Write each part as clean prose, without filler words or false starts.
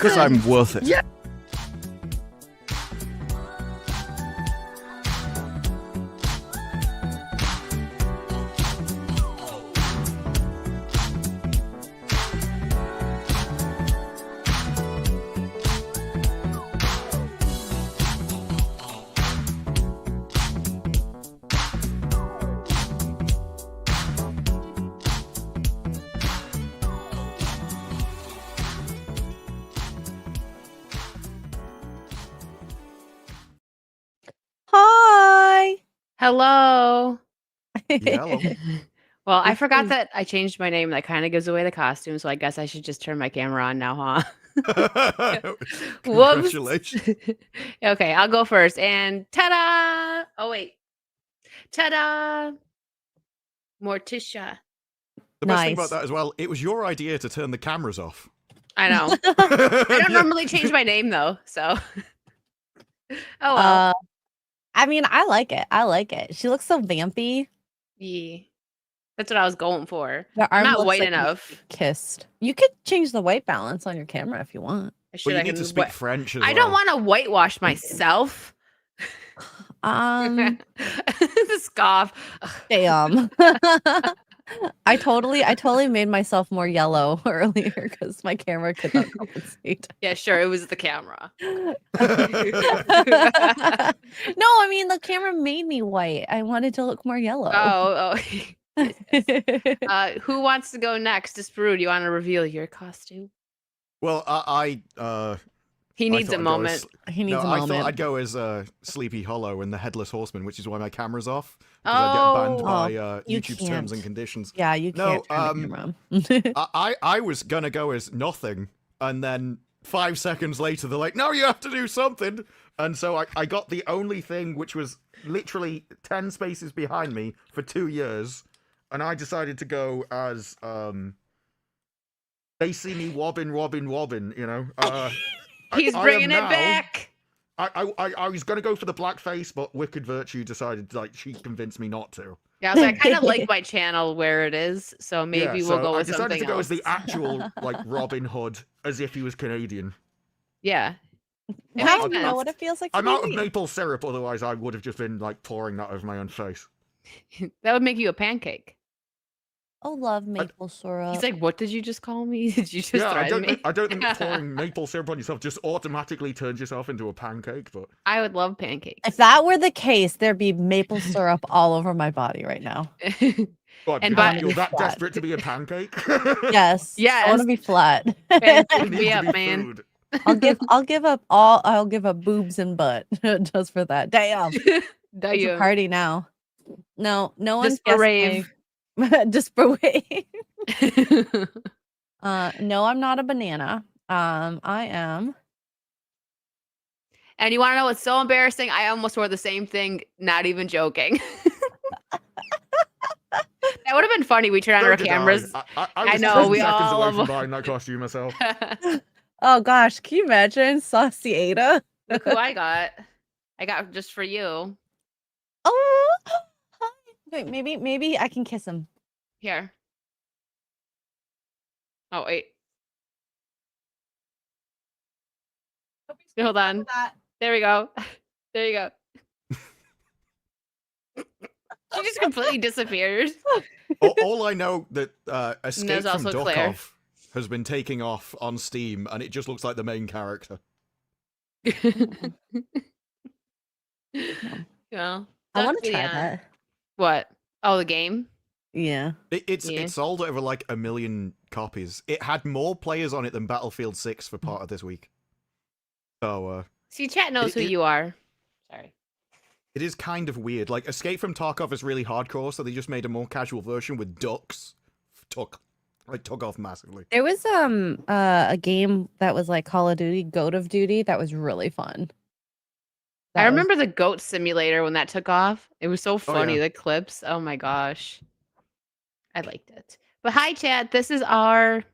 because I'm worth it. Yeah. Hi. Hello. Yeah, hello. Well, I forgot that I changed my name. That kind of gives away the costume, so I guess I should just turn my camera on now, huh? Whoops. Congratulations. Okay, I'll go first. And ta-da! Oh, wait. Ta-da! Morticia. The best thing Nice. about that as well, it was your idea to turn the cameras off. I know. I don't Yeah. normally change my name, though, so. Oh, well. I mean, I like it. I like it. She looks so vampy. Yeah. That's what I was going for. Her I'm arm not looks white like enough. Kissed. You could change the white balance on your camera if you want. But you I need to can speak whi- French as I well. don't want to whitewash myself. Um, The scoff. damn. I totally made myself more yellow earlier because my camera could not compensate. Yeah, sure. It was the camera. No, I mean the camera made me white. I wanted to look more yellow. Oh. Who wants to go next? Disparu, do you want to reveal your costume? Well, He I needs thought a I'd go moment. as- He needs no, a I moment. thought I'd go as Sleepy Hollow and the Headless Horseman, which is why my camera's off. Because Oh. I get banned by You YouTube's terms and can't. conditions. Yeah, you No, can't turn the camera. I was gonna go as nothing, and then 5 seconds later they're like, no, you have to do something. And so I got the only thing which was literally 10 spaces behind me for 2 years, and I decided to go as they see me wobbin, you know. He's I am bringing it now- back. I was gonna go for the blackface, but Wicked Virtue decided, like, she convinced me not to. Yeah, I was like, I kind of like my channel where it is, so maybe Yeah, we'll so go I with decided something to go else. as the actual, like, Robin Hood, as if he was Canadian. Yeah. It Now makes you know sense. what it feels like to I'm be out of me. maple syrup, otherwise I would have just been, like, pouring that over my own face. That would make you a pancake. Oh, love maple syrup. He's like, what did you just call me? Did you just Yeah, I threaten don't, me? think, I don't think pouring maple syrup on yourself just automatically turns yourself into a pancake, but... I would love pancakes. If that were the case, there'd be maple syrup all over my body right now. What, And you're by- that desperate to be a pancake? Yes. I Yes. want to be flat. Pancake You need me to up, be man. food. I'll give up boobs and butt just for that. Damn. It's a Damn. party now. No one's Just for rave. Just for rave. No, I'm not a banana. I am. And you want to know what's so embarrassing? I almost wore the same thing, not even joking. That would have been funny. We turn on So our did cameras. I I was know, 10 we seconds all away of- from buying that costume myself. Oh gosh, can you imagine Saucy Ada? Look who I got. I got just for you. Oh, hi. Wait, maybe I can kiss him. Here. Oh, wait. Hold on. There we go. There you go. She just completely disappears. All I know that Escape there's from also Claire. Duckov has been taking off on Steam, and it just looks like the main character. Well, I want to Duck try Leon. that. What? Oh, the game? Yeah. It's Yeah. it sold over like 1 million copies. It had more players on it than Battlefield 6 for part of this week. So See, chat knows who It- you are. Sorry. it is kind of weird. Like Escape from Tarkov is really hardcore, so they just made a more casual version with ducks. Took off massively. There was a game that was like Call of Duty, Goat of Duty, that was really fun. I That was- remember the goat simulator when that took off. It was so funny, yeah. the clips. Oh my gosh. I liked it. But hi, chat. This is our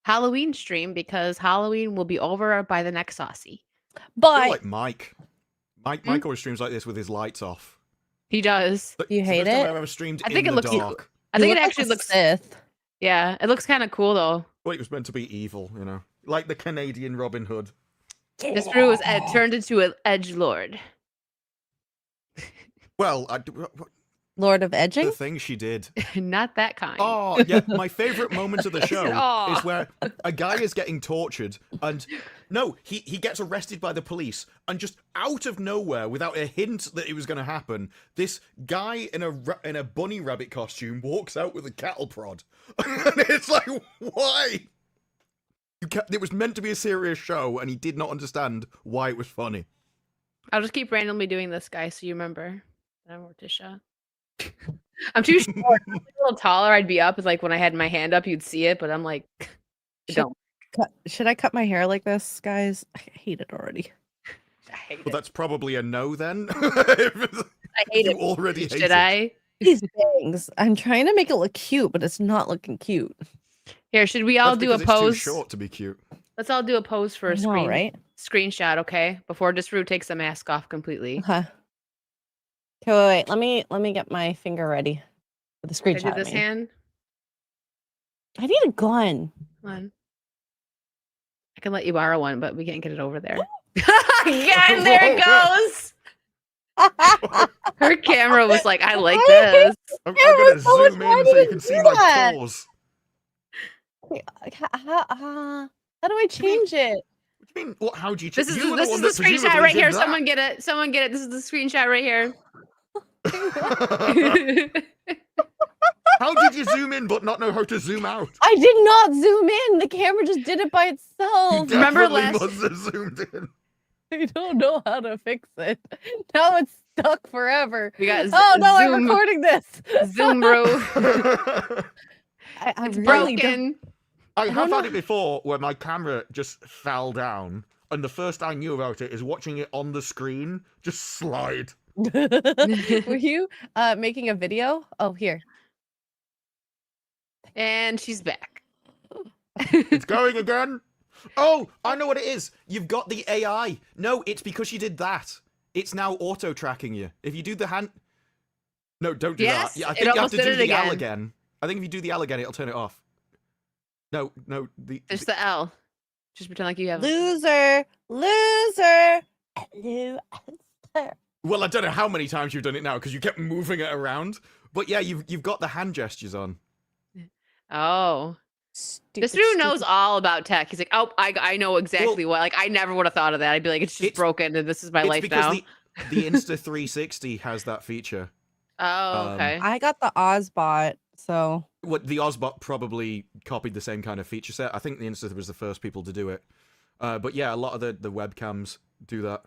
Halloween stream because Halloween will be over by the next Saucy. I feel But like Mike always streams like this with his lights off. He does. You It's the hate first time it? I've ever streamed I think in it the looks- dark. I you think it look like actually a looks. Sith. Yeah, it looks kind of cool though. Well, it was meant to be evil, you know. like the Canadian Robin Hood. This brew was turned into an edge lord. Well, Lord of the Edging? thing she did. Not that kind. Oh, yeah. My favorite moment of the show "Aw." is where a guy is getting tortured, and no, he gets arrested by the police, and just out of nowhere, without a hint that it was going to happen, this guy in a bunny rabbit costume walks out with a cattle prod, and it's like, why? It was meant to be a serious show, and he did not understand why it was funny. I'll just keep randomly doing this, guys, so you remember that I'm Morticia. I'm too short. If I was a little taller, I'd be up. It's like when I had my hand up, you'd see it, but I'm like, don't. Should I cut my hair like this, guys? I hate it already. I hate Well, it. that's probably a no then. I hate You it. already hate Should it. I? These bangs. I'm trying to make it look cute, but it's not looking cute. Here, should we all That's do a because it's pose? too short to be cute. Let's all do a pose for a I know, right? screenshot, okay? Before Disru takes the mask off completely. Okay. Okay, wait. Let me get my finger ready for the Can I screenshot. do this hand? I need a gun. Come on. I can let you borrow one, but we can't get it over there. Yeah, and there it goes. Her camera was like, I like this. I'm Yeah, gonna so much zoom fun in so you to can see do my that. claws. How do I change it? What do you mean? What? How do you? This is you were this one is the that screenshot presumably right did here. that. Someone get it. Someone get it. This is the screenshot right here. How did you zoom in but not know how to zoom out? I did not zoom in. The camera just did it by You itself. Remember definitely last- must have zoomed in. I don't know how to fix it. Now it's stuck forever. We got Oh no, I'm Zoom, recording this. Zoom, bro. I It's really don't. broken. I don't have had know. it before where my camera just fell down, and the first I knew about it is watching it on the screen just slide. Were you making a video? Oh, here. And she's back. It's going again. Oh, I know what it is. You've got the AI. No, it's because you did that. It's now auto tracking you. If you do the hand. No, don't do Yes, that. Yeah, I it think you have almost to did do it the L again. again. I think if you do the L again, it'll turn it off. No, There's the L. Just pretend like you have. Loser. Loser. Loser. Well, I don't know how many times you've done it now because you kept moving it around. But yeah, you've got the hand gestures on. Oh. Stupid, Disru knows stupid. all about tech. He's like, oh, I know exactly what. Like, I never would have thought of that. I'd be like, it's just It's- broken, and this is my It's life because now. the Insta 360 has that feature. Oh, okay. I got the Ozbot, so What the Ozbot probably copied the same kind of feature set. I think the Insta was the first people to do it. But yeah, a lot of the webcams do that.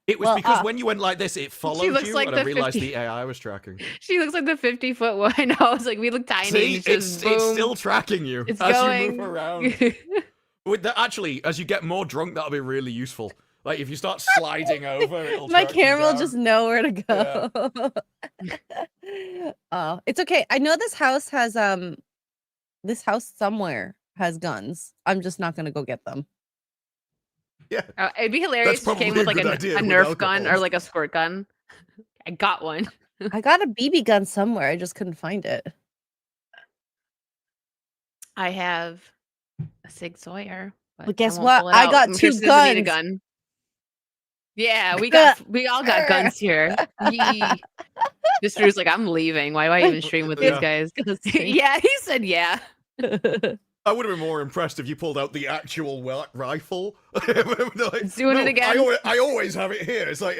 It was Well, because when you went like this, it followed looks you, like and I the realized 50 the AI was tracking. She looks like the 50-foot one. I was like, we look tiny. See, and just it's boom. still tracking you It's as going. you move around. With that, actually, as you get more drunk, that'll be really useful. Like if you start sliding over, it'll my track you camera will down. just know where to go. Oh, it's okay. I know this house somewhere has guns. I'm just not gonna go get them. Yeah. It'd be hilarious if you came probably with a like good a idea with Nerf gun or alcohol. like a squirt gun. I got one. I got a BB gun somewhere. I just couldn't find it. I have a Sig Sawyer. But guess won't what? pull it I out. got I'm 2 sure Sid doesn't need a guns. gun. Yeah, we all got guns here. Yee. This Drew's like, I'm leaving. Why do I even stream with these Yeah. guys? Yeah, he said yeah. I would have been more impressed if you pulled out the actual rifle. Like, It's doing it "No, again." I always have it here. It's like,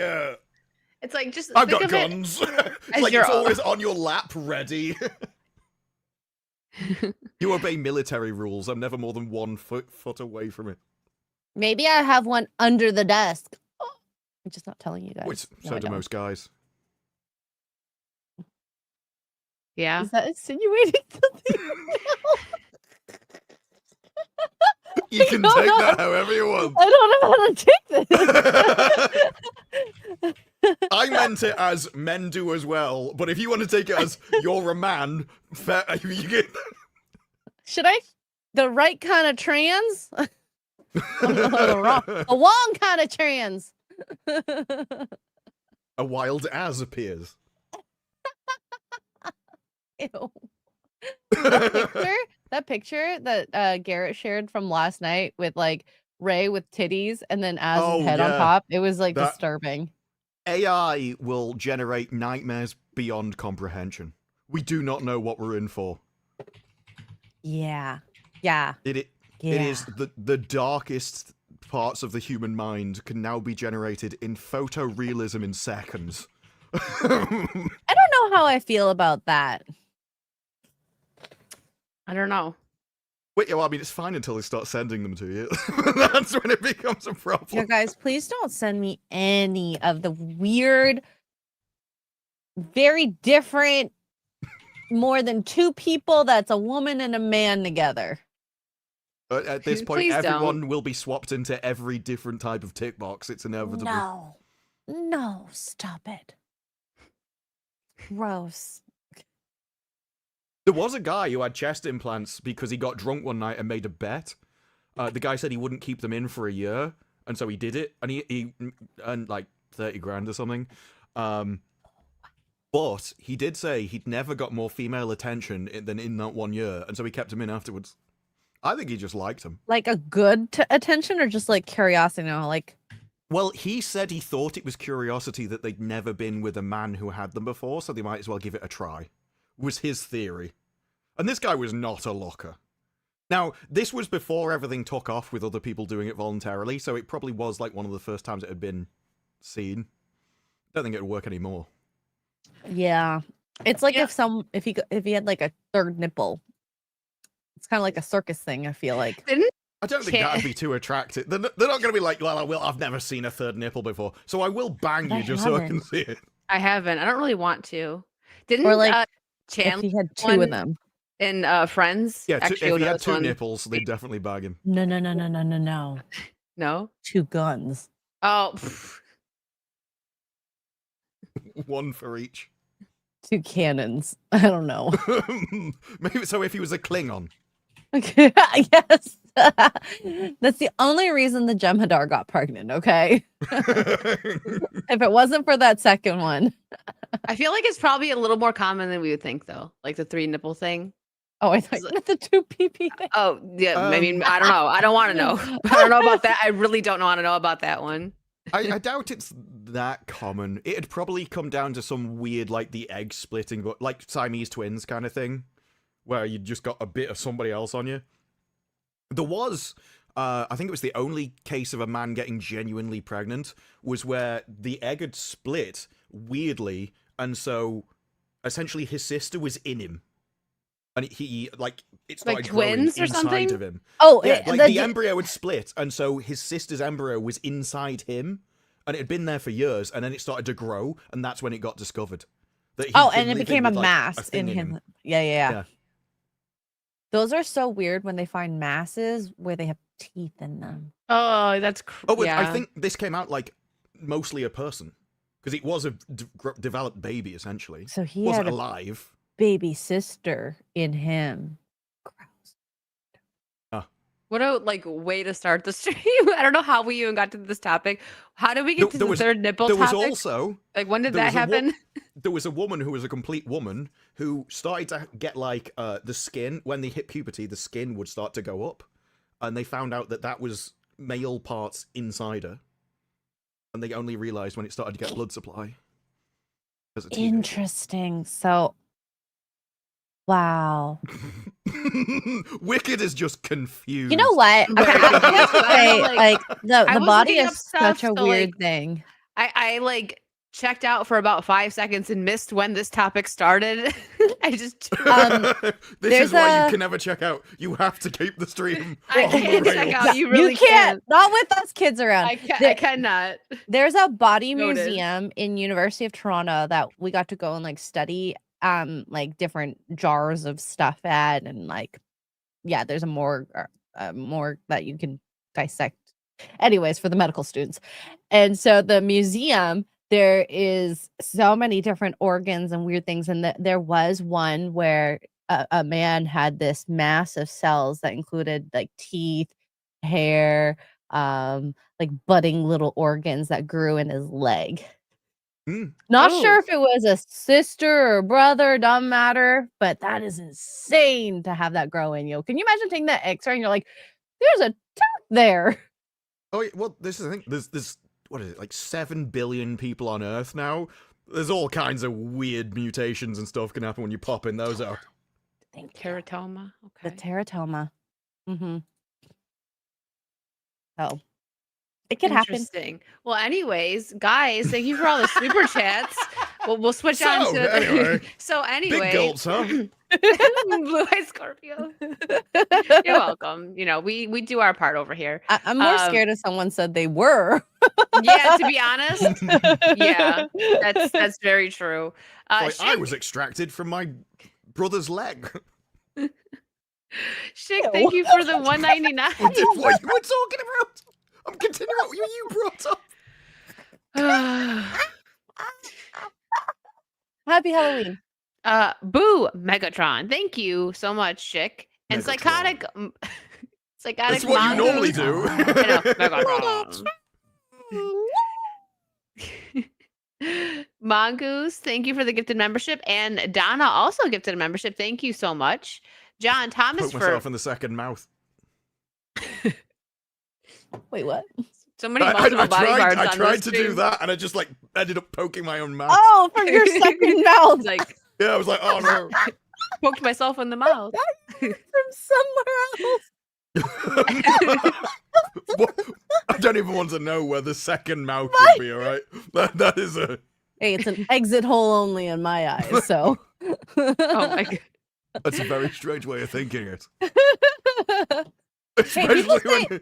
It's like just I've think got of it guns. as It's like your it's own. always on your lap, ready. You obey military rules. I'm never more than 1 foot away from it. Maybe I have one under the desk. I'm just not telling you guys. Which No, so I do don't. most guys. Yeah. Is that insinuating something? You can don't take know. that however you want. I don't know how to take this. I meant it as men do as well, but if you want to take it as you're a man, fair, you get... Should I? The right kind of trans? The wrong kind of trans. A wild as appears. Ew. The picture That picture that Garrett shared from last night with like Ray with titties and then Az's Oh, head on yeah. top, it was like That- disturbing. AI will generate nightmares beyond comprehension. We do not know what we're in for. Yeah. Yeah. It is the darkest parts of the human mind can now be generated in photorealism in seconds. I don't know how I feel about that. I don't know. Wait, well, I mean, it's fine until they start sending them to you. That's when it becomes a problem. Yeah, guys, please don't send me any of the weird, very different, more than two people that's a woman and a man together. At this point, Please everyone will be swapped into every different type of tick box. It's inevitable. No, stop it. Gross. There was a guy who had chest implants because he got drunk one night and made a bet. The guy said he wouldn't keep them in for a year, and so he did it, and he earned like 30 grand or something. But he did say he'd never got more female attention than in that 1 year, and so he kept him in afterwards. I think he just liked him. Like a good attention or just like curiosity? No, like. Well, he said he thought it was curiosity that they'd never been with a man who had them before, so they might as well give it a try. Was his theory. And this guy was not a looker. Now, this was before everything took off with other people doing it voluntarily, so it probably was like one of the first times it had been seen. Don't think it would work anymore. Yeah. It's like if he had like a third nipple. It's kind of like a circus thing, I feel like. I don't think that'd be too attractive. They're not going to be like, well, I've never seen a third nipple before, so I will bang you just so I can see it. I haven't. I don't really want to. Didn't Or like Chandler if he had two of them. in Friends? Yeah, actually, if he had two one. nipples, they'd definitely bag him. No. No? 2 guns. Oh. One for each. 2 cannons. I don't know. Maybe so if he was a Klingon. Yes. That's the only reason the Jem'Hadar got pregnant, okay? If it wasn't for that second one. I feel like it's probably a little more common than we would think, though. Like the 3 nipple thing. Oh, I thought you meant the 2 PP thing. Oh, yeah. I mean, I don't know. I don't want to know. I don't know about that. I really don't want to know about that one. I doubt it's that common. It'd probably come down to some weird, like, the egg splitting, but like Siamese twins kind of thing, where you just got a bit of somebody else on you. There was, I think it was the only case of a man getting genuinely pregnant, was where the egg had split weirdly, and so essentially his sister was in him. And he like, it started like twins growing or something? inside of him. Oh, yeah, like the embryo had split, and so his sister's embryo was inside him, and it had been there for years, and then it started to grow, and that's when it got discovered. That and it became a mass in him. Yeah. Those are so weird when they find masses where they have teeth in them. Oh, that's I think this came out like mostly a person, because it was a developed baby essentially. So he wasn't had alive. Baby sister in him. What a way to start the stream. I don't know how we even got to this topic. How did we get to the third nipple topic? There was also when did that happen? There was a woman who was a complete woman who started to get like the skin when they hit puberty, the skin would start to go up, and they found out that was male parts inside her, and they only realized when it started to get blood supply. Interesting. So. Wow. Wicked is just confused. You know what? The body is such a weird thing. I checked out for about 5 seconds and missed when this topic started. I just this is why you can never check out. You have to keep the stream. I can't check out. You really can't. Not with us kids around. I cannot. There's a body museum in University of Toronto that we got to go and study like different jars of stuff at, and there's a morgue that you can dissect anyways for the medical students. And so the museum, there is so many different organs and weird things, and there was one where a man had this mass of cells that included like teeth, hair, like budding little organs that grew in his leg. Not Oh. sure if it was a sister or brother, doesn't matter, but that is insane to have that grow in you. Can you imagine taking that X-ray and you're like, there's a tooth there? Oh, well, this is the thing. There's what is it, like 7 billion people on Earth now? There's all kinds of weird mutations and stuff can happen when you pop in those out. Thank you. Teratoma. The Okay. teratoma. Mm-hmm. Oh. It could happen. Interesting. Well, anyways, guys, thank you for all the super chats. We'll switch on So, to anyway. So anyway, Big gulps, huh? Blue-eyed Scorpio. You're welcome. You know, we do our part over here. I'm more scared if someone said they were. Yeah, to be honest. Yeah, that's very true. Like, I was extracted from my brother's leg. Shik, thank you for the $1.99. What you were talking about? I'm continuing what you brought up. Happy Halloween. Boo, Megatron. Thank you so much, Shik. And Megatron. psychotic That's what you normally do. I know, Megatron. Mongoose, thank you for the gifted membership. And Donna also gifted a membership. Thank you so much. John Thomas Poke myself in the second mouth. Wait, what? So many multiple body parts. I tried to do that, and I just like ended up poking my own mouth. Oh, from your second mouth. Like, yeah, I was like, oh no. Poked myself in the mouth. From somewhere else. I don't even want to know where the second mouth would be, alright? That is a... Hey, it's an exit hole only in my eyes, so. Oh my god. That's a very strange way of thinking it. Hey, Especially when...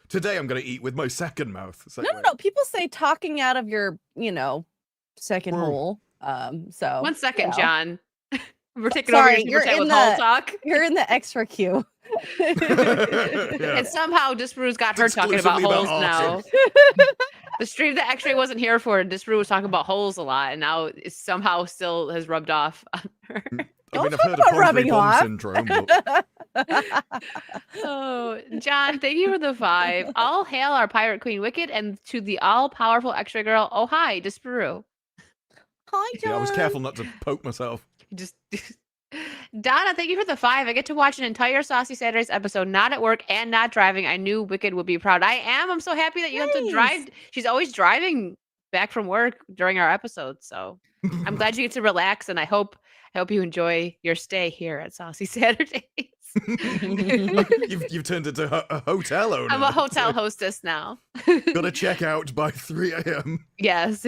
Today I'm going to eat with my second mouth. It's like, No. People say talking out of your, second hole. So 1 second, John. We're taking Sorry, over your super chat with whole talk. You're in the extra queue. Yeah. And somehow Disparu's got her talking about holes now. The stream that X-Ray wasn't here for, Disparu was talking about holes a lot, and now it somehow still has rubbed off on her. I mean, I've heard of rubbing Hungry Bum off. syndrome, but... Oh, John, thank you for the 5. All hail our pirate queen Wicked, and to the all-powerful X-Ray girl, oh hi, Disparu. Hi, John. Yeah, I was careful not to poke myself. Just Donna, thank you for the 5. I get to watch an entire Saucy Saturdays episode, not at work and not driving. I knew Wicked would be proud. I am. I'm so happy that you have to drive. She's always driving back from work during our episodes, so I'm glad you get to relax, and I hope you enjoy your stay here at Saucy Saturdays. You've turned into a hotel owner. I'm a hotel hostess now. Gotta check out by 3 a.m. Yes.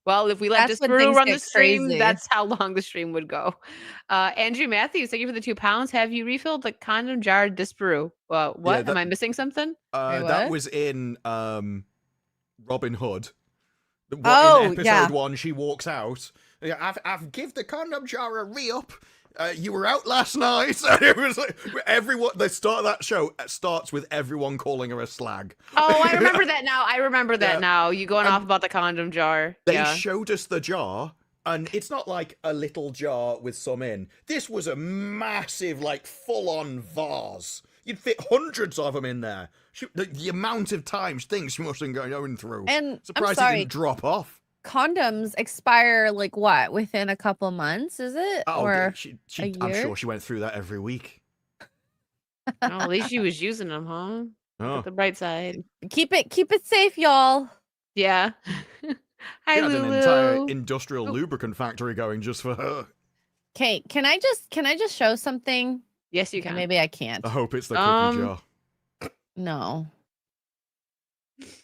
Well, if we let That's when Disparu things run the get stream, crazy. that's how long the stream would go. Andrew Matthews, thank you for the £2. Have you refilled the condom jar, Disparu? What? Yeah, Am I missing something? Wait, That what? was in Robin Hood. In episode yeah. 1, she walks out. Yeah, I've give the condom jar a re-up. You were out last night. And it was like everyone. The start of that show starts with everyone calling her a slag. Oh, I remember that now. I remember that Yeah. now. You going off about the condom jar. They Yeah. showed us the jar, and it's not like a little jar with some in. This was a massive, like, full-on vase. You'd fit hundreds of them in there. The amount of times things she must have been going through. And Surprised I'm it sorry, didn't drop off. condoms expire like what? Within a couple months, is it? Oh, or I'm year? sure she went through that every week. Oh, at least she was using them, huh? Oh. The bright side. keep it safe, y'all. Yeah. Hi, She had Lulu. an entire industrial lubricant factory going just for her. Okay, can I just show something? Yes, you Okay, can. maybe I can't. I hope it's the cookie jar. No.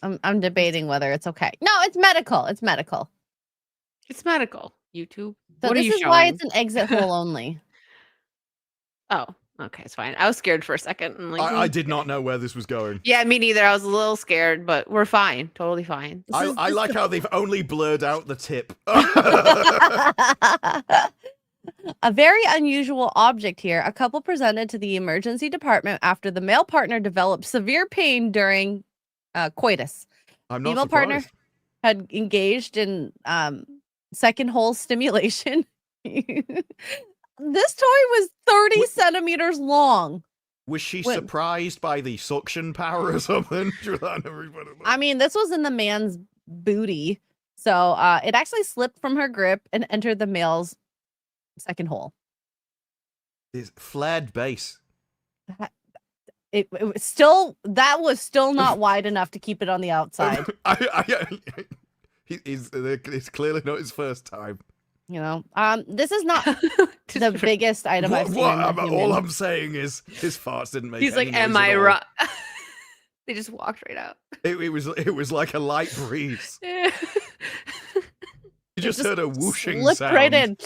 I'm debating whether it's okay. No, it's medical. It's medical. It's medical. YouTube. So What are this you is showing? why it's an exit hole only. Oh, okay, it's fine. I was scared for a second. I'm like, I did not know where this was going. Yeah, me neither. I was a little scared, but we're fine. Totally fine. I like how they've only blurred out the tip. A very unusual object here. A couple presented to the emergency department after the male partner developed severe pain during coitus. I'm not Female partner surprised. had engaged in second hole stimulation. This toy was 30 centimeters long. Was she When- surprised by the suction power or something? I mean, this was in the man's booty. So it actually slipped from her grip and entered the male's second hole. This flared base. It was still not wide enough to keep it on the outside. It's clearly not his first time. This is not the biggest item I've seen. All I'm saying is his farts didn't make. He's like, "Am I right?" They just walked right out. It was like a light breeze. You just heard a whooshing sound. Right in.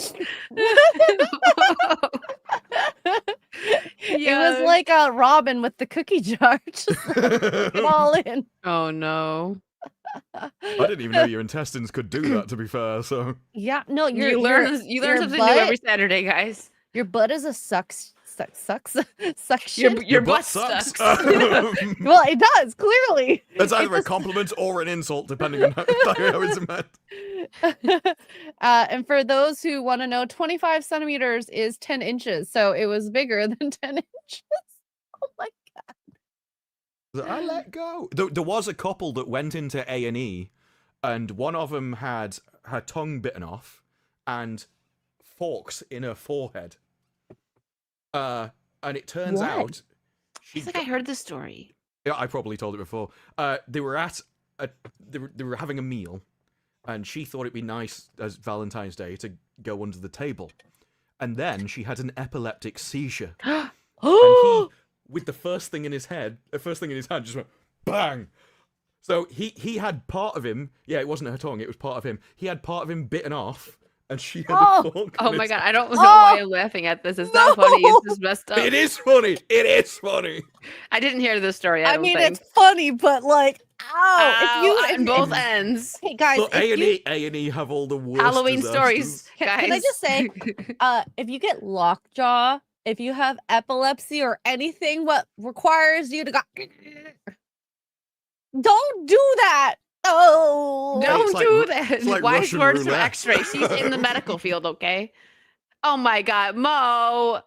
It was like a Robin with the cookie jar, just all in. Oh no! I didn't even know your intestines could do that. To be fair, so yeah, no, you learn something new every Saturday, guys. Your butt is a suction. Your butt sucks. Well, it does, clearly. That's either a compliment or an insult, depending on how it's meant. And for those who want to know, 25 centimeters is 10 inches, so it was bigger than 10 inches. Oh my god! I let go. There was a couple that went into A&E, and one of them had her tongue bitten off and forks in her forehead. And it turns out, I think I heard this story. Yeah, I probably told it before. They were they were having a meal, and she thought it'd be nice as Valentine's Day to go under the table, and then she had an epileptic seizure. And he, with the first thing in his hand, just went bang. So he had part of him. Yeah, it wasn't her tongue; it was part of him. He had part of him bitten off. And she had a fork. Oh my god, I don't know why I'm laughing at this. It's not funny, it's just messed up. It is funny. It is funny. I didn't hear this story. I mean, it's funny, but like, on both ends. Hey guys, so A&E have all the worst Halloween disasters. stories. Guys. Can I just say, if you get lockjaw, if you have epilepsy or anything what requires you to go, don't do that. Oh, don't do that. Like Wise Russian words from roulette. X-ray. She's in the medical field, okay? Oh my god, Mo.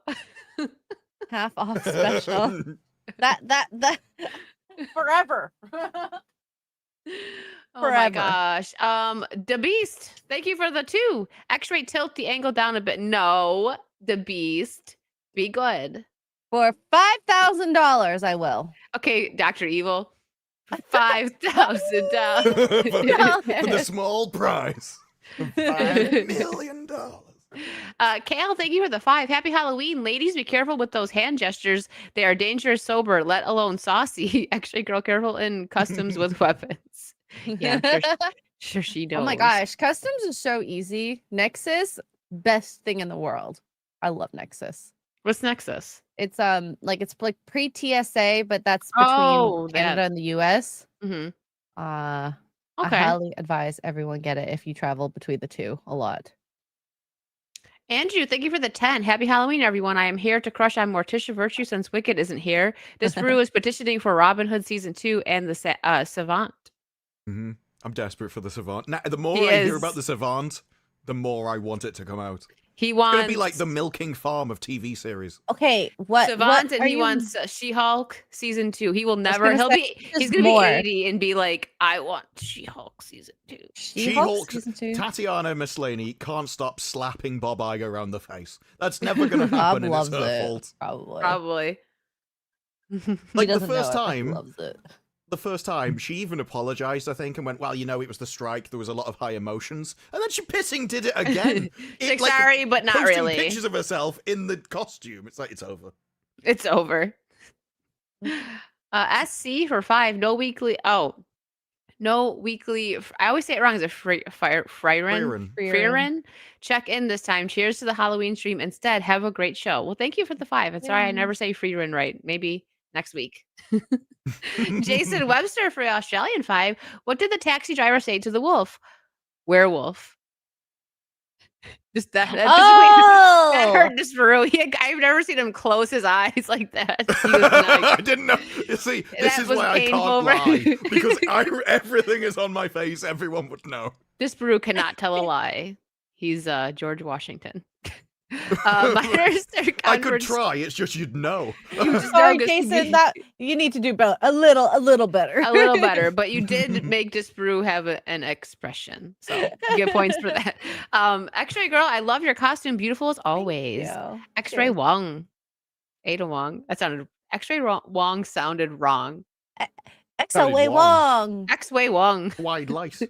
half off special. that forever. Oh my gosh. The Beast. Thank you for the 2. X-ray, tilt the angle down a bit. No, the Beast. Be good. For $5,000, I will. Okay, Dr. Evil. $5,000 for the small price of $5 million. Kale, thank you for the 5. Happy Halloween, ladies. Be careful with those hand gestures. They are dangerous sober, let alone saucy. Actually, girl, careful in customs with weapons. Yeah, sure she knows. Oh my gosh, customs is so easy. Nexus, best thing in the world. I love Nexus. What's Nexus? It's it's like pre-TSA, but that's between Canada and the US. Mm-hmm. I highly advise everyone get it if you travel between the two a lot. Andrew, thank you for the 10. Happy Halloween, everyone. I am here to crush on Morticia Virtue since Wicked isn't here. This brew is petitioning for Robin Hood Season 2 and the Savant. Mm-hmm. I'm desperate for the Savant. Now, the more I hear about the Savant, the more I want it to come out. He wants... It's going to be like the Milking Farm of TV series. Okay, what? Savant, and he wants She-Hulk Season 2. He will never... He's going to be 80 and be like, I want She-Hulk Season 2. She-Hulk Season 2? Tatiana Maslany can't stop slapping Bob Iger around the face. That's never going to happen, and it's her fault. Probably. Like, the first time, she even apologized, I think, and went, well, it was the strike. There was a lot of high emotions. And then she pissing did it again. She's like, sorry, but not really. Pictures of herself in the costume. It's like, it's over. It's over. SC for 5. No weekly. I always say it wrong. Is it Freerin? Check in this time. Cheers to the Halloween stream. Instead, have a great show. Well, thank you for the 5. It's sorry I never say Freerin right. Maybe next week. Jason Webster for Australian 5. What did the taxi driver say to the wolf? Werewolf. Just that hurt just I've never seen him close his eyes like that. He was I didn't know. You see, this is why I can't lie. Because everything is on my face. Everyone would know. This brew cannot tell a lie. He's George Washington. Minors are I could converts. try. It's just you'd know. You just Sorry, know 'cause Jason, that you need to do a little better. a little better, but you did make Disparu have an expression, so you get points for that. X-Ray Girl, I love your costume, beautiful as always. X-Ray Cheers. Wong, Ada Wong. That sounded X-Ray Wong sounded wrong. XOA Wong. Wong. X-Way Wong. Wide light.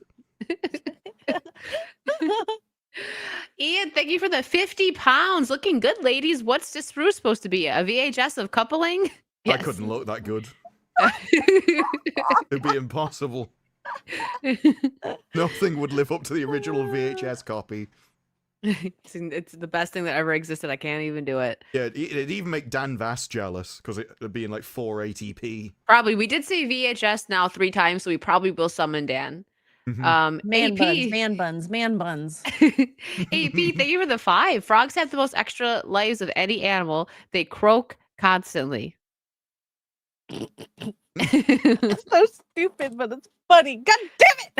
Ian, thank you for the 50 pounds. Looking good, ladies. What's Disparu supposed to be? A VHS of coupling? I couldn't look that good. It'd be impossible. Nothing would live up to the original VHS copy. It's the best thing that ever existed. I can't even do it. Yeah, it'd even make Dan Vass jealous because it'd be in like 480p. Probably. We did say VHS now 3 times, so we probably will summon Dan. Mhm. Man AP. buns, man buns, man buns. AP, thank you for the 5. Frogs have the most extra lives of any animal. They croak constantly. It's so stupid, but it's funny. God damn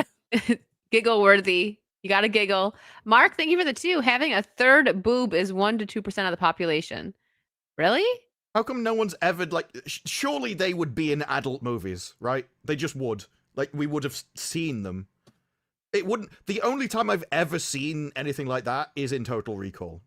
it! Giggle worthy. You gotta giggle. Mark, thank you for the 2. Having a third boob is 1 to 2% of the population. Really? How come no one's ever like? Surely they would be in adult movies, right? They just would. Like we would have seen them. It wouldn't. The only time I've ever seen anything like that is in Total Recall.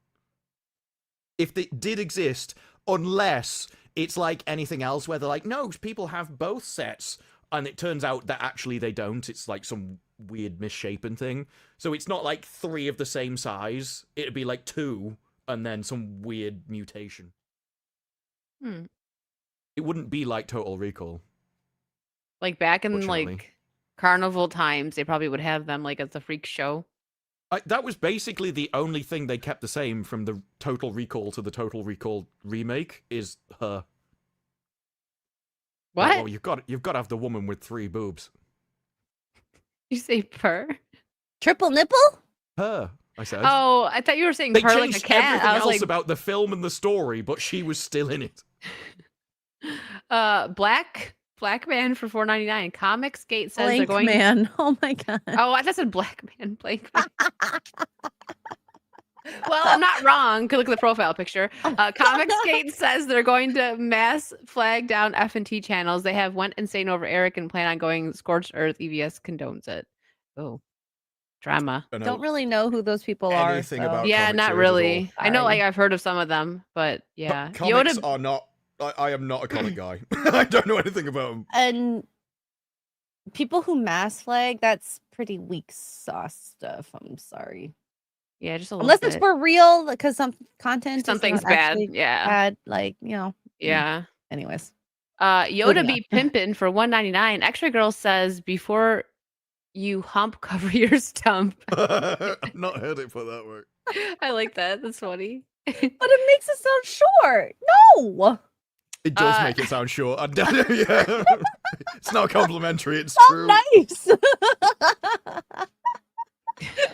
If they did exist, unless it's like anything else where they're like, no, people have both sets, and it turns out that actually they don't. It's like some weird misshapen thing. So it's not like 3 of the same size. It'd be like 2, and then some weird mutation. It wouldn't be like Total Recall. Like back in Fortunately. like carnival times, they probably would have them like as a freak show. That was basically the only thing they kept the same from the Total Recall to the Total Recall remake is her. What? Like, well, you've got to have the woman with 3 boobs. You say purr? Triple nipple? Her, I said. Oh, I thought you were saying They purr like a changed cat. everything I was else like, about the film and the story, but she was still in it. Black man for $4.99. Comics Gate says they're Blank going. man. Oh my god. Oh, I thought it said black man. Blank man. Well, I'm not wrong. Could look at the profile picture. Comics Gate says they're going to mass flag down F&T channels. They have went insane over Eric and plan on going scorched earth. EVS condones it. Oh, drama. Don't really know who those people are. Anything so- about Yeah, comic not series at really. all. I know, Sorry. like I've heard of some of them, but yeah. Comics Yoda. are not. I am not a comic guy. I don't know anything about them. And people who mass flag, that's pretty weak sauce stuff. I'm sorry. Yeah, just a little Unless bit. it's for real, because some content is not Something's bad. actually Yeah. bad, like, Yeah. anyways. Yoda Moving be pimpin' for $1.99. Extra Girl says before you hump, cover your stump. I've not heard it put that way. I like that. That's funny. But it makes it sound short. No. It does make it sound short. Yeah. It's not complimentary, it's So true. nice.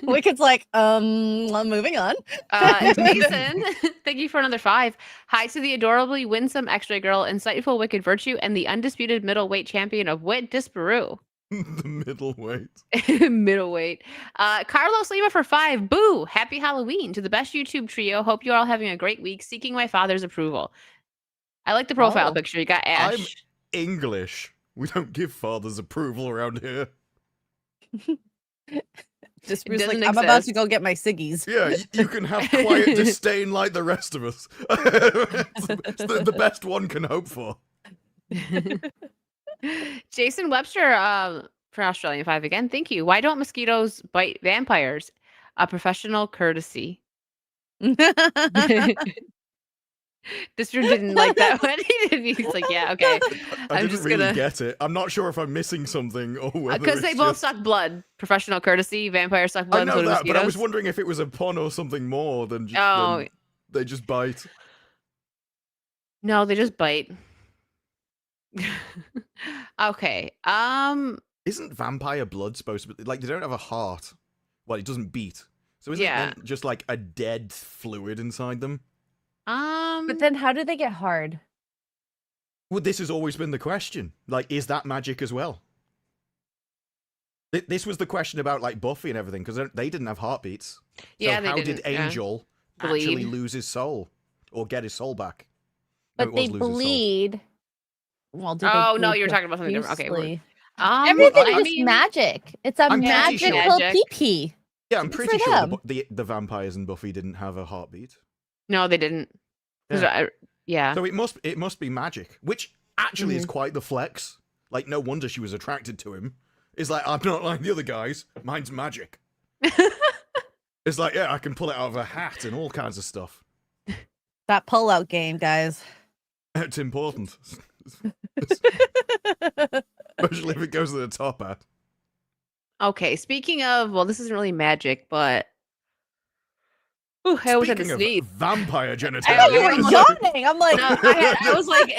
Wicked's like, moving on. Jason, thank you for another 5. Hi to the adorably winsome X-Ray Girl, insightful Wicked Virtue, and the undisputed middleweight champion of Wit, Disparu. The middleweight. Middleweight. Carlos Lima for 5. Boo! Happy Halloween to the best YouTube trio. Hope you're all having a great week. Seeking my father's approval. I like the profile Oh. picture. You got Ash. I'm English. We don't give father's approval around here. Just It like, doesn't I'm about to exist. go get my ciggies. Yeah, you can have quiet disdain like the rest of us. It's the best one can hope for. Jason Webster for Australian 5 again. Thank you. Why don't mosquitoes bite vampires? A professional courtesy. This dude didn't like that one. He's like, yeah, okay. I I'm didn't just really gonna- get it. I'm not sure if I'm missing something or whether Because they it's both just... suck blood. Professional courtesy. Vampires suck I blood. know So do that, but I was mosquitoes. wondering if it was a pun or something more than just Oh. than they just bite. No, they just bite. Okay. Isn't vampire blood supposed to be like they don't have a heart? Well, it doesn't beat. So isn't Yeah. it then just like a dead fluid inside them? But then how do they get hard? Well, this has always been the question. Like, is that magic as well? This was the question about like Buffy and everything because they didn't have heartbeats. So Yeah, they how didn't, did yeah. Angel actually Bleed. lose his soul or get his soul back. No, But it was they lose his soul. bleed. Well, do they Oh no, bleed you're talking about something different. Okay, profusely? Well, Everything's I just mean, magic. It's a I'm pretty magical sure- Magic. pee-pee. Yeah, I'm Good pretty for sure them. the vampires in Buffy didn't have a heartbeat. No, they didn't. 'Cause yeah. So it must be magic, which actually is quite the flex. Like, no wonder she was attracted to him. It's like, I'm not like the other guys. Mine's magic. It's like, yeah, I can pull it out of a hat and all kinds of stuff. That pull-out game, guys. It's important. Especially if it goes to the top hat. Okay, speaking of, well, this isn't really magic, but I always had to Speaking of sneeze. vampire I genitalia. thought you were it's like- yawning. I'm like, No, I was like,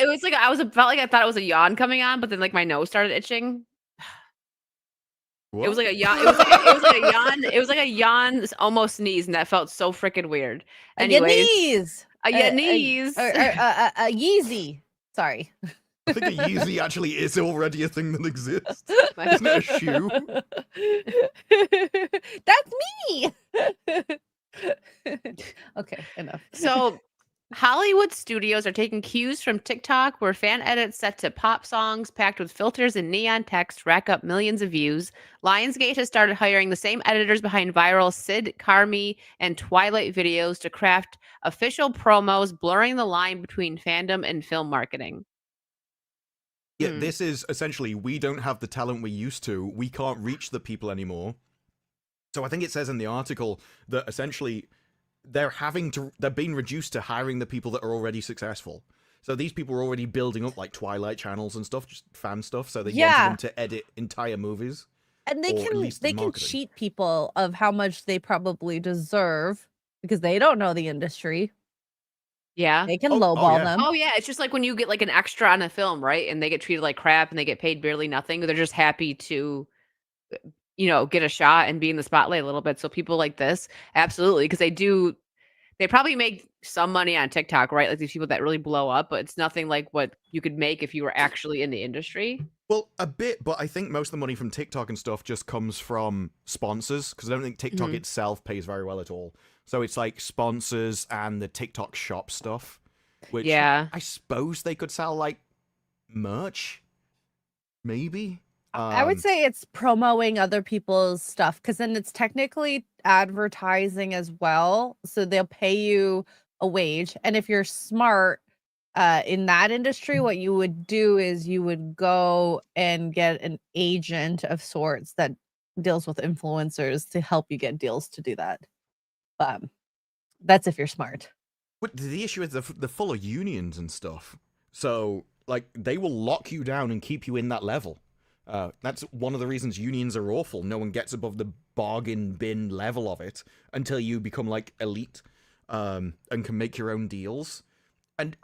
felt like I thought it was a yawn coming on, but then like my nose started itching. What? It was like a yawn. It was like a yawn. It was like a yawn, almost sneeze, and that felt so freaking weird. Anyways, Yeezy. a Yeezy. A Yeezy. Sorry. I think a Yeezy actually is already a thing that exists. Isn't it a shoe? That's me. Okay, enough. So, Hollywood studios are taking cues from TikTok, where fan edits set to pop songs packed with filters and neon text rack up millions of views. Lionsgate has started hiring the same editors behind viral Sid, Carmi, and Twilight videos to craft official promos, blurring the line between fandom and film marketing. Yeah, this is essentially, we don't have the talent we used to. We can't reach the people anymore. So I think it says in the article that essentially they're being reduced to hiring the people that are already successful. So these people are already building up like Twilight channels and stuff, just fan stuff. So they wanted them to edit entire movies. And they or at can least they can marketing. cheat people of how much they probably deserve because they don't know the industry. Yeah. They can Oh, lowball yeah. them. Oh yeah, it's just like when you get like an extra on a film, right? And they get treated like crap and they get paid barely nothing. They're just happy to, get a shot and be in the spotlight a little bit. So people like this, absolutely, because they probably make some money on TikTok, right? Like these people that really blow up, but it's nothing like what you could make if you were actually in the industry. Well, a bit, but I think most of the money from TikTok and stuff just comes from sponsors, because I don't think TikTok itself pays very well at all. So it's like sponsors and the TikTok shop stuff, which I suppose they could sell like merch, maybe. I would say it's promoting other people's stuff because then it's technically advertising as well. So they'll pay you a wage. And if you're smart in that industry, what you would do is you would go and get an agent of sorts that deals with influencers to help you get deals to do that. That's if you're smart. But the issue is they're full of unions and stuff. So, like, they will lock you down and keep you in that level. That's one of the reasons unions are awful. No one gets above the bargain bin level of it until you become, like, elite and can make your own deals. And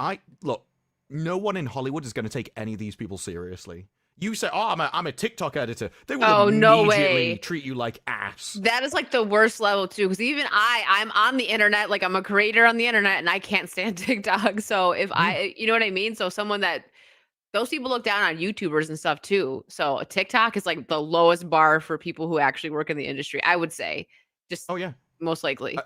look, no one in Hollywood is going to take any of these people seriously. You say, "Oh, I'm a TikTok editor." They will immediately treat you like ass. That is like the worst level too, because even I'm on the internet, like I'm a creator on the internet, and I can't stand TikTok. So if you know what I mean. So those people look down on YouTubers and stuff too. So TikTok is like the lowest bar for people who actually work in the industry, I would say. Just most likely.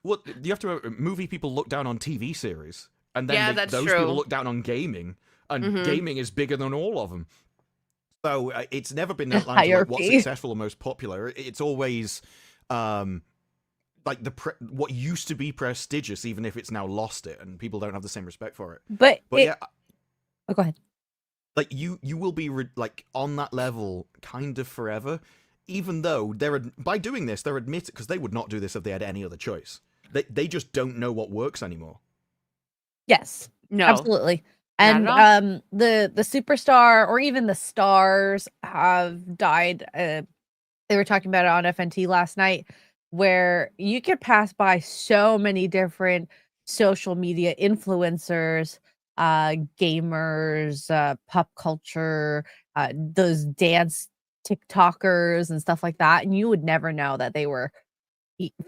Well, you have to movie people look down on TV series, and then those true. people look down on gaming, and gaming is bigger than all of them. So it's never been that line to like what's successful or most popular. It's always like what used to be prestigious, even if it's now lost it, and people don't have the same respect for it. But go ahead. Like you will be like on that level kind of forever, even though by doing this they're admitting, because they would not do this if they had any other choice. They just don't know what works anymore. Yes, no, absolutely. And the superstar or even the stars have died. They were talking about it on FNT last night, where you could pass by so many different social media influencers, gamers, pop culture, those dance TikTokers and stuff like that, and you would never know that they were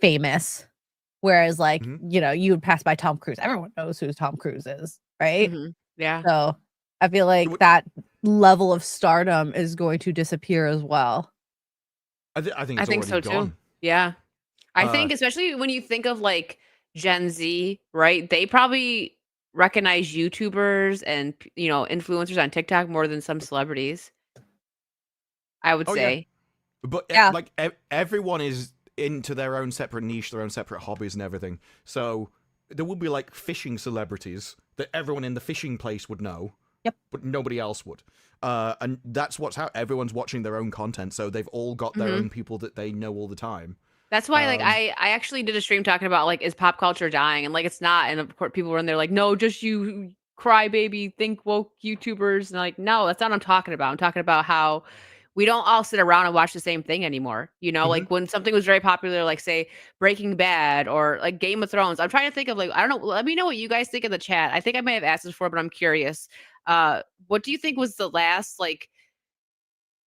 famous. Whereas, like, you would pass by Tom Cruise. Everyone knows who Tom Cruise is, right? Yeah. So I feel like that level of stardom is going to disappear as well. I think so gone. Too. Yeah. I think especially when you think of like Gen Z, right? They probably recognize YouTubers and influencers on TikTok more than some celebrities. I would Oh yeah, say. but Yeah. like everyone is into their own separate niche, their own separate hobbies and everything. So there would be like fishing celebrities that everyone in the fishing place would know. Yep. But nobody else would. And that's what's how everyone's watching their own content, so they've all got their own people that they know all the time. That's why, like, Um, I actually did a stream talking about, like, is pop culture dying? And, like, it's not. And of course, people were in there like, no, just you crybaby, think woke YouTubers. And like, no, that's not what I'm talking about. I'm talking about how we don't all sit around and watch the same thing anymore. mhm. Like when something was very popular, like say Breaking Bad or like Game of Thrones. I'm trying to think of like, I don't know. Let me know what you guys think in the chat. I think I may have asked this before, but I'm curious. What do you think was the last like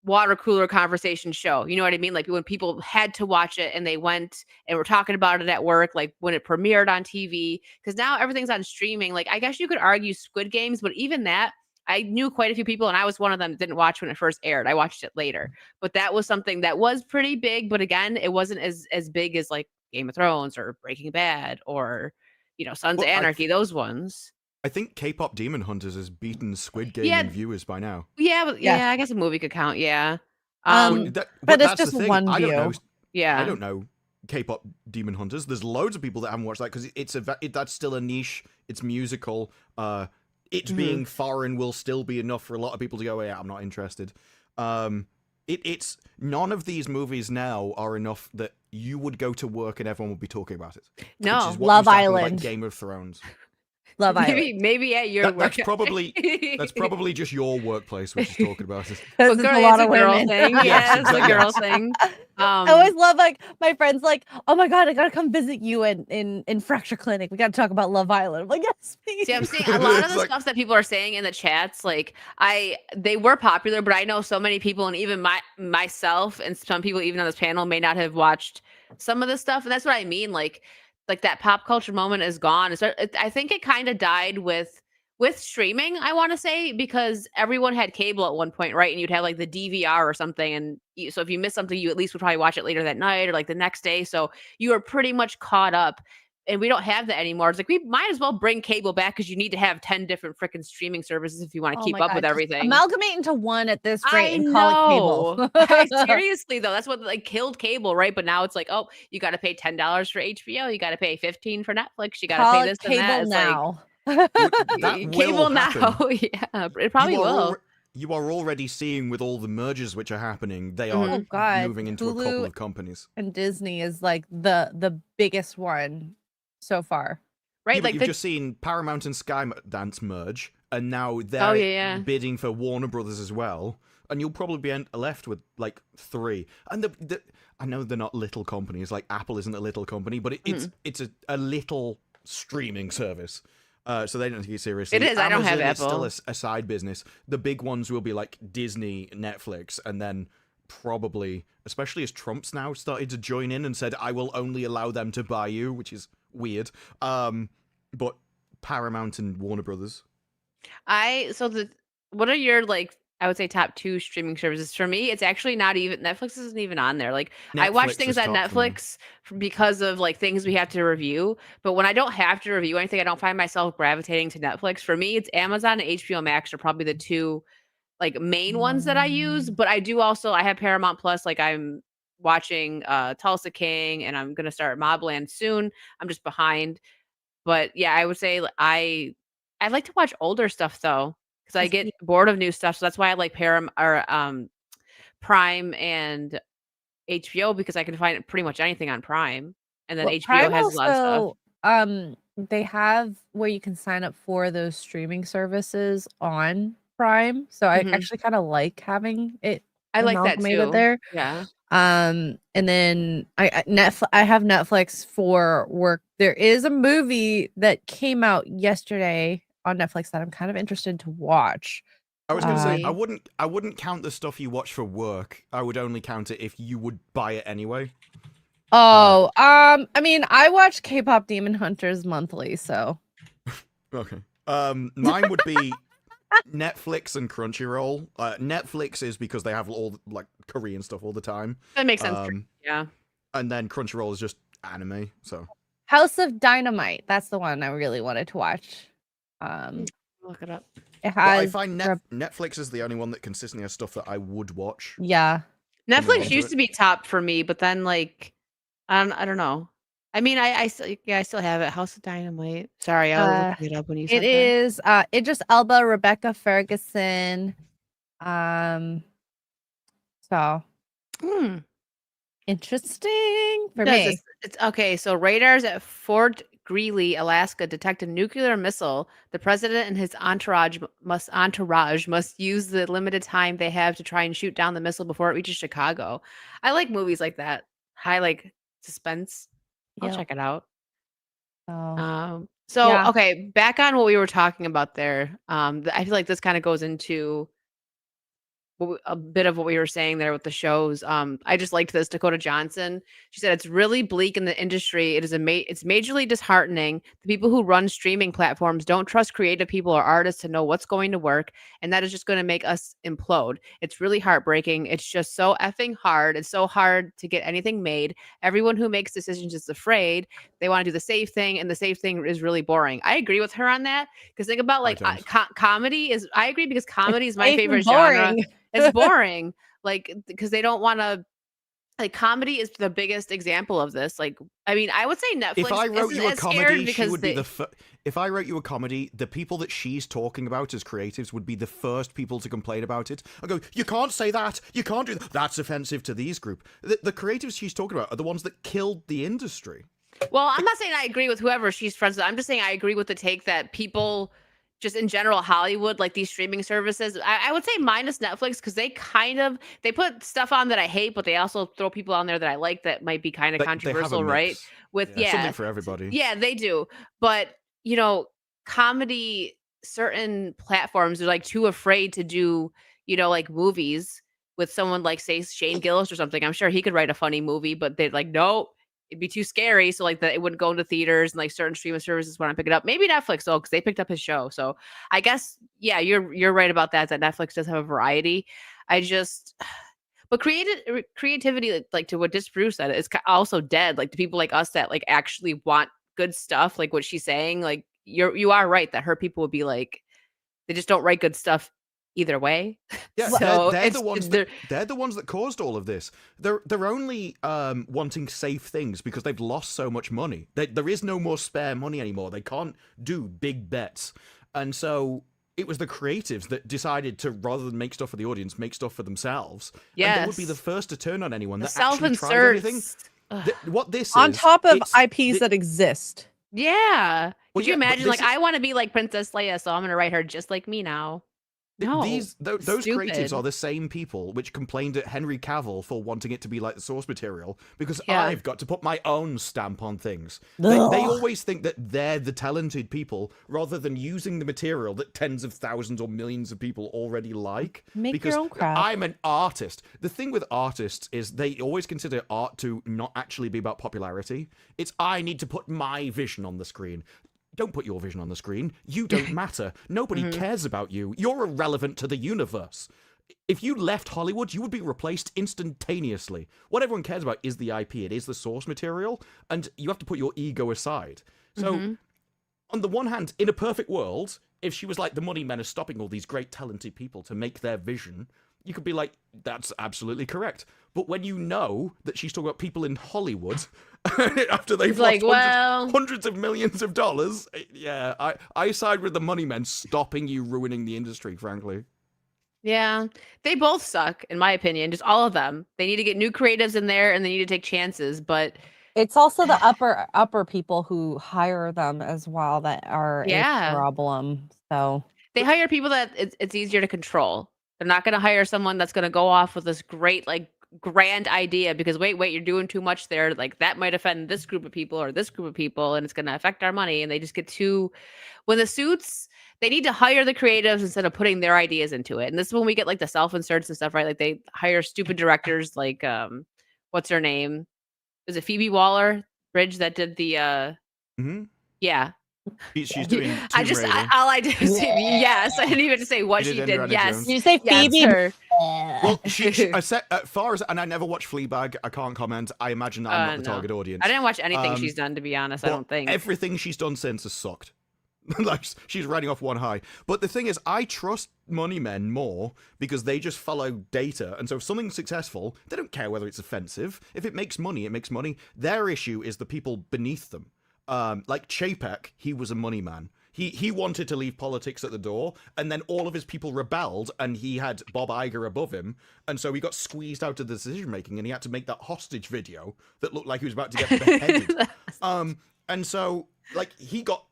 water cooler conversation show? You know what I mean? Like when people had to watch it and they went and were talking about it at work, like when it premiered on TV. Because now everything's on streaming. Like I guess you could argue Squid Games, but even that, I knew quite a few people, and I was one of them that didn't watch when it first aired. I watched it later, but that was something that was pretty big. But again, it wasn't as big as like Game of Thrones or Breaking Bad or Sons of Well, Anarchy. Those ones. I think K-pop Demon Hunters has beaten Squid Game Yeah, in viewers by now. yeah, but Yeah. yeah, I guess a movie could count. Yeah, Um, But but it's that's the just thing. one I don't know. view. yeah. I don't know K-pop Demon Hunters. There's loads of people that haven't watched that because that's still a niche. It's musical. It being foreign will still be enough for a lot of people to go, yeah, I'm not interested. It's none of these movies now are enough that you would go to work and everyone would be talking about it. No. Which is what Love used to happen with, Island. like Game of Thrones. Love Maybe at your work. That's probably just your workplace which is talking about it. But Because girl, it's a lot it's of a girl women. thing. Yes, Yeah, it's a exactly. girl thing. I always love like my friends like, oh my god, I gotta come visit you in Fracture Clinic. We gotta talk about Love Island. I'm like, yes, please. See, I'm seeing a lot of It's the like- stuff that people are saying in the chats. Like, they were popular, but I know so many people, and even myself, and some people even on this panel may not have watched some of this stuff. And that's what I mean. Like that pop culture moment is gone. I think it kind of died with streaming. I want to say because everyone had cable at one point, right? And you'd have like the DVR or something, and so if you missed something, you at least would probably watch it later that night or like the next day. So you are pretty much caught up. And we don't have that anymore. It's like we might as well bring cable back because you need to have 10 different freaking streaming services if you want to Oh keep my up God, with just everything. amalgamate into one at this rate I and call know. it cable. Seriously though, that's what like killed cable, right? But now it's like, oh, you got to pay $10 for HBO, you got to pay 15 for Netflix, you got to Call pay it this and that. cable It's now. that like will cable happen. now. Yeah, it probably will. You are already seeing with all the mergers which are happening, they Mhm. are Oh God, moving into a Hulu couple of companies. and Disney is like the biggest one so far. Right? Yeah, but Like you've just seen Paramount and Skydance merge, and now Oh, they're yeah. bidding for Warner Brothers as well. And you'll probably be left with like 3. And I know they're not little companies. Like Apple isn't a little company, but it's a little streaming service. So they don't take it seriously. It is. I don't have Amazon is Apple. still a side business. The big ones will be like Disney, Netflix, and then probably, especially as Trump's now started to join in and said, I will only allow them to buy you, which is weird. But Paramount and Warner Brothers. What are your like I would say top 2 streaming services? For me, it's actually not even Netflix isn't even on there. Like I watch Netflix things is on top for me. Netflix because of like things we have to review. But when I don't have to review anything, I don't find myself gravitating to Netflix. For me, it's Amazon and HBO Max are probably the 2 like main ones that I use. But I have Paramount Plus. Like I'm watching Tulsa King, and I'm gonna start Mobland soon. I'm just behind. But yeah, I would say I like to watch older stuff though, because I get bored of new stuff. So that's why I like Prime and HBO because I can find pretty much anything on Prime, and then Well, HBO Prime has a lot of stuff. also, they have where you can sign up for those streaming services on Prime. So I Mhm. actually kind of like having it I like that amalgamated too. there. Yeah. And then I have Netflix for work. There is a movie that came out yesterday on Netflix that I'm kind of interested to watch. I was gonna say Movie. I wouldn't count the stuff you watch for work. I would only count it if you would buy it anyway. Oh, I mean, I watch K-pop Demon Hunters monthly, so Okay. Mine would be Netflix and Crunchyroll. Netflix is because they have all like Korean stuff all the time. That makes sense. Yeah. And then Crunchyroll is just anime. So House of Dynamite. That's the one I really wanted to watch. Look it up. It But I has find Netflix is the only one that consistently has stuff that I would watch. yeah. Netflix onto used it. to be top for me, but then like I don't know. I mean, I still have it. House of Dynamite. Sorry, I was looking it up when you said It is Idris Elba, Rebecca Ferguson. So interesting for me. It's okay. So radars at Fort Greely, Alaska, detect a nuclear missile. The president and his entourage must use the limited time they have to try and shoot down the missile before it reaches Chicago. I like movies like that. High like suspense. I'll Yep. check it out. Oh. Okay, back on what we were talking about there. I feel like this kind of goes into a bit of what we were saying there with the shows. I just liked this. Dakota Johnson. She said it's really bleak in the industry. It's majorly disheartening. The people who run streaming platforms don't trust creative people or artists to know what's going to work, and that is just going to make us implode. It's really heartbreaking. It's just so effing hard. It's so hard to get anything made. Everyone who makes decisions is afraid. They want to do the safe thing, and the safe thing is really boring. I agree with her on that because think about like comedy is. I agree because comedy is my favorite genre. It's boring, like, because they don't want to. Like, comedy is the biggest example of this. Like, I mean, I would say Netflix. If I wrote you a comedy, she would be if I wrote you a comedy, the people that she's talking about as creatives would be the first people to complain about it. I go, you can't say that. You can't do that. That's offensive to these group. The creatives she's talking about are the ones that killed the industry. Well, I'm not saying I agree with whoever she's friends with. I'm just saying I agree with the take that people, just in general, Hollywood, like these streaming services, I would say minus Netflix, because they put stuff on that I hate, but they also throw people on there that I like that might be kind of controversial, right? Something for everybody. Yeah, they do. But comedy, certain platforms are like too afraid to do, like movies with someone like, say, Shane Gillis or something. I'm sure he could write a funny movie, but they're like, nope, it'd be too scary. So like that it wouldn't go into theaters, and like certain streaming services want to pick it up. Maybe Netflix though, because they picked up his show. So I guess you're right about that Netflix does have a variety. But creativity, like to what Bruce said, is also dead. Like the people like us that like actually want good stuff, like what she's saying. Like you are right that her people would be like, they just don't write good stuff either way. Yeah, so they're the ones that caused all of this. They're only wanting safe things because they've lost so much money. There is no more spare money anymore. They can't do big bets, and so it was the creatives that decided to, rather than make stuff for the audience, make stuff for themselves. Yes. And they would be the first to turn on anyone that actually tried anything. What this on is, top of IPs that exist. Yeah. Could you imagine? Like, I want to be like Princess Leia, so I'm gonna write her just like me now. No, those creatives are the same people which complained at Henry Cavill for wanting it to be like the source material because I've got to put my own stamp on things. They always think that they're the talented people rather than using the material that tens of thousands or millions of people already like. Make your own craft. I'm an artist. The thing with artists is they always consider art to not actually be about popularity. It's, I need to put my vision on the screen. Don't put your vision on the screen. You don't matter. Nobody cares about you. You're irrelevant to the universe. If you left Hollywood, you would be replaced instantaneously. What everyone cares about is the IP. It is the source material, and you have to put your ego aside. So, on the one hand, in a perfect world, if she was like, the money men are stopping all these great talented people to make their vision, you could be like, that's absolutely correct. But when you know that she's talking about people in Hollywood after they've lost hundreds of millions of dollars, I side with the money men stopping you ruining the industry, frankly. Yeah, they both suck, in my opinion. Just all of them. They need to get new creatives in there, and they need to take chances. But it's also the upper people who hire them as well that are a problem. So they hire people that it's easier to control. They're not going to hire someone that's going to go off with this great, like, grand idea because wait, you're doing too much there. Like, that might offend this group of people or this group of people, and it's going to affect our money. And they just get too, when the suits, they need to hire the creatives instead of putting their ideas into it. And this is when we get like the self-inserts and stuff, right? Like they hire stupid directors like, what's her name? Is it Phoebe Waller-Bridge that did the, yeah. She's doing Tomb Raider. all I did was say yes. I didn't even say what she did. Yes. Jones. Did you say Yes, Phoebe? her. Well, I said, as far as, and I never watched Fleabag, I can't comment. I imagine that I'm not the target audience. I didn't watch anything she's done, to be honest. I don't think everything she's done since has sucked. Like, she's riding off one high. But the thing is, I trust money men more because they just follow data. And so if something's successful, they don't care whether it's offensive. If it makes money, it makes money. Their issue is the people beneath them. Like Chapek, he was a money man. He wanted to leave politics at the door, and then all of his people rebelled, and he had Bob Iger above him, and so he got squeezed out of the decision making, and he had to make that hostage video that looked like he was about to get beheaded. And so, like, he got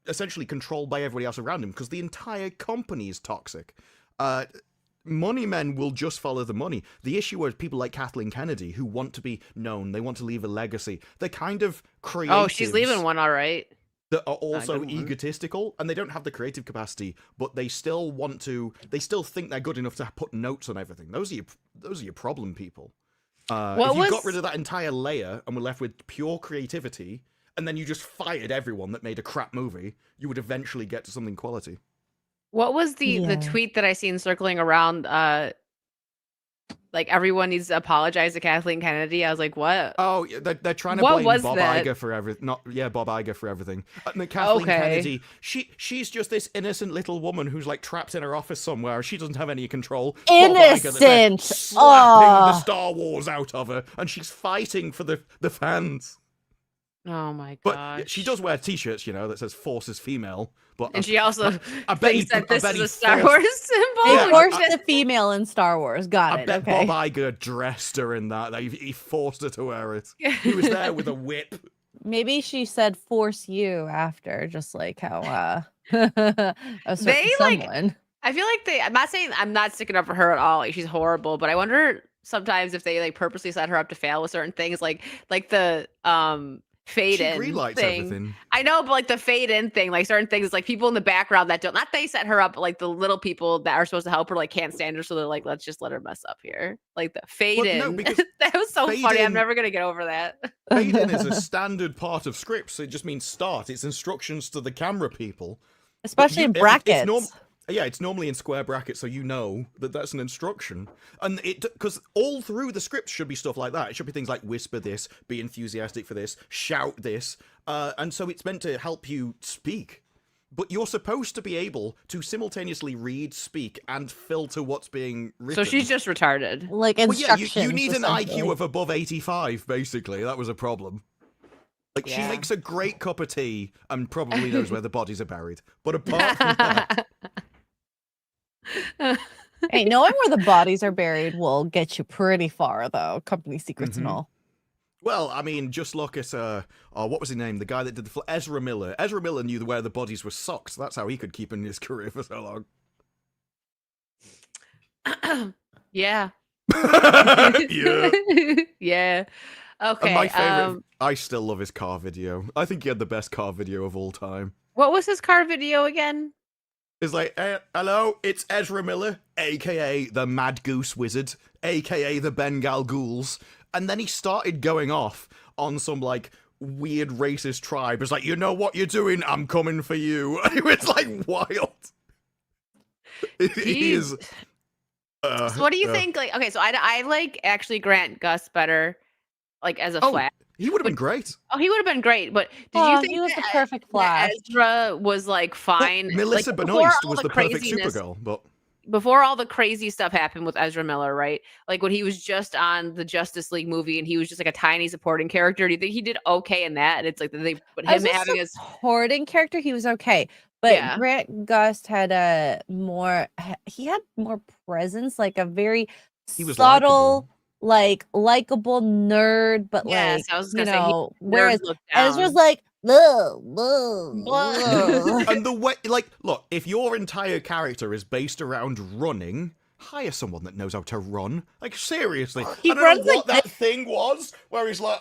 essentially controlled by everybody else around him because the entire company is toxic. Money men will just follow the money. The issue is people like Kathleen Kennedy who want to be known. They want to leave a legacy. They're kind of creative. Oh, she's leaving one, all right. That are also egotistical, and they don't have the creative capacity, but they still want to. They still think they're good enough to put notes on everything. Those are your problem people. If you got rid of that entire layer and were left with pure creativity, and then you just fired everyone that made a crap movie, you would eventually get to something quality. What was the tweet that I seen circling around? Like, everyone needs to apologize to Kathleen Kennedy. I was like, what? Oh, they're trying to blame Bob Iger for everything. Bob Iger for everything. Kathleen Kennedy, she's just this innocent little woman who's like trapped in her office somewhere. She doesn't have any control. Innocent. Slapping the Star Wars out of her, and she's fighting for the fans. Oh my But gosh. she does wear t-shirts, that says "Force is female." But and she also I bet he said this is a Star Wars symbol. He forced the female in Star Wars. Got it. I bet Bob Iger dressed her in that. He forced her to wear it. He was there with a whip. Maybe she said "force you" after, just like how a certain someone. I feel like I'm not sticking up for her at all. Like, she's horrible, but I wonder sometimes if they like purposely set her up to fail with certain things, like the fade in thing. Everything. I know, but like the fade in thing, like certain things, like people in the background that don't, not they set her up, but like the little people that are supposed to help her like can't stand her, so they're like, let's just let her mess up here. Like the fade in. No, that was so funny. I'm never gonna get over that. Fade in is a standard part of scripts. It just means start. It's instructions to the camera people, especially in brackets. It's normally in square brackets, so you know that that's an instruction. And because all through the script should be stuff like that. It should be things like whisper this, be enthusiastic for this, shout this. And so it's meant to help you speak. But you're supposed to be able to simultaneously read, speak, and filter what's being written. So she's just retarded. Like instructions. You need an IQ of above 85, basically. That was a problem. Like, she makes a great cup of tea and probably knows where the bodies are buried. But apart from that... Hey, knowing where the bodies are buried will get you pretty far, though. Company secrets and all. Well, I mean, just look at what was his name? The guy that did Ezra Miller. Ezra Miller knew where the bodies were socked. That's how he could keep in his career for so long. Yeah. Yeah. Okay. And my favorite. I still love his car video. I think he had the best car video of all time. What was his car video again? It's like, hello, it's Ezra Miller, a.k.a. the Mad Goose Wizard, a.k.a. the Bengal Ghouls. And then he started going off on some, like, weird racist tribe. It's like, you know what you're doing? I'm coming for you. It was, like, wild. He is... so what do you think? Like, okay, so I like, actually grant Gus better, like, as a Flash. He would have been great. Oh, he would have been great, but did you think he was the perfect Flash? Ezra was like fine. But Melissa like, Benoist was the perfect Supergirl, but before all the crazy stuff happened with Ezra Miller, right? Like when he was just on the Justice League movie and he was just like a tiny supporting character. Do you think he did okay in that? And it's like they put him having a supporting character, he was okay. But Grant Gust had more presence, like a very subtle, like likable nerd, but I was gonna say whereas Ezra's like, and the way, like, look, if your entire character is based around running, hire someone that knows how to run. Like, seriously, I don't know what that thing was where he's like,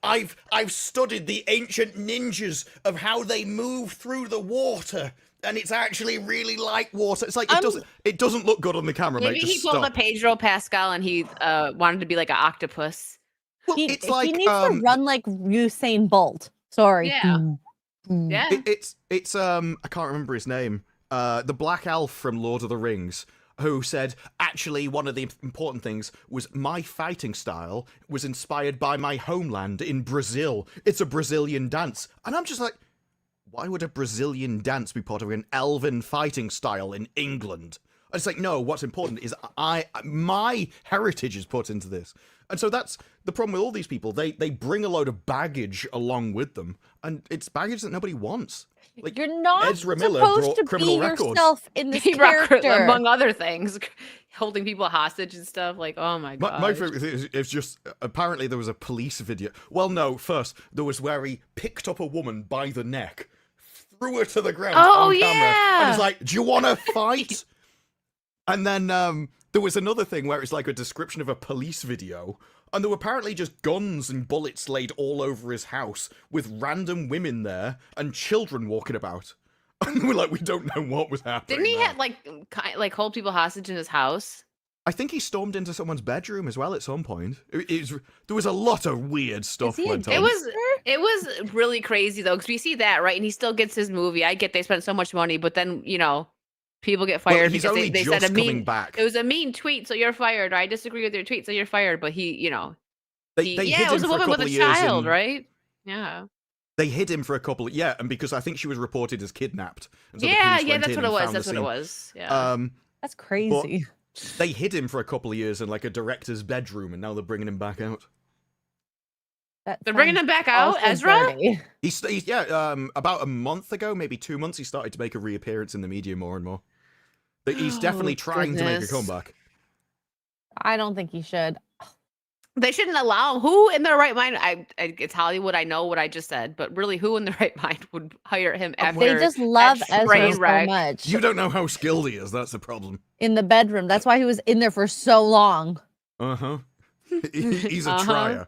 I've studied the ancient ninjas of how they move through the water. And it's actually really like water. It's like it doesn't look good on the camera, maybe mate. He pulled a Pedro Pascal and he wanted to be like an octopus. Well, he needs to run like Usain Bolt. Sorry. Yeah. Yeah. It's I can't remember his name. The Black Elf from Lord of the Rings, who said, actually, one of the important things was my fighting style was inspired by my homeland in Brazil. It's a Brazilian dance. And I'm just like, why would a Brazilian dance be part of an elven fighting style in England? And it's like, no, what's important is my heritage is put into this. And so that's the problem with all these people. They bring a load of baggage along with them, and it's baggage that nobody wants. Like, You're not Ezra Miller supposed brought to criminal be records. yourself in this He brought, character. among other things, holding people hostage and stuff. Like, oh my god. My favorite thing is just, apparently there was a police video. Well, no, first, there was where he picked up a woman by the neck, threw her to the ground on camera, and was like, do you want to fight? And then there was another thing where it's like a description of a police video, and there were apparently just guns and bullets laid all over his house with random women there and children walking about. And we're like, we don't know what was happening. Didn't he there. have like hold people hostage in his house? I think he stormed into someone's bedroom as well at some point. There was a lot of weird stuff went on. It was really crazy though, because we see that, right? And he still gets his movie. I get they spent so much money, but then people get fired he's because only they just said a mean. coming back. It was a mean tweet, so you're fired. Or I disagree with your tweet, so you're fired. But he, They hid it was him a for woman with couple a of years child, and right? Yeah. They hid him for a couple and because I think she was reported as kidnapped. And so the Yeah, police yeah, went that's in what it and was. found the That's what it scene. was. Yeah. That's crazy. They hid him for a couple of years in like a director's bedroom, and now they're bringing him back out. They're bringing him back out, Ezra? He's about a month ago, maybe 2 months, he started to make a reappearance in the media more and more. He's definitely trying to make a comeback. I don't think he should. They shouldn't allow him. Who in their right mind? It's Hollywood. I know what I just said, but really, who in their right mind would hire him after? They just love that Ezra so train wreck? much. You don't know how skilled he is. That's the problem. In the bedroom. That's why he was in there for so long. Uh-huh. He's a trier.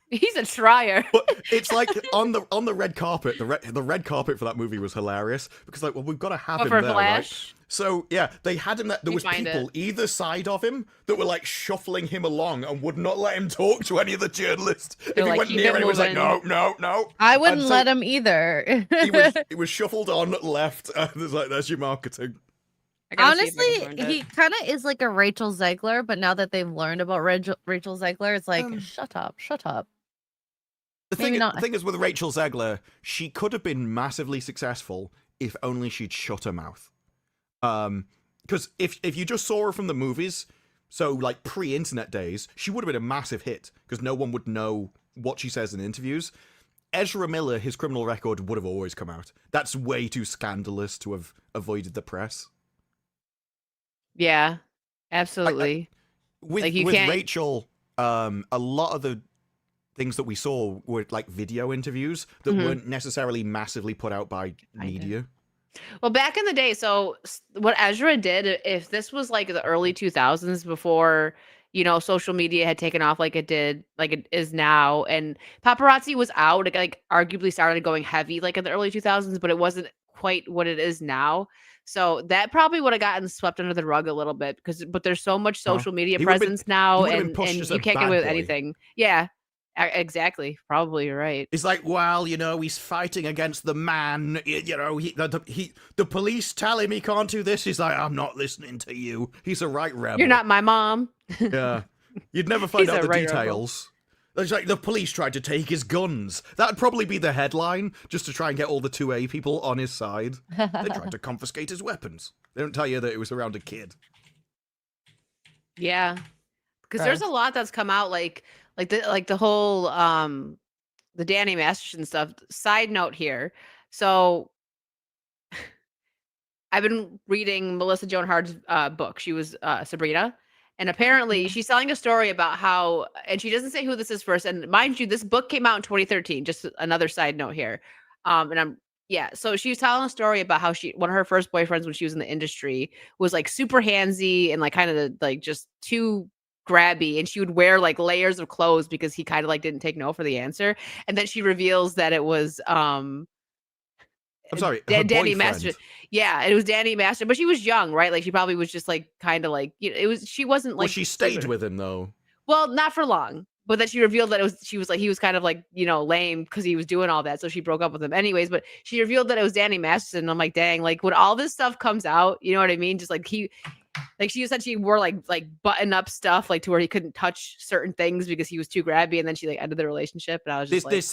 He's a trier. But it's like on the red carpet. The red carpet for that movie was hilarious because like, well, we've got to have him for there, Flash? right? So yeah, they had him. There was people either side of him that were like shuffling him along and would not let him talk to any of the journalists. If he went near, and he was like, no. I wouldn't let him either. he was shuffled on left. There's like, there's your marketing. Honestly, he kind of is like a Rachel Zegler, but now that they've learned about Rachel Zegler, it's like, shut up. The thing is with Rachel Zegler, she could have been massively successful if only she'd shut her mouth. Because if you just saw her from the movies, so like pre-internet days, she would have been a massive hit because no one would know what she says in interviews. Ezra Miller, his criminal record would have always come out. That's way too scandalous to have avoided the press. Yeah, absolutely. With Rachel, a lot of the things that we saw were like video interviews that weren't necessarily massively put out by media. Well, back in the day, so what Ezra did, if this was like the early 2000s before, social media had taken off like it did, like it is now, and paparazzi was out, like arguably started going heavy like in the early 2000s, but it wasn't quite what it is now. So that probably would have gotten swept under the rug a little bit but there's so much social media presence now, and you can't get away with anything. Yeah. Exactly. Probably you're right. It's like, well, he's fighting against the man. The police tell him he can't do this. He's like, I'm not listening to you. He's a right rebel. You're not my mom. Yeah. You'd never find out the details. It's like the police tried to take his guns. That'd probably be the headline, just to try and get all the 2A people on his side. They tried to confiscate his weapons. They don't tell you that it was around a kid. Yeah. Because there's a lot that's come out like the whole the Danny Masterson stuff. Side note here. So I've been reading Melissa Joan Hart's book. She was Sabrina. And apparently she's telling a story about how, and she doesn't say who this is first. And mind you, this book came out in 2013. Just another side note here. So she was telling a story about how one of her first boyfriends when she was in the industry was like super handsy and like kind of like just too grabby, and she would wear like layers of clothes because he kind of like didn't take no for the answer. And then she reveals that it was I'm sorry, Danny Master. Yeah, it was Danny Master, but she was young, right? Like she probably was just like kind of like it was. She wasn't like. Well, she stayed with him though. Well, not for long. But then she revealed that he was kind of like, lame because he was doing all that. So she broke up with him anyways. But she revealed that it was Danny Masterson. And I'm like, dang, like when all this stuff comes out, you know what I mean? Just like she said she wore like button up stuff like to where he couldn't touch certain things because he was too grabby, and then she like ended the relationship. And I was just this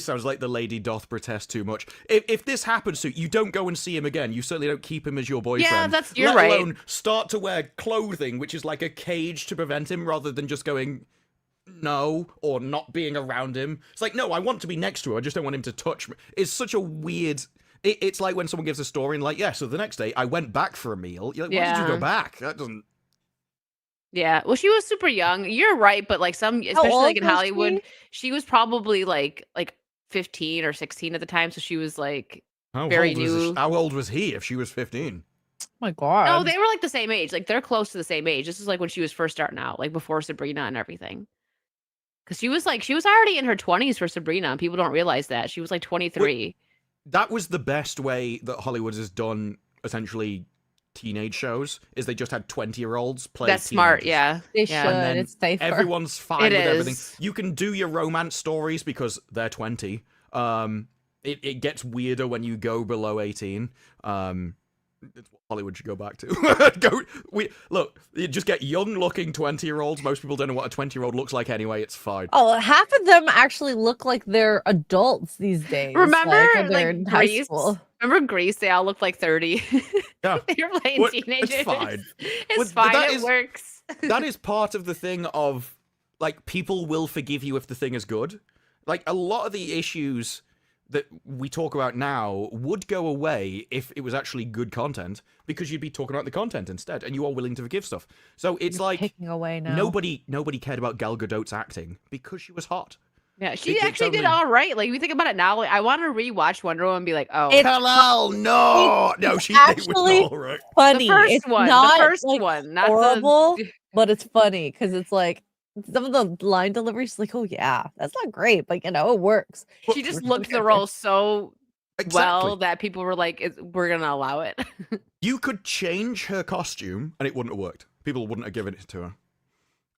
sounds like the lady doth protest too much. If this happens to you, don't go and see him again. You certainly don't keep him as your boyfriend. Yeah, you're right. Let alone start to wear clothing which is like a cage to prevent him, rather than just going no or not being around him. It's like, no, I want to be next to her. I just don't want him to touch me. It's such a weird. It's like when someone gives a story and like, yeah, so the next day I went back for a meal. You're like, why did you go back? That doesn't. Yeah, well, she was super young. You're right, but like especially like in Hollywood, she was probably like 15 or 16 at the time, so she was like very new. How old was he if she was 15? Oh my god. No, they were like the same age. Like they're close to the same age. This is like when she was first starting out, like before Sabrina and everything. Because she was already in her 20s for Sabrina, and people don't realize that. She was like 23. That was the best way that Hollywood has done essentially teenage shows, is they just had 20-year-olds play. That's smart, yeah. They should. It's safer. Everyone's fine with everything. Is. You can do your romance stories because they're 20. It gets weirder when you go below 18. It's what Hollywood should go back to. Look, you just get young-looking 20-year-olds. Most people don't know what a 20-year-old looks like anyway. It's fine. Oh, half of them actually look like they're adults these days. Remember, like they're in high school. Remember Grease? They all look like 30. Yeah. They were playing teenagers. It's fine. It's fine. It works. That is part of the thing of, like, people will forgive you if the thing is good. Like, a lot of the issues that we talk about now would go away if it was actually good content, because you'd be talking about the content instead, and you are willing to forgive stuff. So it's like taking away now. Nobody cared about Gal Gadot's acting because she was hot. Yeah, she actually did all right. Like, we think about it now, like, I want to rewatch Wonder Woman and be like, oh, Hello, no, she was all right. Funny. The first it's one, not the first like, one, not horrible, but it's funny because it's like some of the line delivery is like, oh yeah, that's not great, but it works. She just looked the role so well that people were like, we're gonna allow it. You could change her costume and it wouldn't have worked. People wouldn't have given it to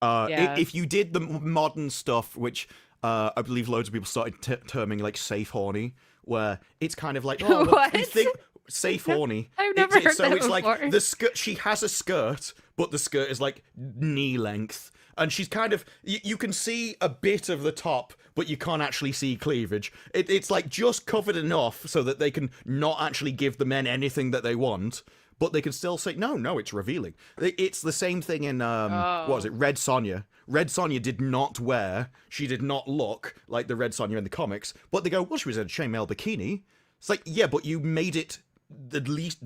her. If you did the modern stuff, which I believe loads of people started terming like safe horny, where it's kind of like, oh, what? we think safe horny. I've never heard that before. Like the skirt. She has a skirt, but the skirt is like knee length. And she's kind of, you can see a bit of the top, but you can't actually see cleavage. It's like just covered enough so that they can not actually give the men anything that they want, but they can still say, no, it's revealing. It's the same thing in, what was it, Red Sonja. Red Sonja she did not look like the Red Sonja in the comics, but they go, well, she was in a chainmail bikini. It's like, yeah, but you made it the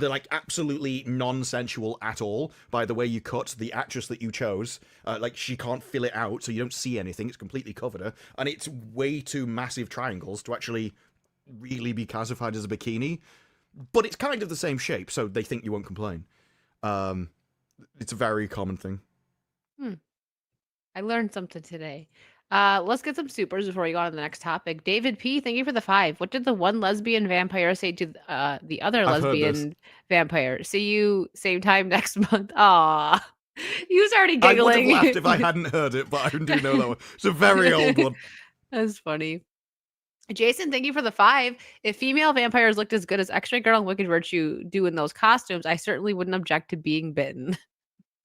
like absolutely non-sensual at all by the way you cut the actress that you chose. Like, she can't fill it out, so you don't see anything. It's completely covered her, and it's way too massive triangles to actually really be classified as a bikini. But it's kind of the same shape, so they think you won't complain. It's a very common thing. I learned something today. Let's get some supers before we go on to the next topic. David P, thank you for the 5. What did the one lesbian vampire say to the other lesbian vampire? See you same time next month. Aw. He was already giggling. I would have laughed if I hadn't heard it, but I do know that one. It's a very old one. That's funny. Jason, thank you for the 5. If female vampires looked as good as X-Ray Girl and Wicked Virtue do in those costumes, I certainly wouldn't object to being bitten.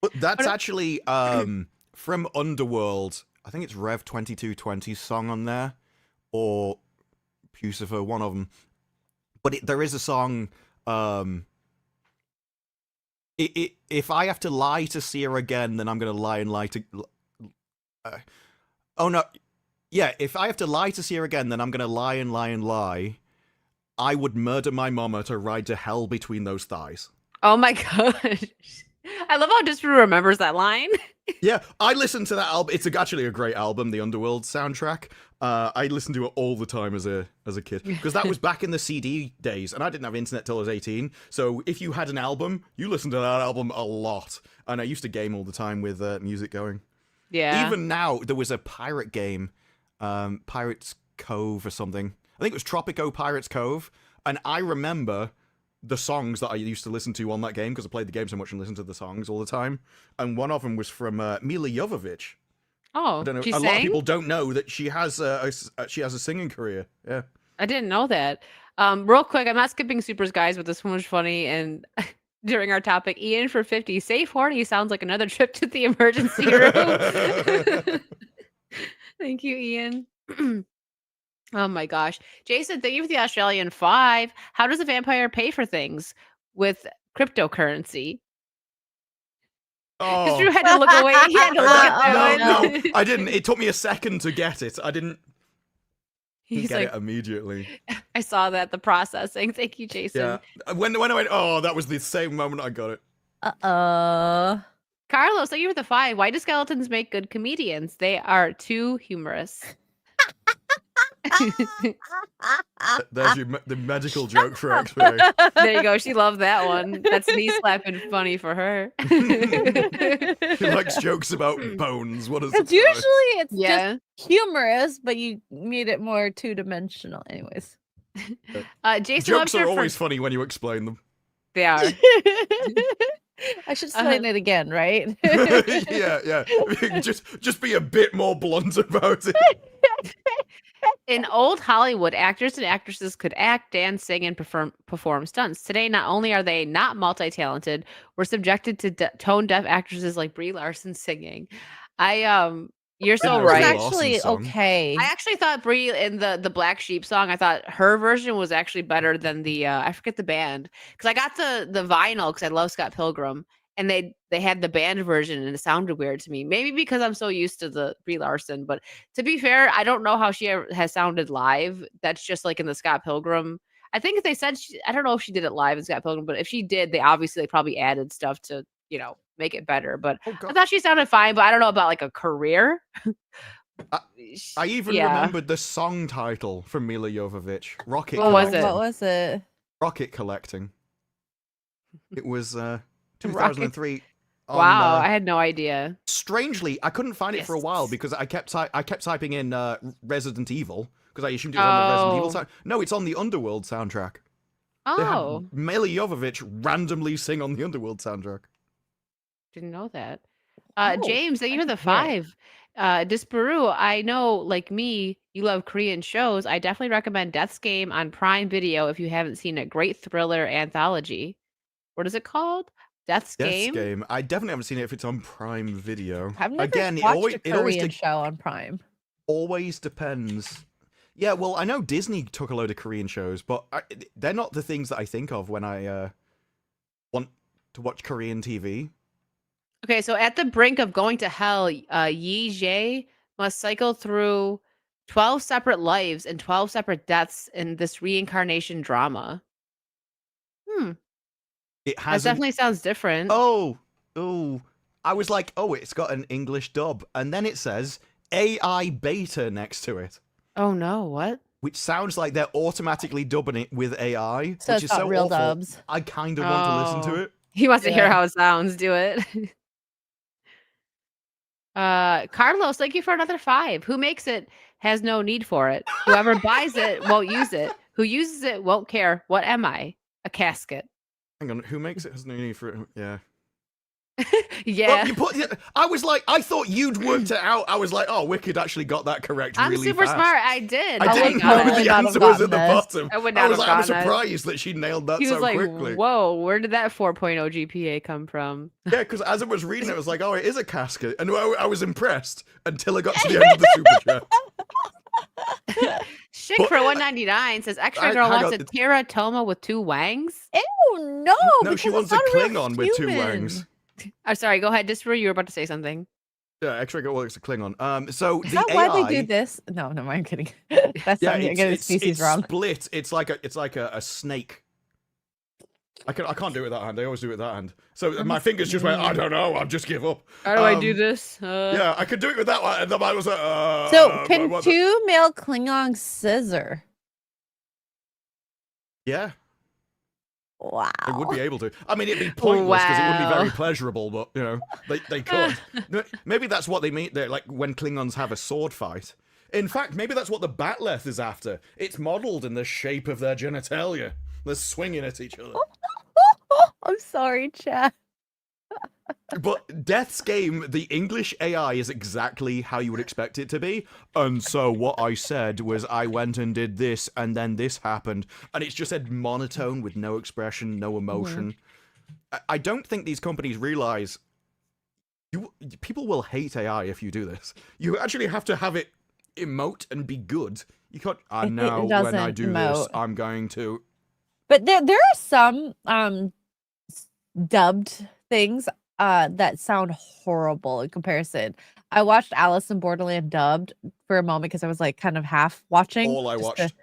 But that's actually from Underworld. I think it's Rev 2220's song on there, or Pucifer, one of them. But there is a song, if I have to lie to see her again, then I'm going to lie and lie to... oh, no. Yeah, if I have to lie to see her again, then I'm going to lie and lie and lie. I would murder my mama to ride to hell between those thighs. Oh my gosh. I love how Disparu remembers that line. Yeah, I listened to that album. It's actually a great album, the Underworld soundtrack. I listened to it all the time as a kid, because that was back in the CD days, and I didn't have internet till I was 18. So if you had an album, you listened to that album a lot. And I used to game all the time with music going. Yeah. Even now, there was a pirate game, Pirates Cove or something. I think it was Tropico Pirates Cove, and I remember the songs that I used to listen to on that game, because I played the game so much and listened to the songs all the time. And one of them was from Mila Jovovich. Oh, I don't know. she A lot of sang? people don't know that she has a singing career. Yeah. I didn't know that. Real quick, I'm not skipping supers, guys, but this one was funny. And during our topic, Ian for 50, safe horny sounds like another trip to the emergency room. Thank you, Ian. Oh my gosh. Jason, thank you for the Australian 5. How does a vampire pay for things with cryptocurrency? Oh. Drew had to look away. He had to look at that no, one. no, I didn't. It took me a second to get it. I didn't He's get like, it immediately. I saw that, the processing. Thank you, Jason. Yeah. When I went, oh, that was the same moment I got it. Carlos, thank you for the 5. Why do skeletons make good comedians? They are too humorous. There's the medical joke for X-ray. There you go. She loved that one. That's knee slapping funny for her. She likes jokes about bones. What is it? It's usually Yeah. just humorous, but you made it more two-dimensional. Anyways. Jason Jokes Webster are always funny when you explain them. They are. I should explain it again, right? yeah. Just be a bit more blunt about it. In old Hollywood, actors and actresses could act, dance, sing, and perform stunts. Today, not only are they not multi-talented, we're subjected to tone-deaf actresses like Brie Larson singing. You're so Brie It's right. Larson actually song. okay. I actually thought Brie in the Black Sheep song, I thought her version was actually better than the I forget the band, because I got the vinyl because I love Scott Pilgrim, and they had the band version and it sounded weird to me. Maybe because I'm so used to the Brie Larson, but to be fair, I don't know how she has sounded live. That's just like in the Scott Pilgrim. I think they said I don't know if she did it live in Scott Pilgrim, but if she did, they obviously probably added stuff to make it better. But Oh, I God. thought she sounded fine, but I don't know about like a career. I even remembered the song title from Mila Jovovich. Rocket What was Collecting. it? What was it? Rocket Collecting. It was 2003. on, Wow, I had no idea. strangely, I couldn't find it for a while Yes. because I kept typing in Resident Evil because I assumed it was on the Resident Evil Oh. soundtrack. No, it's on the Underworld soundtrack. They Oh, had Mila Jovovich randomly sing on the Underworld soundtrack. didn't know that. Oh, James, thank you for the didn't hear it. 5. Disparu, I know, like me, you love Korean shows. I definitely recommend Death's Game on Prime Video if you haven't seen it. Great thriller anthology. What is it called? Death's Yes, Game? game. I definitely haven't seen it if it's on Prime Video. I've never Again, watched a it always Korean show on Prime. always depends. Yeah, well, I know Disney took a load of Korean shows, but they're not the things that I think of when I want to watch Korean TV. Okay, so at the brink of going to hell, Yi Jae must cycle through 12 separate lives and 12 separate deaths in this reincarnation drama. It That has definitely sounds different. Oh, I was like, oh, it's got an English dub, and then it says AI beta next to it, Oh no, what? which sounds like they're automatically dubbing it with AI, So which it's is not so real awful. dubs. I kind of want to listen to Oh. it. He wants to hear Yeah. how it sounds. Do it. Carlos, thank you for another 5. Who makes it has no need for it. Whoever buys it won't use it. Who uses it won't care. What am I? A casket. Hang on, who makes it has no need for it? Yeah. Yeah. Well, you put. I was like, I thought you'd worked it out. I was like, oh, Wicked actually got that correct I'm really super fast. smart. I did. I I didn't would know totally the not have answer was gotten at the this. bottom. I would I not was have like, I'm gotten that. surprised that she nailed that He was so like, quickly. whoa, where did that 4.0 GPA come from? Yeah, because as I was reading it, I was like, oh, it is a casket. And I was impressed until I got to the end of the super chat. Chick But- for 199 says extra girl hang wants on, a teratoma with 2 wangs. Ew, no. No, she because wants it's a not real Klingon with 2 human. wangs. I'm sorry, go ahead. Disparu, you were about to say something. Yeah, X-ray girl works a Klingon. So Is the that AI. why they do this? No, I'm kidding. That's Yeah, something I get a species it's wrong. split. It's like a snake. I can't do it with that hand. I always do it with that hand. So my fingers just went. I don't know. I'll just give up. How do I do this? Yeah, I could do it with that one, and then I was like, So can what the- 2 male Klingons scissor? Yeah, Wow. they would be able to. I mean, it'd be pointless because it wouldn't be very Wow. pleasurable, but they could. Maybe that's what they mean. They're like when Klingons have a sword fight. In fact, maybe that's what the Batleth is after. It's modelled in the shape of their genitalia. They're swinging at each other. I'm sorry, Chad. But Death's game, the English AI is exactly how you would expect it to be. And so what I said was I went and did this, and then this happened. And it's just said monotone with no expression, no emotion. I don't think these companies realize people will hate AI if you do this. You actually have to have it emote and be good. You can't, now when I do this, I'm going to... But there are some dubbed things that sound horrible in comparison. I watched Alice in Borderland dubbed for a moment because I was like kind of half watching. All I watched.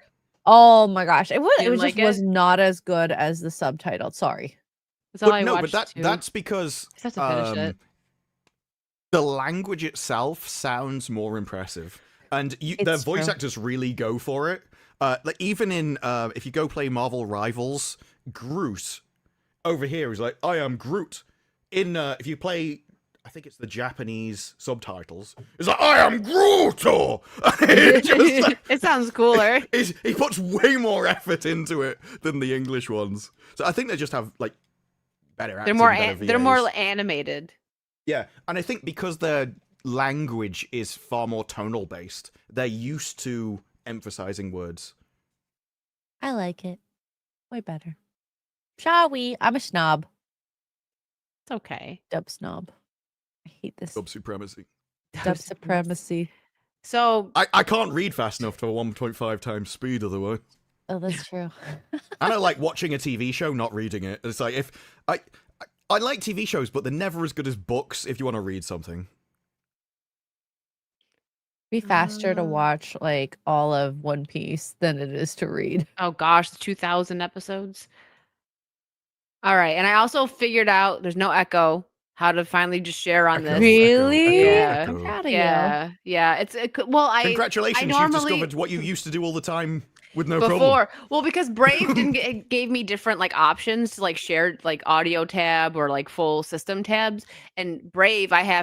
Oh my gosh, it was was not as good as the subtitled. Sorry. That's all I watched. But that's because I have to finish it. The language itself sounds more impressive, and the voice actors really go for it. Like even in if you go play Marvel Rivals, Groot over here is like, I am Groot. In if you play, I think it's the Japanese subtitles, it's like, I am Groot. It sounds cooler. He puts way more effort into it than the English ones. So I think they just have like better acting. They're more animated. Yeah, and I think because their language is far more tonal based, they're used to emphasizing words. I like it. Way better. Shall we? I'm a snob. It's okay. Dub snob. I hate this. Dub supremacy. Dub supremacy. So I can't read fast enough to a 1.5 times speed otherwise. Oh, that's true. And I like watching a TV show, not reading it. It's like if I like TV shows, but they're never as good as books if you want to read something. Be faster to watch like all of One Piece than it is to read. Oh gosh, the 2,000 episodes. All right, and I also figured out there's no echo. How to finally just share on this? Really? Yeah. I'm proud of you. Yeah. Congratulations! I You've discovered what you used to do all the time with no problem. Well, because Brave gave me different like options to like share like audio tab or like full system tabs. And Brave, Brave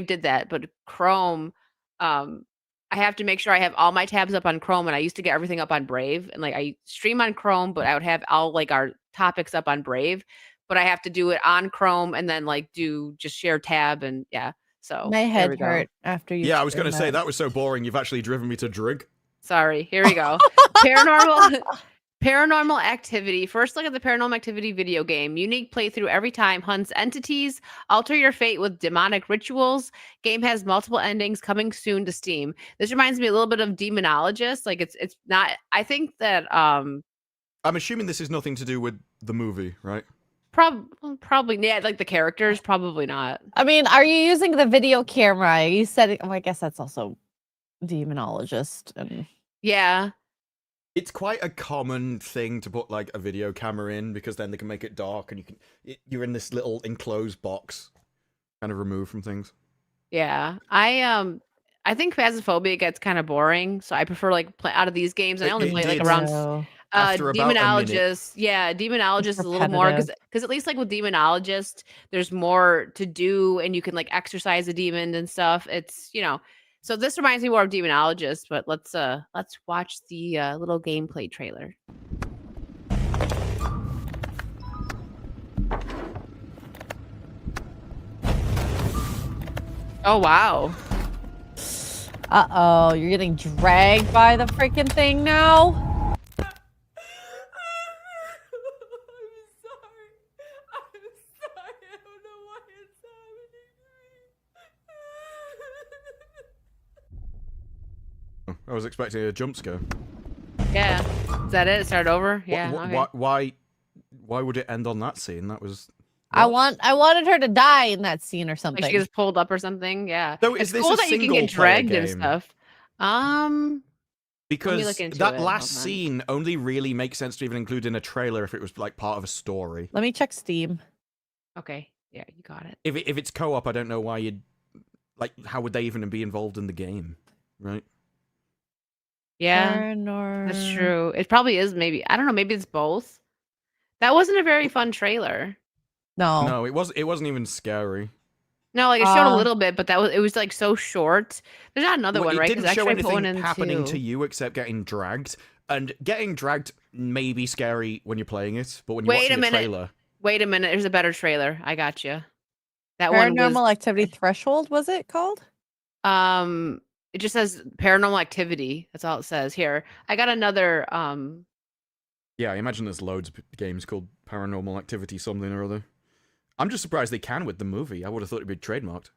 did that, but Chrome, I have to make sure I have all my tabs up on Chrome, and I used to get everything up on Brave, and like I stream on Chrome, but I would have all like our topics up on Brave, but I have to do it on Chrome and then like do just share tab and yeah. So my head hurt after you. Yeah, I was going to say that was so boring. You've actually driven me to drink. Sorry. Here we go. Paranormal Activity. First look at the Paranormal Activity video game. Unique playthrough every time. Hunts entities. Alter your fate with demonic rituals. Game has multiple endings. Coming soon to Steam. This reminds me a little bit of Demonologist. Like it's not. I think that I'm assuming this is nothing to do with the movie, right? Probably. Yeah, like the characters. Probably not. I mean, are you using the video camera? You said. Oh, I guess that's also Demonologist. And yeah. It's quite a common thing to put like a video camera in because then they can make it dark and you're in this little enclosed box, kind of removed from things. Yeah, I think Phasmophobia gets kind of boring, so I prefer like play out of these games. And I only play like around Demonologist. Yeah, Demonologist is a little more because at least like with Demonologist, there's more to do and you can like exercise a demon and stuff. It's So this reminds me more of Demonologist, but let's watch the little gameplay trailer. Oh wow. Uh-oh, you're getting dragged by the freaking thing now? I was expecting a jump scare. Yeah. Is that it? Start over? Yeah. Okay. Why would it end on that scene? That was... I wanted her to die in that scene or something. Like she gets pulled up or something. Yeah. So it's cool that you can get dragged and stuff. Because that last scene only really makes sense to even include in a trailer if it was like part of a story. Let me check Steam. Okay. Yeah, you got it. If it's co-op, I don't know why you'd like. How would they even be involved in the game, right? Yeah, that's true. It probably is. Maybe I don't know. Maybe it's both. That wasn't a very fun trailer. No, it wasn't even scary. No, like it showed a little bit, but it was like so short. There's not another one, right? It didn't show anything happening to you except getting dragged, and getting dragged may be scary when you're playing it, but when you watch the trailer, Wait a minute. There's a better trailer. I got you. That one was Paranormal Activity Threshold, was it called? It just says Paranormal Activity. That's all it says here. I got another. Yeah, I imagine there's loads of games called Paranormal Activity something or other. I'm just surprised they can with the movie. I would have thought it'd be trademarked.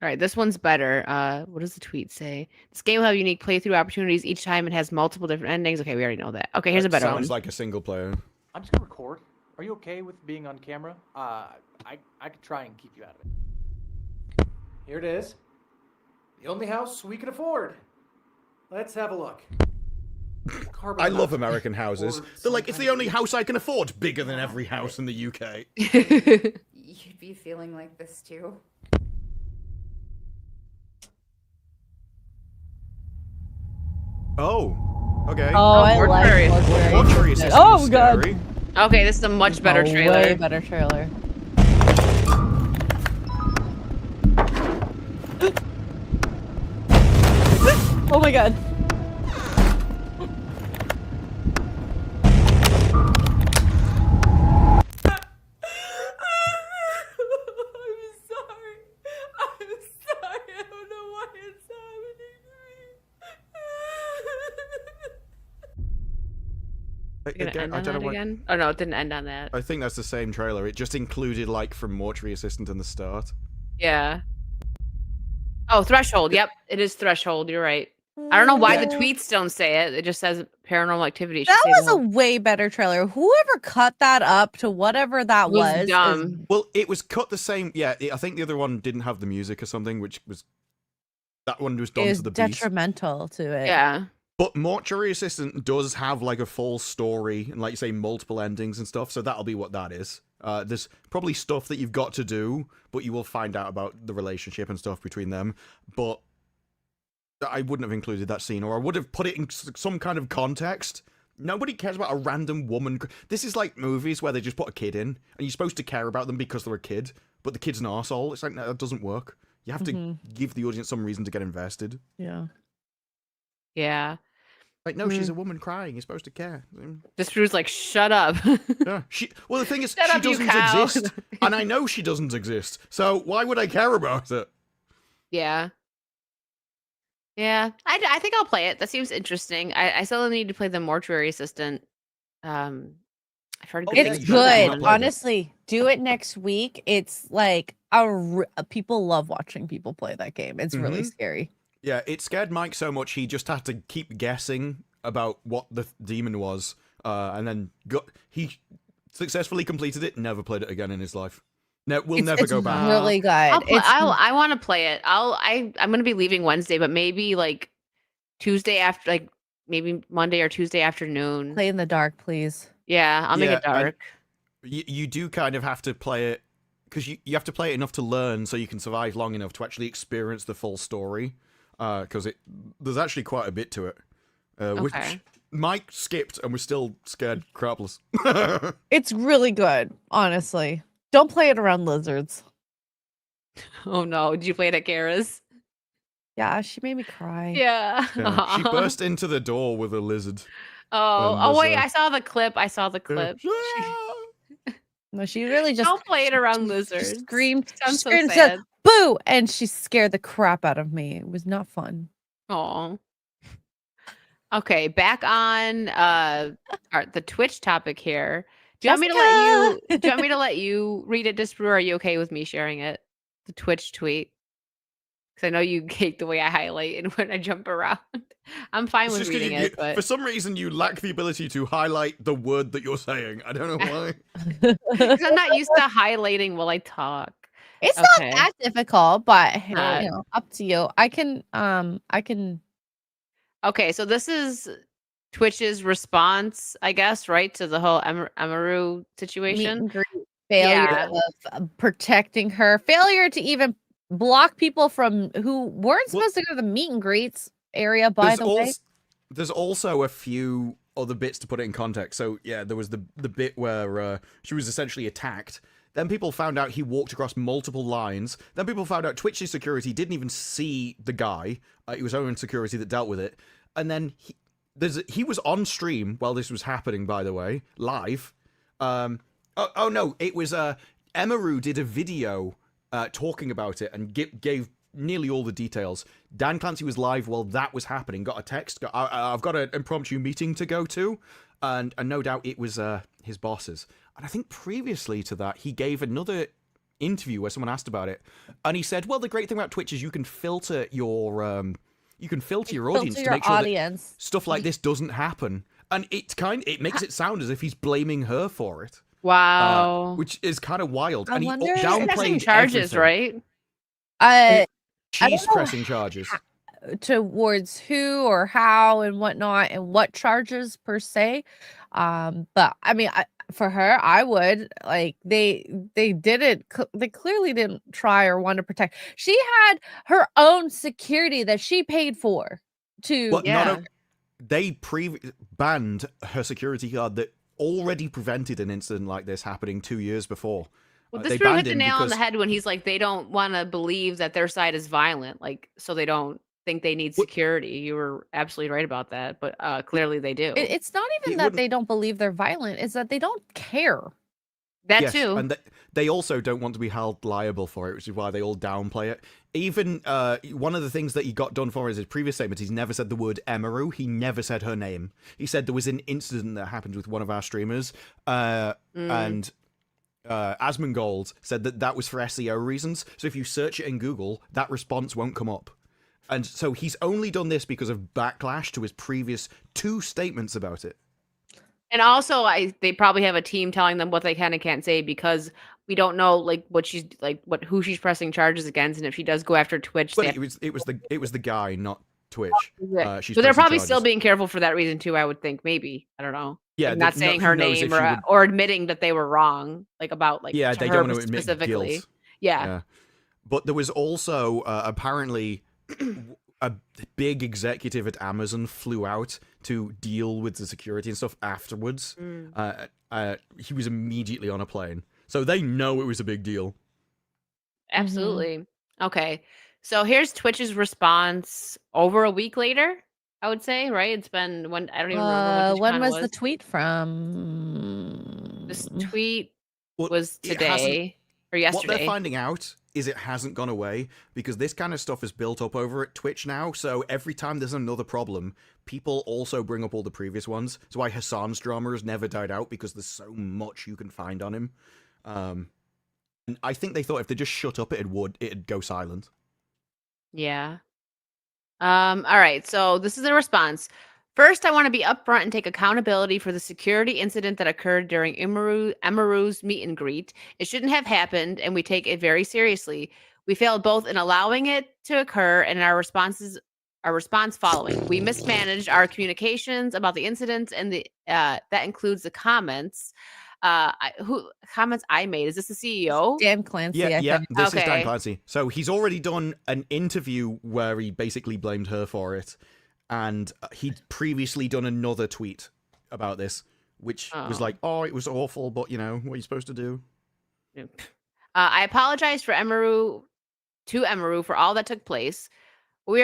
All right, this one's better. What does the tweet say? This game will have unique playthrough opportunities each time. It has multiple different endings. Okay, we already know that. Okay, here's a better one. Sounds like a single player. I'm just gonna record. Are you okay with being on camera? I could try and keep you out of it. Here it is. The only house we can afford. Let's have a look. I love American houses. They're like, it's the only house I can afford, bigger than every house in the UK. You'd be feeling like this too. Oh, okay. Oh, I Mortuary. like Mortuary. Mortuary Assistant Oh, is God. scary. Okay, this is a much better Oh, trailer. Way better trailer. Oh my god. Gonna Again, end I on don't know that why. again? Oh no, it didn't end on that. I think that's the same trailer. It just included like from Mortuary Assistant in the start. Yeah. Oh, Threshold. Yep, it is Threshold. You're right. I don't know why the tweets don't say it. It just says Paranormal Activity. It should That say was the a whole- way better trailer. Whoever cut that up to whatever that Was was dumb. Well, it was cut the same. Yeah, I think the other one didn't have the music or something, which was that one was done is to the beat. detrimental to it. Yeah. But Mortuary Assistant does have like a full story and, like you say, multiple endings and stuff. So that'll be what that is. There's probably stuff that you've got to do, but you will find out about the relationship and stuff between them. But I wouldn't have included that scene, or I would have put it in some kind of context. Nobody cares about a random woman. This is like movies where they just put a kid in, and you're supposed to care about them because they're a kid, but the kid's an arsehole. It's like, no, that doesn't work. You have to give the audience some reason to get invested. Yeah. Yeah. Like, no, she's a woman crying. You're supposed to care. This Drew's like, shut up. Yeah. Well, the thing is, Shut she up, you doesn't cow. exist, and I know she doesn't exist. So why would I care about it? Yeah. Yeah. I think I'll play it. That seems interesting. I still need to play the Mortuary Assistant. I've heard good yeah, things It's you should about that have good. not one. played it. Honestly, do it next week. It's like people love watching people play that game. It's really scary. Yeah, it scared Mike so much he just had to keep guessing about what the demon was, and then he successfully completed it. Never played it again in his life. No, we'll never It's go back. really good. I want to play it. I'm going to be leaving Wednesday, but maybe like Tuesday after, like maybe Monday or Tuesday afternoon. Play in the dark, please. Yeah, I'll make it Yeah, dark. You do kind of have to play it because you have to play it enough to learn, so you can survive long enough to actually experience the full story. Because there's actually quite a bit to it, which Okay. Mike skipped and was still scared crapless. It's really good, honestly. Don't play it around lizards. Oh no, did you play it at Kara's? Yeah, she made me cry. Yeah. Yeah, she burst into the door with a lizard. Oh, and oh was, wait, I saw the clip. I saw the clip. No, she really just Don't play it around she lizards. screamed, Sounds so and sad. said, "Boo!" and she scared the crap out of me. It was not fun. Oh. Okay, back on the Twitch topic here. Do you want me to let you read it, Disbrew, or are you okay with me sharing it? The Twitch tweet. Because I know you hate the way I highlight and when I jump around. I'm fine It's with just 'cause reading you- it, but for some reason you lack the ability to highlight the word that you're saying. I don't know why. 'cause I'm not used to highlighting while I talk. It's Okay. not that difficult, but Not. you know, up to you. I can Okay, so this is Twitch's response, I guess, right, to the whole Amaru meet situation. and greet, failure Yeah. of protecting her, failure to even block people from who weren't Well, supposed to go to the meet and greets area, by the way. There's also a few other bits to put it in context. So yeah, there was the bit where she was essentially attacked. Then people found out he walked across multiple lines. Then people found out Twitch's security didn't even see the guy. It was own security that dealt with it. And then he was on stream while this was happening, by the way, live. Oh no, it was Emaru did a video talking about it and gave nearly all the details. Dan Clancy was live while that was happening. Got a text. I've got an impromptu meeting to go to, and no doubt it was his bosses. And I think previously to that, he gave another interview where someone asked about it, and he said, "Well, the great thing about Twitch is you can filter your audience to make sure that stuff like this doesn't happen." And it makes it sound as if he's blaming her for it. Wow. Which is kind of wild. I And he wonder- downplayed charges, everything. right? She's know pressing charges. Towards who or how and whatnot and what charges per se. But I mean, for her, I would like they didn't they clearly didn't try or want to protect. She had her own security that she paid for to. Well, Yeah. They banned her security guard that already prevented an incident like this happening 2 years before. Well, They this really hit banned the him nail on the because- head when he's like, they don't want to believe that their side is violent, like, so they don't think they need security. You were absolutely right about that, but clearly they do. It's not even It that wouldn't- they don't believe they're violent; it's that they don't care. That Yes, too. and they also don't want to be held liable for it, which is why they all downplay it. Even one of the things that he got done for is his previous statement. He's never said the word Emaru. He never said her name. He said there was an incident that happened with one of our streamers, and Asmongold said that was for SEO reasons. So if you search it in Google, that response won't come up. And so he's only done this because of backlash to his previous 2 statements about it. And also, they probably have a team telling them what they can and can't say because we don't know like who she's pressing charges against, and if she does go after Twitch, But it was the guy, not Twitch. She's so they're pressing probably still charges. being careful for that reason too. I would think maybe I don't know. Yeah, Like, not saying who her knows if name she would- or admitting that they were wrong, like about like yeah, to they her don't want to admit specifically. guilt. Yeah. But there was also apparently a big executive at Amazon flew out to deal with the security and stuff afterwards. He was immediately on a plane, so they know it was a big deal. Absolutely. Okay. So here's Twitch's response over a week later, I would say, right? It's been when I don't even remember When when was the tweet from? This tweet Well, was it hasn't- today or What yesterday. they're finding out is it hasn't gone away because this kind of stuff is built up over at Twitch now. So every time there's another problem, people also bring up all the previous ones. That's why Hassan's drama has never died out, because there's so much you can find on him. And I think they thought if they just shut up, it'd go silent. Yeah. All right. So this is a response. First, I want to be upfront and take accountability for the security incident that occurred during Emaru's meet and greet. It shouldn't have happened, and we take it very seriously. We failed both in allowing it to occur and our response following. We mismanaged our communications about the incidents, and that includes the comments. Comments I made? Is this the CEO? Dan Clancy. I Yeah. think. This is Dan Okay. Clancy. So he's already done an interview where he basically blamed her for it, and he'd previously done another tweet about this, which was Oh. like, "Oh, it was awful, but what are you supposed to do?" I apologize to Emaru for all that took place. What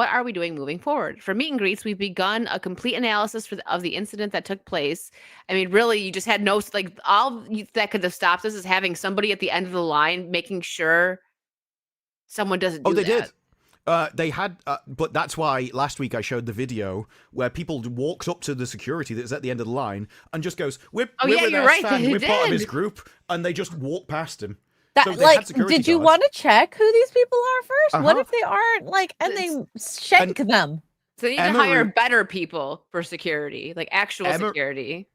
are we doing moving forward? For meet and greets, we've begun a complete analysis of the incident that took place. I mean, really, you just had that could have stopped this is having somebody at the end of the line making sure someone doesn't do Oh, they that. did. They had, but that's why last week I showed the video where people walked up to the security that's at the end of the line and just goes, "We're yeah, with you're our right, fan, they we're part of his did. group," and they just walk past him. That, So they had like, security did you guards. want to check who these people are first? What Uh-huh. if they aren't and they shank them? So they need to hire Emaru- better people for security, like actual security.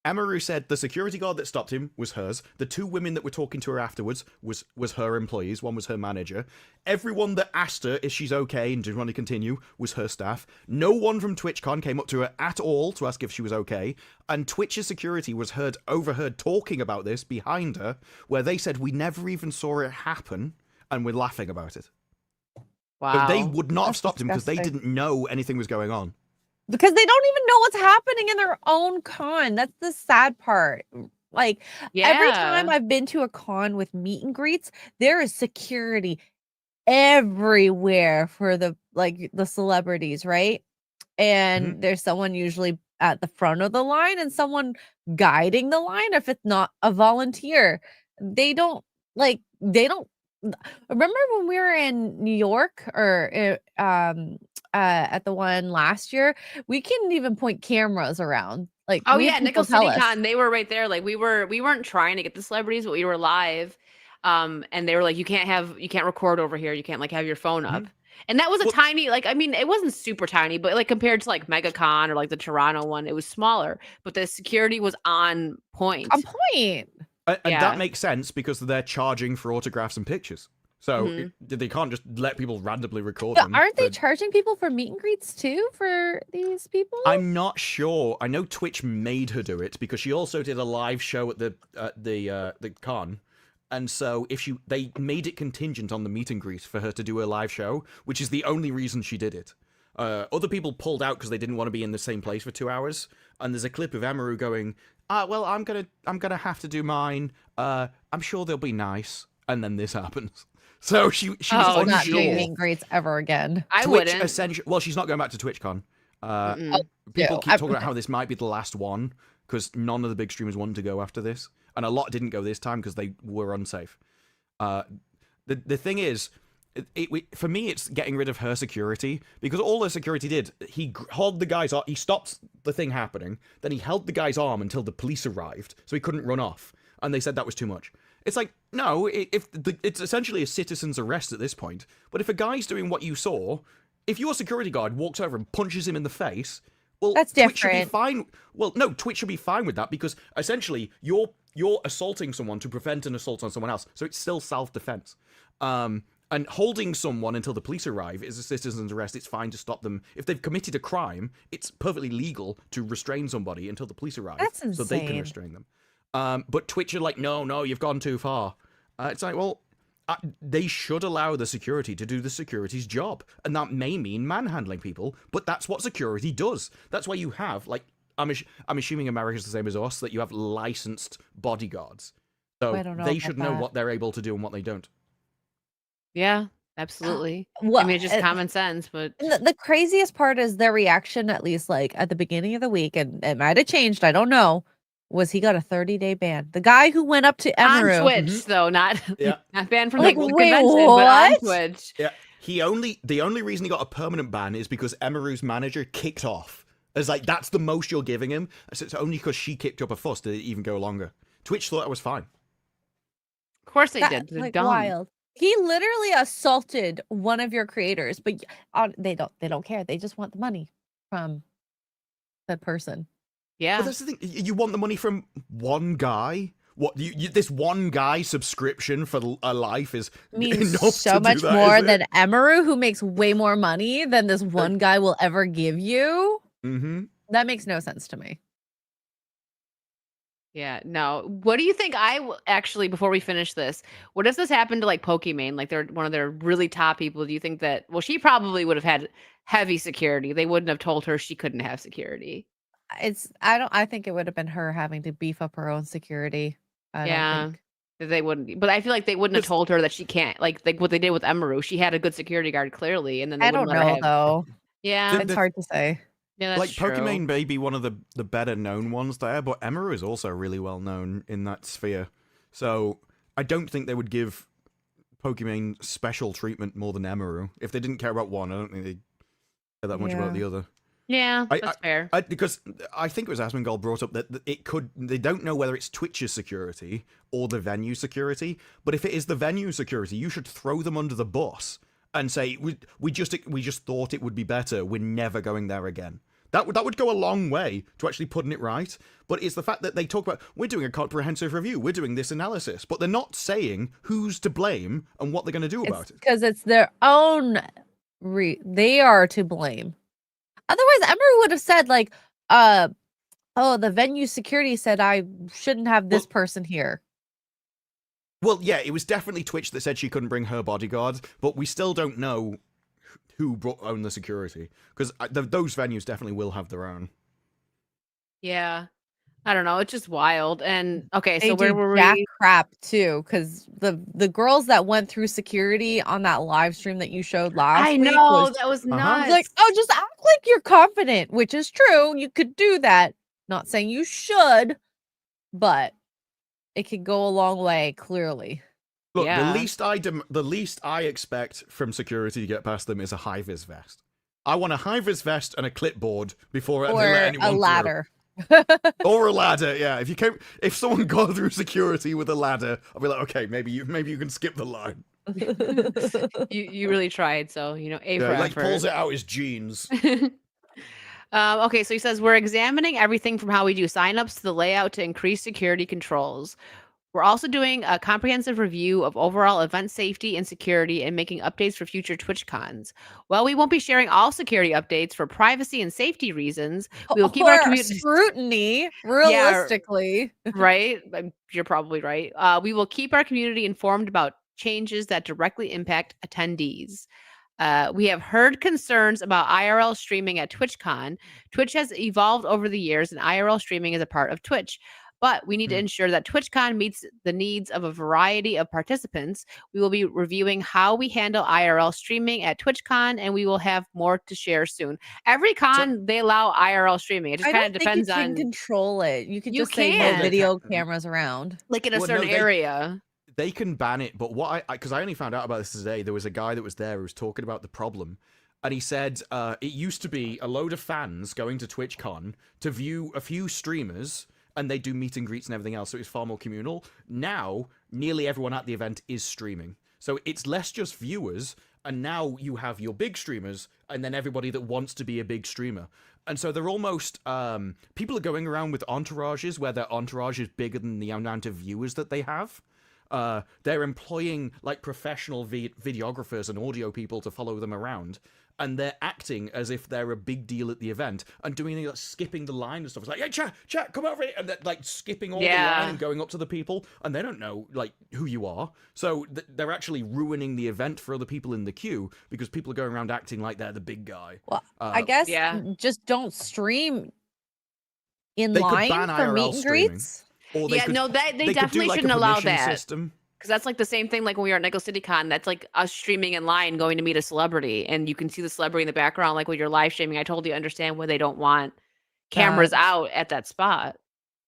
Emaru said the security guard that stopped him was hers. The 2 women that were talking to her afterwards was her employees. One was her manager. Everyone that asked her if she's okay and did want to continue was her staff. No one from TwitchCon came up to her at all to ask if she was okay. And Twitch's security was overheard talking about this behind her, where they said we never even saw it happen, and we're laughing about it. Wow. So they would not have That's stopped him because they disgusting. didn't know anything was going on. Because they don't even know what's happening in their own con. That's the sad part. Like every time I've been to a con with meet and greets, there is security everywhere for the celebrities, right? And there's someone usually at the front of the line and someone guiding the line if it's not a volunteer. They don't remember when we were in New York or at the one last year, we couldn't even point cameras around. Like, Oh we had yeah, people Nickel tell City us. Con, they were right there. Like we weren't trying to get the celebrities, but we were live. And they were like, you can't record over here. You can't like have your phone up. And that was a tiny, like, I mean, it wasn't super tiny, but like compared to like MegaCon or like the Toronto one, it was smaller, but the security was on point. On point. And Yeah. that makes sense because they're charging for autographs and pictures. So they can't just let people randomly record But them. aren't they charging people for meet and greets too for these people? I'm not sure. I know Twitch made her do it because she also did a live show at the con, and so they made it contingent on the meet and greet for her to do a live show, which is the only reason she did it. Other people pulled out because they didn't want to be in the same place for 2 hours. And there's a clip of Emaru going, well, I'm gonna have to do mine. I'm sure they'll be nice. And then this happens. So she was not doing unsure. meet and greets ever again. I Twitch wouldn't. well, she's not going back to TwitchCon. Mm-mm. People Yeah, keep talking about how this might be the last one because none of the big streamers wanted to go after this, and a lot didn't go this time because they were unsafe. The thing is, for me, it's getting rid of her security because all the security did, he held the guy's arm, he stopped the thing happening, then he held the guy's arm until the police arrived, so he couldn't run off, and they said that was too much. It's like, no, it's essentially a citizen's arrest at this point. But if a guy's doing what you saw, if your security guard walks over and punches him in the face, well, That's Twitch should be different. fine. Well, no, Twitch should be fine with that because essentially you're assaulting someone to prevent an assault on someone else, so it's still self-defense. And holding someone until the police arrive is a citizen's arrest. It's fine to stop them. If they've committed a crime, it's perfectly legal to restrain somebody until the police arrive. That's So they can insane. restrain them. But Twitch are like, no, you've gone too far. It's like, well, they should allow the security to do the security's job. And that may mean manhandling people, but that's what security does. That's why you have, like, I'm assuming America's the same as us, that you have licensed bodyguards. So I don't know they about should know that. what they're able to do and what they don't. Yeah, absolutely. Well, I mean, it's just common sense, but the craziest part is their reaction, at least like at the beginning of the week, and it might have changed, I don't know, was he got a 30-day ban. The guy who went up to on Emaru. Twitch, though, not Yeah. not banned from Like, the wait, convention, but on what? Twitch. Yeah. The only reason he got a permanent ban is because Emaru's manager kicked off. It's like, that's the most you're giving him. So it's only because she kicked up a fuss did it even go longer. Twitch thought it was fine. Of course they That- did. They're like, dumb. wild. He literally assaulted one of your creators, but they don't care. They just want the money from the person. Yeah. But that's the thing. You want the money from one guy? What this one guy subscription for a life is Means enough so to do much that, more is it? than Emaru, who makes way more money than this one guy will ever give you. Mm-hmm. That makes no sense to me. Yeah, no. What do you think? Actually, before we finish this, what if this happened to like Pokimane? Like they're one of their really top people. Do you think that? Well, she probably would have had heavy security. They wouldn't have told her she couldn't have security. I think it would have been her having to beef up her own security. I Yeah. don't think. That they wouldn't. But I feel like they wouldn't have Just- told her that she can't. Like what they did with Emaru. She had a good security guard clearly, and then they I wouldn't don't let her know have. though. Yeah, It's hard to say. yeah, that's Like true. Pokimane may be one of the better known ones there, but Emaru is also really well known in that sphere. So I don't think they would give Pokimane special treatment more than Emaru. If they didn't care about one, I don't think they care that much about Yeah. the other. Yeah, that's fair. Because I think it was Asmongold brought up that they don't know whether it's Twitch's security or the venue security, but if it is the venue security, you should throw them under the bus and say, we just thought it would be better, we're never going there again. That would go a long way to actually putting it right, but it's the fact that they talk about, we're doing a comprehensive review, we're doing this analysis, but they're not saying who's to blame and what they're going to do about it. Because it's their own. They are to blame. Otherwise, Emery would have said like, "Oh, the venue security said I shouldn't have this person here." Well, yeah, it was definitely Twitch that said she couldn't bring her bodyguard, but we still don't know who owned the security, because those venues definitely will have their own. Yeah. I don't know. It's just wild. And okay, They so where do were jack we? crap too, because the girls that went through security on that live stream that you showed last I week know was that was Uh-huh. nuts. like, oh, just act like you're confident, which is true. You could do that. Not saying you should, but it could go a long way. Clearly, Look, Yeah. the least I expect from security to get past them is a high-vis vest. I want a high-vis vest and a clipboard before they let or anyone a through. ladder. Or a ladder, yeah. If someone got through security with a ladder, I'll be like, okay, maybe you can skip the line. You really tried, so A Yeah, for he, like effort. pulls it out his jeans. Okay, so he says we're examining everything from how we do signups to the layout to increase security controls. We're also doing a comprehensive review of overall event safety and security and making updates for future TwitchCons. While we won't be sharing all security updates for privacy and safety reasons, we will keep our Or community scrutiny, realistically. right. You're probably right. We will keep our community informed about changes that directly impact attendees. We have heard concerns about IRL streaming at TwitchCon. Twitch has evolved over the years, and IRL streaming is a part of Twitch. But we need to ensure that TwitchCon meets the needs of a variety of participants. We will be reviewing how we handle IRL streaming at TwitchCon, and we will have more to share soon. Every con, they allow IRL streaming. It just I kind don't of think you depends can on, control it. You could You just say no can. video cameras around. like, in a Well, no, certain they- area. They can ban it, but what because I only found out about this today. There was a guy that was there who was talking about the problem, and he said it used to be a load of fans going to TwitchCon to view a few streamers, and they do meet and greets and everything else, so it's far more communal. Now, nearly everyone at the event is streaming, so it's less just viewers, and now you have your big streamers, and then everybody that wants to be a big streamer. And so they're almost people are going around with entourages where their entourage is bigger than the amount of viewers that they have. They're employing like professional videographers and audio people to follow them around, and they're acting as if they're a big deal at the event and doing like skipping the line and stuff. It's like, hey, chat, come over here, and they're like skipping all the line and going up to the people, and they don't know like who you are, so they're actually ruining the event for other people in the queue because people are going around acting like they're the big guy. Well, I guess just don't stream in They could line ban for IRL meet and streaming. greets. Or They could definitely do, like, a shouldn't allow permission that. system. Because that's like the same thing like when we were at Nickel City Con. That's like us streaming in line going to meet a celebrity, and you can see the celebrity in the background like when you're live streaming. I totally understand why they don't want cameras out at that spot.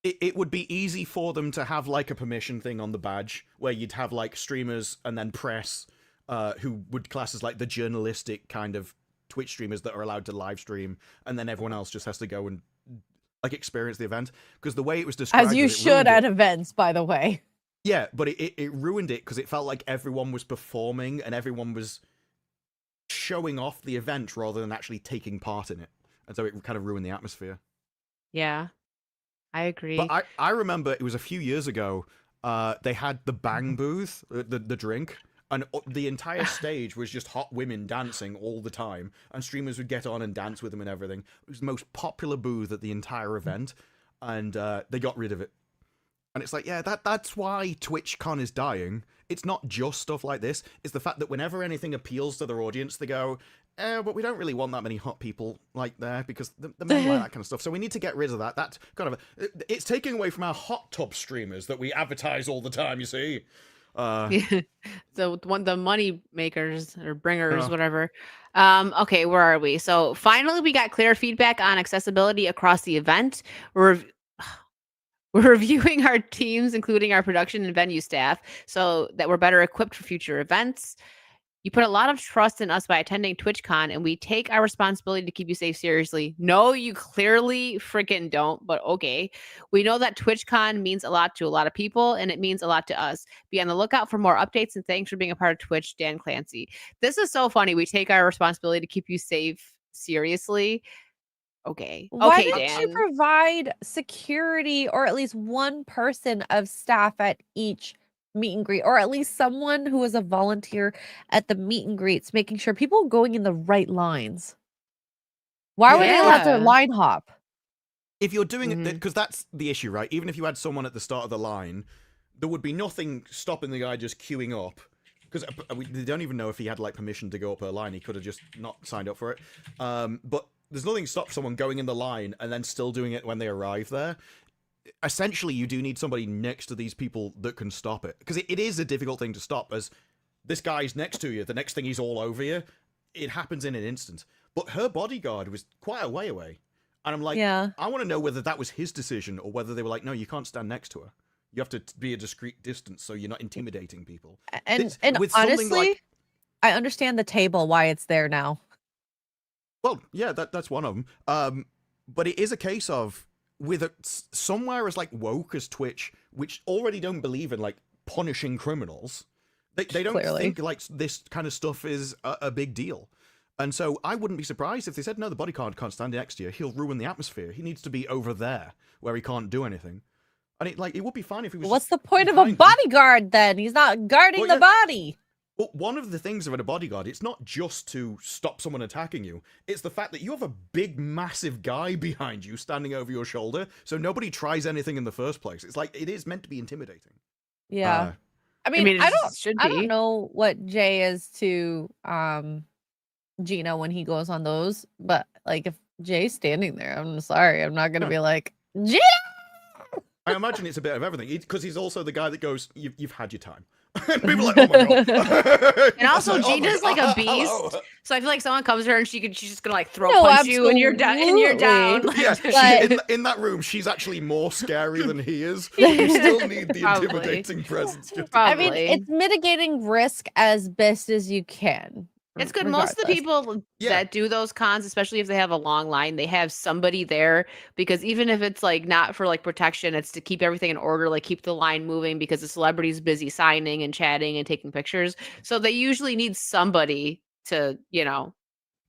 It would be easy for them to have like a permission thing on the badge where you'd have like streamers and then press who would class as like the journalistic kind of Twitch streamers that are allowed to live stream, and then everyone else just has to go and like experience the event, because the way it was described, As you should at events, by the way. Yeah, but it ruined it because it felt like everyone was performing and everyone was showing off the event rather than actually taking part in it, and so it kind of ruined the atmosphere. Yeah, I agree. But I remember it was a few years ago. They had the Bang booth, the drink, and the entire stage was just hot women dancing all the time, and streamers would get on and dance with them and everything. It was the most popular booth at the entire event, and they got rid of it. And it's like, yeah, that's why TwitchCon is dying. It's not just stuff like this. It's the fact that whenever anything appeals to their audience, they go, but we don't really want that many hot people like there because the men like that kind of stuff. So we need to get rid of that. That kind of it's taking away from our hot tub streamers that we advertise all the time. You see. So the money makers or bringers, whatever. Okay, where are we? So finally, we got clear feedback on accessibility across the event. We're reviewing our teams, including our production and venue staff, so that we're better equipped for future events. You put a lot of trust in us by attending TwitchCon, and we take our responsibility to keep you safe seriously. No, you clearly freaking don't, but okay. We know that TwitchCon means a lot to a lot of people, and it means a lot to us. Be on the lookout for more updates, and thanks for being a part of Twitch, Dan Clancy. This is so funny. We take our responsibility to keep you safe seriously. Okay. Why okay, don't Dan. you provide security or at least one person of staff at each meet and greet, or at least someone who is a volunteer at the meet and greets, making sure people are going in the right lines? Why were they allowed to Yeah. line hop? If you're doing it, because that's the issue, right? Even if you had someone at the start of the line, there would be nothing stopping the guy just queuing up. Because they don't even know if he had like permission to go up a line. He could have just not signed up for it. But there's nothing to stop someone going in the line and then still doing it when they arrive there. essentially you do need somebody next to these people that can stop it, because it is a difficult thing to stop. As this guy's next to you, the next thing he's all over you, it happens in an instant. But her bodyguard was quite a way away, and I'm like, Yeah. I want to know whether that was his decision or whether they were like, no, you can't stand next to her. You have to be a discreet distance so you're not intimidating people. And With something honestly, like- I understand the table why it's there now. Well, yeah, that's one of them. But it is a case of with somewhere as like woke as Twitch, which already don't believe in like punishing criminals. They don't Clearly. think like this kind of stuff is a big deal. And so I wouldn't be surprised if they said, no, the bodyguard can't stand next to you. He'll ruin the atmosphere. He needs to be over there where he can't do anything. And it would be fine if he was. What's the point of a behind them. bodyguard then? He's not guarding Well, the yeah. body. Well, one of the things about a bodyguard, it's not just to stop someone attacking you. It's the fact that you have a big, massive guy behind you standing over your shoulder, so nobody tries anything in the first place. It's like, it is meant to be intimidating. Yeah. I mean, mean, it I should don't be. know what Jay is to Gina when he goes on those, but like if Jay's standing there, I'm sorry, I'm not gonna be like, Gina! I imagine it's a bit of everything, because he's also the guy that goes, you've had your time. And people are like, oh my god. And also, It's like, oh my Gina's like a God, beast. hello. So I feel like someone comes to her and she's just gonna like throw No, punch you and you're down. And you're down. absolutely. Yeah, But- in that room, she's actually more scary than he is. You still need the Probably. intimidating presence. Just to- I mean, Probably. it's mitigating risk as best as you can. It's good. Most of the regardless. people Yeah. that do those cons, especially if they have a long line, they have somebody there because even if it's like not for like protection, it's to keep everything in order, like keep the line moving because the celebrity's busy signing and chatting and taking pictures. So they usually need somebody to,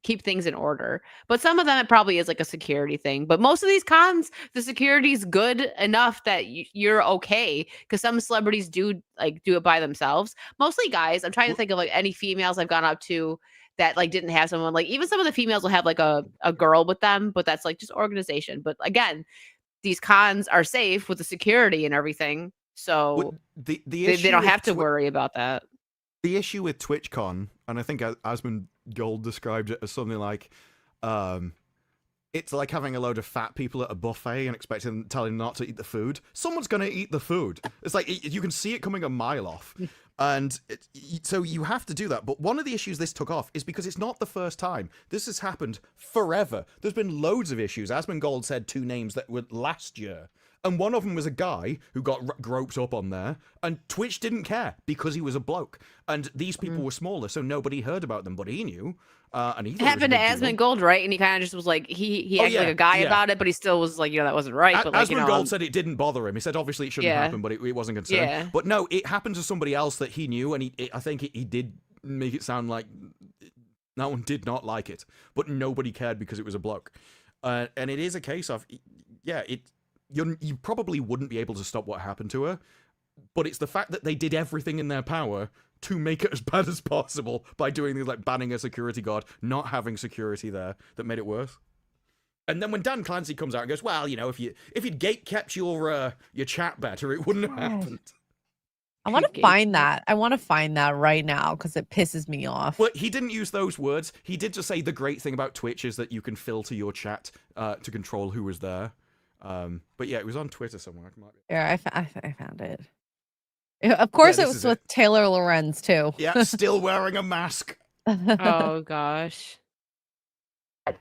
keep things in order. But some of them it probably is like a security thing. But most of these cons, the security's good enough that you're okay because some celebrities do it by themselves. Mostly guys. I'm trying to think of like any females I've gone up to that like didn't have someone. Like even some of the females will have like a girl with them, but that's like just organization. But again, these cons are safe with the security and everything. So Well, the they issue don't with have to worry about that. The issue with TwitchCon, and I think Asmund Gold described it as something like, it's like having a load of fat people at a buffet and telling them not to eat the food. Someone's going to eat the food. It's like, you can see it coming a mile off. And so you have to do that. But one of the issues this took off is because it's not the first time. This has happened forever. There's been loads of issues. Asmund Gold said 2 names that were last year. And one of them was a guy who got groped up on there, and Twitch didn't care because he was a bloke. And these people were smaller, so nobody heard about them, but he knew. And he thought It happened to it was a big Asmund Gold, right? And he kind of just was like, he Oh, acted like yeah, a guy yeah. about it, but he still was like, that wasn't right. But like, Asmund Gold said it didn't bother him. He said obviously it shouldn't Yeah. happen, but it wasn't concerned. Yeah. But no, it happened to somebody else that he knew, and I think he did make it sound like that one did not like it, but nobody cared because it was a bloke. And it is a case of, yeah, you probably wouldn't be able to stop what happened to her, but it's the fact that they did everything in their power to make it as bad as possible by doing things like banning a security guard, not having security there, that made it worse. And then when Dan Clancy comes out and goes, well, if you'd gate-kept your chat better, it wouldn't have happened. I want to find that. I want to find that right now because it pisses me off. Well, he didn't use those words. He did just say the great thing about Twitch is that you can filter your chat to control who was there. But yeah, it was on Twitter somewhere. Yeah, I found it. Of course, Yeah, it this was is with Taylor Lorenz too. Yeah, still wearing a mask. Oh gosh.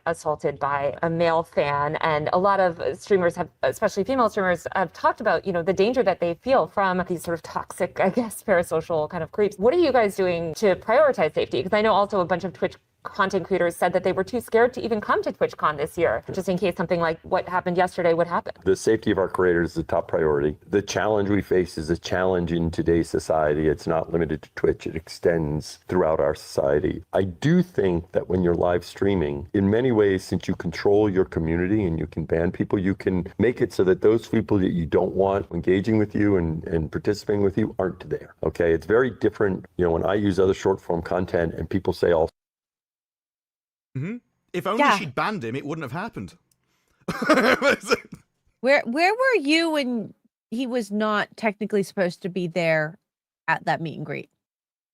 Assaulted by a male fan, and a lot of streamers have, especially female streamers, have talked about the danger that they feel from these sort of toxic, I guess, parasocial kind of creeps. What are you guys doing to prioritize safety? Because I know also a bunch of Twitch content creators said that they were too scared to even come to TwitchCon this year, just in case something like what happened yesterday would happen. The safety of our creators is the top priority. The challenge we face is a challenge in today's society. It's not limited to Twitch. It extends throughout our society. I do think that when you're live streaming, in many ways, since you control your community and you can ban people, you can make it so that those people that you don't want engaging with you and participating with you aren't there. Okay, it's very different. When I use other short form content and people say all If only she'd banned him, it wouldn't have happened. Where were you when he was not technically supposed to be there at that meet and greet?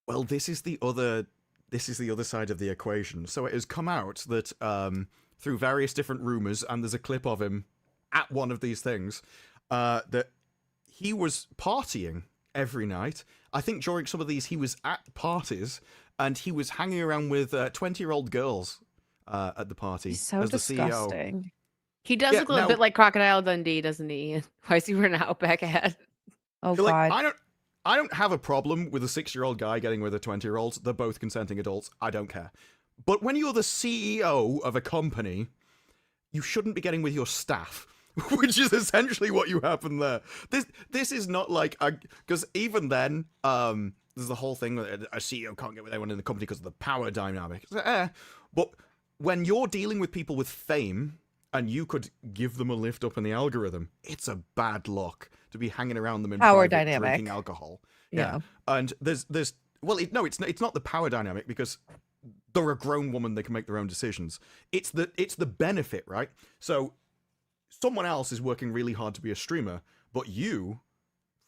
Well, this is the other side of the equation. So it has come out that through various different rumors, and there's a clip of him at one of these things, that he was partying every night. I think during some of these he was at parties and he was hanging around with 20-year-old girls at the party He's so as the CEO. disgusting. He does Yeah, look a little now- bit like Crocodile Dundee, doesn't he? Why is he wearing an Outback hat? Oh Like, God. I don't have a problem with a 6-year-old guy getting with a 20-year-old. They're both consenting adults. I don't care. But when you're the CEO of a company, you shouldn't be getting with your staff, which is essentially what you happen there. This is not like because even then, there's the whole thing that a CEO can't get with anyone in the company because of the power dynamic. But when you're dealing with people with fame and you could give them a lift up in the algorithm, it's a bad look to be hanging around them in Power private dynamic. drinking alcohol. Yeah. And there's it's not the power dynamic because they're a grown woman, they can make their own decisions. It's the benefit, right? So someone else is working really hard to be a streamer, but you,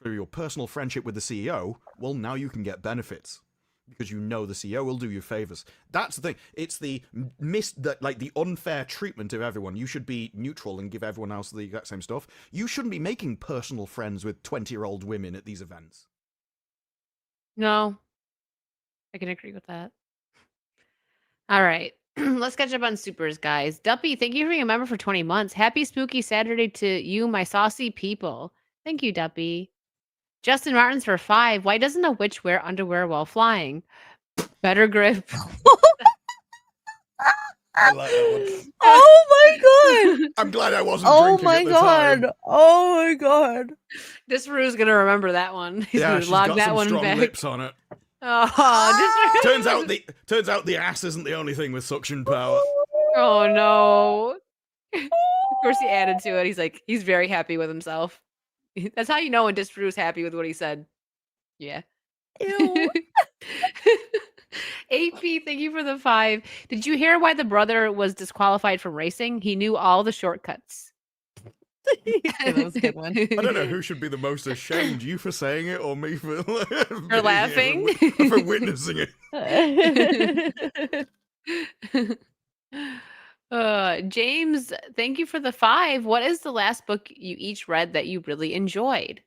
for your personal friendship with the CEO, well, now you can get benefits because you know the CEO will do you favors. That's the thing. It's the the unfair treatment of everyone. You should be neutral and give everyone else the exact same stuff. You shouldn't be making personal friends with 20-year-old women at these events. No, I can agree with that. All right. Let's catch up on supers, guys. Duppy, thank you for being a member for 20 months. Happy spooky Saturday to you, my saucy people. Thank you, Duppy. Justin Martins for 5. Why doesn't a witch wear underwear while flying? Better grip. I like that one. Oh my God. I'm glad I wasn't Oh drinking my at the time. God. Oh my God. This Rue's gonna remember that one. He's Yeah, gonna she's log got that some one strong back. lips on it. Oh, Turns out the ass isn't the only thing with suction power. oh no. Of course he added to it. He's very happy with himself. That's how you know when Disparu's happy with what he said. Yeah. Ew. AP, thank you for the 5. Did you hear why the brother was disqualified from racing? He knew all the shortcuts. Yeah, that was a good one. I don't know who should be the most ashamed, you for saying it or me for, For laughing? for witnessing it. James, thank you for the 5. What is the last book you each read that you really enjoyed?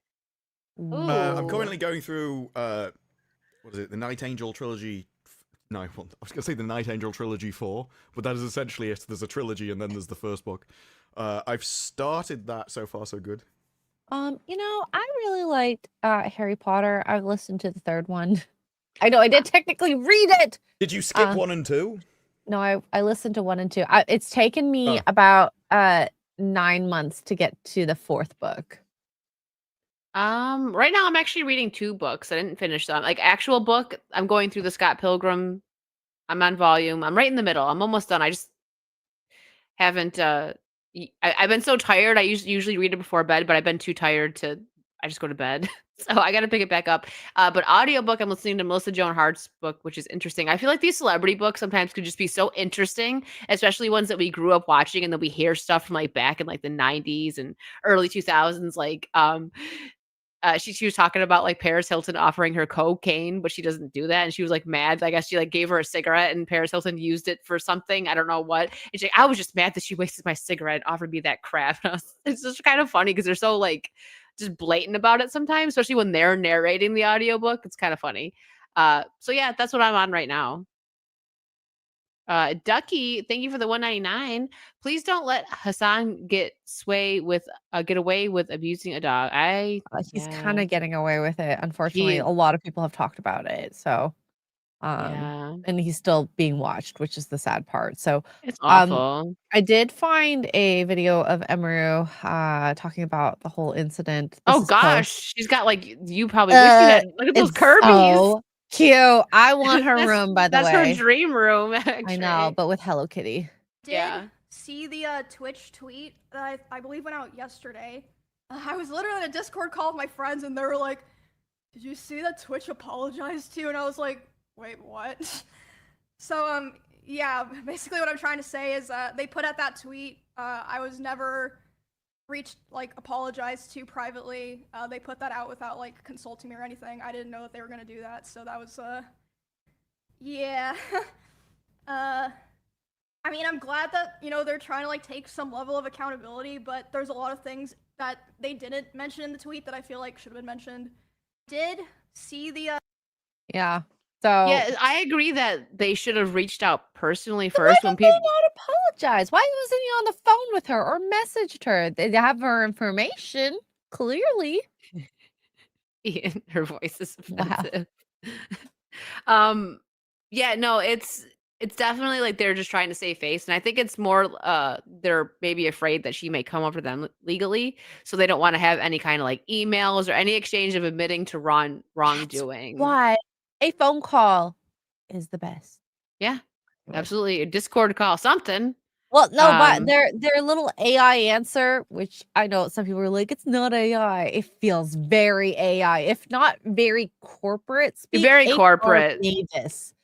I'm currently going through what is it, the Night Angel trilogy. No, well, I was going to say the Night Angel trilogy 4, but that is essentially it. There's a trilogy and then there's the first book. I've started that. So far so good. I really liked Harry Potter. I've listened to the 3rd one. I know I did technically read it. Did you skip 1 and 2? No, I listened to 1 and 2. It's taken me Oh. about 9 months to get to the 4th book. Right now I'm actually reading 2 books. I didn't finish them. Like actual book, I'm going through the Scott Pilgrim. I'm on volume. I'm right in the middle. I'm almost done. I just haven't I've been so tired. I usually read it before bed, but I've been too tired to I just go to bed. So I got to pick it back up. But audiobook, I'm listening to Melissa Joan Hart's book, which is interesting. I feel like these celebrity books sometimes could just be so interesting, especially ones that we grew up watching and then we hear stuff from like back in like the 90s and early 2000s. Like she was talking about like Paris Hilton offering her cocaine, but she doesn't do that. And she was like mad. I guess she like gave her a cigarette and Paris Hilton used it for something. I don't know what. And she's like, I was just mad that she wasted my cigarette and offered me that crap. It's just kind of funny because they're so like just blatant about it sometimes, especially when they're narrating the audiobook. It's kind of funny. So yeah, that's what I'm on right now. Ducky, thank you for the 199. Please don't let Hassan get away with abusing a dog. He's kind of getting away with it. Unfortunately, He- a lot of people have talked about it. So, Yeah. and he's still being watched, which is the sad part. So, It's awful. I did find a video of Emaru talking about the whole incident. This Oh is gosh, post. she's got like you probably wish you had. Look at those It's Kirby's. so cute. I want her room, by the way. That's her dream room. Actually. I know, but with Hello Kitty. Yeah. See the Twitch tweet that I believe went out yesterday. I was literally in a Discord call with my friends and they were like, "Did you see that Twitch apologized to you?" And I was like, "Wait, what?" So yeah, basically what I'm trying to say is they put out that tweet. I was never apologized to privately. They put that out without like consulting me or anything. I didn't know that they were gonna do that, so that was yeah. I mean, I'm glad that, they're trying to like take some level of accountability, but there's a lot of things that they didn't mention in the tweet that I feel like should have been mentioned. Did see the Yeah. So Yeah, I agree that they should have reached out personally why first when did they people. not apologize? Why wasn't he on the phone with her or messaged her? They have her information, clearly. Ian, her voice is Wow. offensive. Yeah, no, it's definitely like they're just trying to save face, and I think it's more they're maybe afraid that she may come over to them legally, so they don't want to have any kind of like emails or any exchange of admitting to wrongdoing. Why a phone call is the best. Yeah, absolutely. A Discord call, something. Well, no, but Um, their little AI answer, which I know some people are like, it's not AI. It feels very AI, if not very corporate speak. Very HR corporate. made this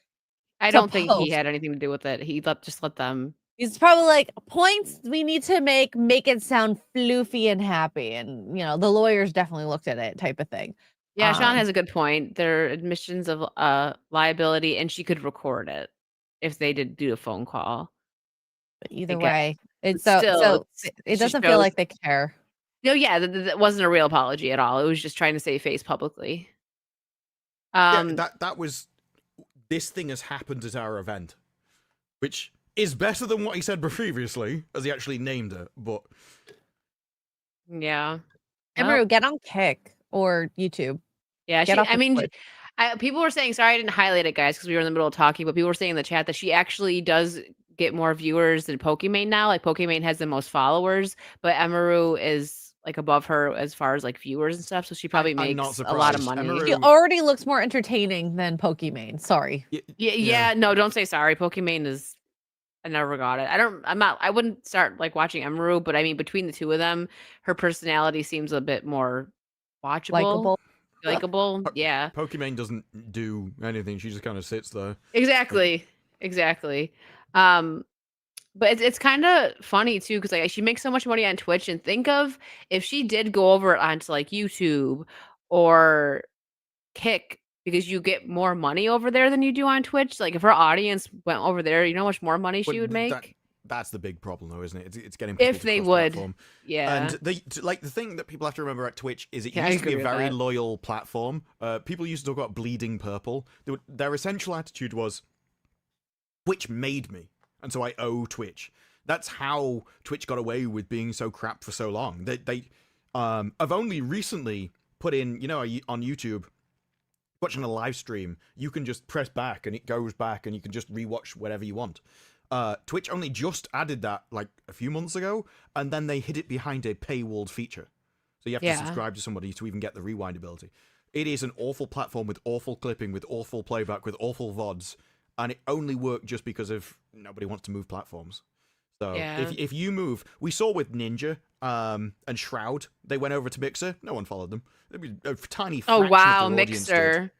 I to don't think he post. had anything to do with it. He just let them. He's probably like, points we need to make it sound floofy and happy. And, the lawyers definitely looked at it type of thing. Yeah, Sean has a good point. There are admissions of liability, and she could record it if they did do a phone call. But either guess. way, it's But so still, it just doesn't feel shows- like they care. No, yeah, that wasn't a real apology at all. It was just trying to save face publicly. Yeah, that was. This thing has happened at our event, which is better than what he said previously, as he actually named it. But Yeah. Emery, get on Kick or YouTube. Yeah, Get off I of mean, Twitch. people were saying, sorry I didn't highlight it, guys, because we were in the middle of talking, but people were saying in the chat that she actually does get more viewers than Pokimane now. Like, Pokimane has the most followers, but Emaru is like above her as far as like viewers and stuff, so she probably I'm not makes a lot of surprised. money. She already looks more entertaining than Pokimane. Sorry. Yeah, no, don't say sorry. Pokimane is, I never got it. I wouldn't start like watching Emaru, but I mean, between the two of them, her personality seems a bit more watchable. Likeable. Yeah. Pokimane doesn't do anything. She just kind of sits there. Exactly. But it's kind of funny too, because like she makes so much money on Twitch, and think of if she did go over onto like YouTube or Kick, because you get more money over there than you do on Twitch. Like if her audience went over there, you know how much more money she would make. That's the big problem, though, isn't it? It's getting people If to they cross-platform. would, yeah. And the thing that people have to remember at Twitch is it Yeah, I used to be a agree with very that. loyal platform. People used to talk about bleeding purple. Their essential attitude was, Twitch made me, and so I owe Twitch. That's how Twitch got away with being so crap for so long. They have only recently put in, on YouTube, watching a live stream, you can just press back and it goes back and you can just rewatch whatever you want. Twitch only just added that like a few months ago, and then they hid it behind a paywalled feature. So you have to subscribe to somebody to even get the rewind ability. It is an awful platform with awful clipping, with awful playback, with awful VODs, and it only worked just because of nobody wants to move platforms. So if you move, we saw with Ninja and Shroud, they went over to Mixer. No one followed them. A tiny fraction Oh wow, of their audience did. Mixer.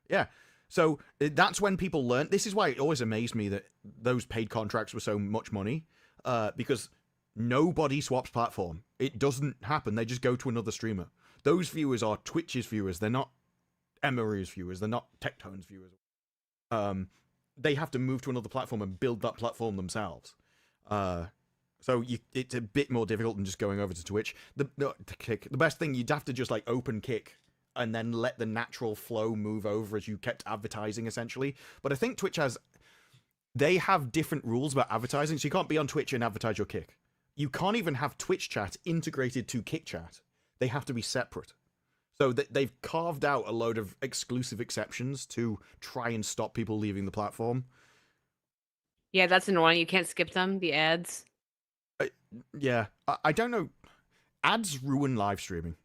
Yeah. So that's when people learned. This is why it always amazed me that those paid contracts were so much money, because nobody swaps platform. It doesn't happen. They just go to another streamer. Those viewers are Twitch's viewers. They're not Emery's viewers. They're not Tectone's viewers. They have to move to another platform and build that platform themselves. So it's a bit more difficult than just going over to Twitch. The best thing, you'd have to just like open Kick and then let the natural flow move over as you kept advertising, essentially. But I think Twitch they have different rules about advertising, so you can't be on Twitch and advertise your Kick. You can't even have Twitch chat integrated to Kick chat. They have to be separate. So they've carved out a load of exclusive exceptions to try and stop people leaving the platform. Yeah, that's annoying. You can't skip them, the ads. Yeah, I don't know. Ads ruin live streaming.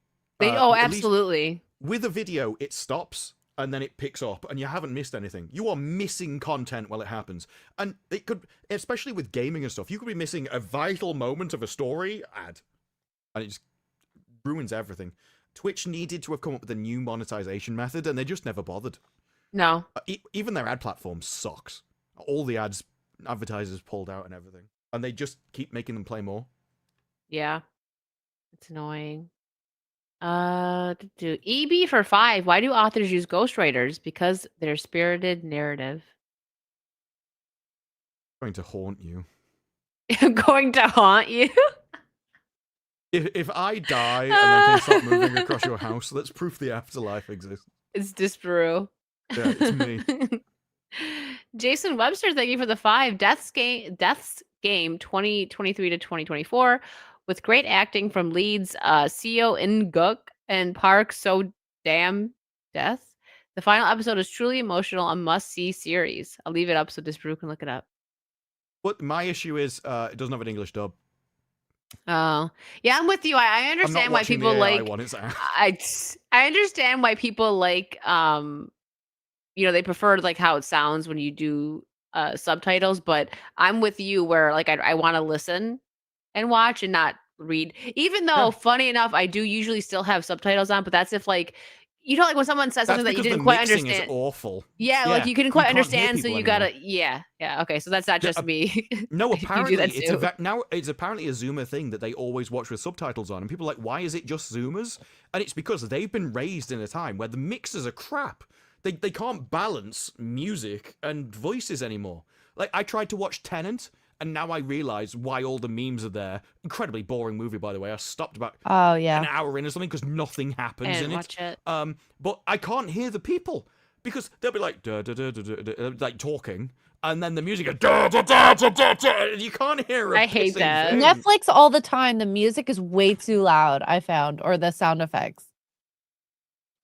Absolutely. With a video, it stops and then it picks up, and you haven't missed anything. You are missing content while it happens. And it could, especially with gaming and stuff, you could be missing a vital moment of a story ad. And it just ruins everything. Twitch needed to have come up with a new monetization method, and they just never bothered. No. Even their ad platform sucks. All the advertisers pulled out and everything. And they just keep making them play more. Yeah. It's annoying. EB for 5. Why do authors use ghostwriters? Because they're spirited narrative. Going to haunt you. Going to haunt you? If I die and then things start moving across your house, that's proof the afterlife exists. It's Disparu. Yeah, it's me. Jason Webster, thank you for the 5. Death's Game 2023 to 2024 with great acting from leads Seo In-guk and Park So Damn Death. The final episode is truly emotional, a must-see series. I'll leave it up so Disparu can look it up. But my issue is it doesn't have an English dub. Oh, yeah, I'm with you. I I'm not understand why watching people the AI like one. It's out. I understand why people like they prefer like how it sounds when you do subtitles, but I'm with you where like I want to listen and watch and not read. Even though, Yeah. funny enough, I do usually still have subtitles on, but that's if like like when someone says That's something that you because didn't the quite mixing understand. is awful. Yeah, like you couldn't quite can't hear understand, so people you anymore. gotta yeah. Okay, so that's not just me. No, You do apparently that it's too. now it's apparently a Zoomer thing that they always watch with subtitles on, and people are like, why is it just Zoomers? And it's because they've been raised in a time where the mixers are crap. They can't balance music and voices anymore. Like I tried to watch Tenet, and now I realize why all the memes are there. Incredibly boring movie, by the way. I stopped about Oh an yeah. hour in or something because nothing happens And in watch it. But I can't hear the people because they'll be like duh, duh, duh, duh, duh, duh, like talking, and then the music goes duh, duh, duh, duh, duh, duh, and you can't hear a I hate pissing that. thing. Netflix all the time. The music is way too loud. I found, or the sound effects.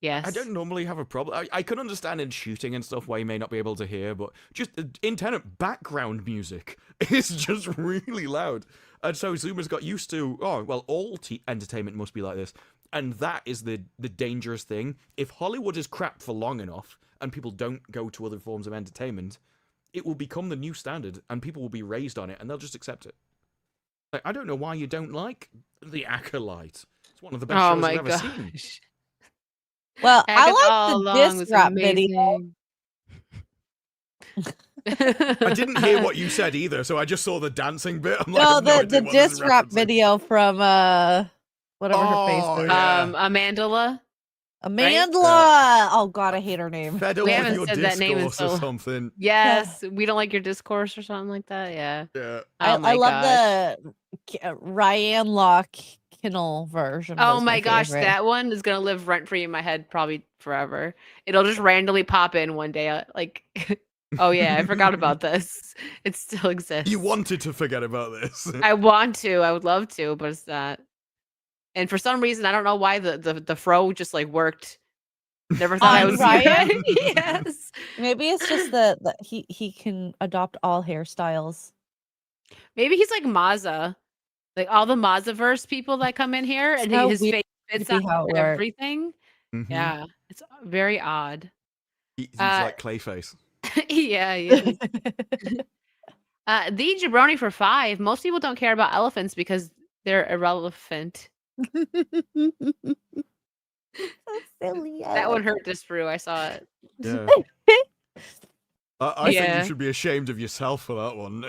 Yes. I don't normally have a problem. I can understand in shooting and stuff why you may not be able to hear, but just in Tenet, background music is just really loud. And so Zoomers got used to, oh, well, all entertainment must be like this. And that is the dangerous thing. If Hollywood is crap for long enough and people don't go to other forms of entertainment, it will become the new standard and people will be raised on it and they'll just accept it. Like, I don't know why you don't like The Acolyte. It's one of the best Oh shows my I've ever seen. gosh. Well, Agatha I All like Along the was disc rap video. amazing. I didn't hear what you said either, so I just saw the dancing bit. I'm like, No, I've no the idea what this is disc rap referencing. video from whatever her face Oh, is. yeah. Amandla. Amandla. Oh god, I hate her name. Fed up We with haven't your said that name in discourse or so. something. Yes, we don't like your discourse or something like that. Yeah. Yeah. Oh my I love gosh. the Ryan Locke Kinnell version. Oh was my gosh, favorite. that one is gonna live rent free in my head probably forever. It'll just randomly pop in one day, like, oh yeah, I forgot about this. It still exists. You wanted to forget about this. I want to. I would love to, but it's not. And for some reason, I don't know why the fro just like worked. Never thought I On would see Ryan? it. Yes. Maybe it's just that he can adopt all hairstyles. Maybe he's like Mazza. Like all the Mazzaverse people that come in here and So his weird face fits to be on how it works. everything. Mhm. Yeah. It's very odd. He's like Clayface. Yeah, he is. The jabroni for 5. Most people don't care about elephants because they're irrelevant. So silly. That one hurt Disparu. I saw it. Yeah. I think Yeah. you should be ashamed of yourself for that one.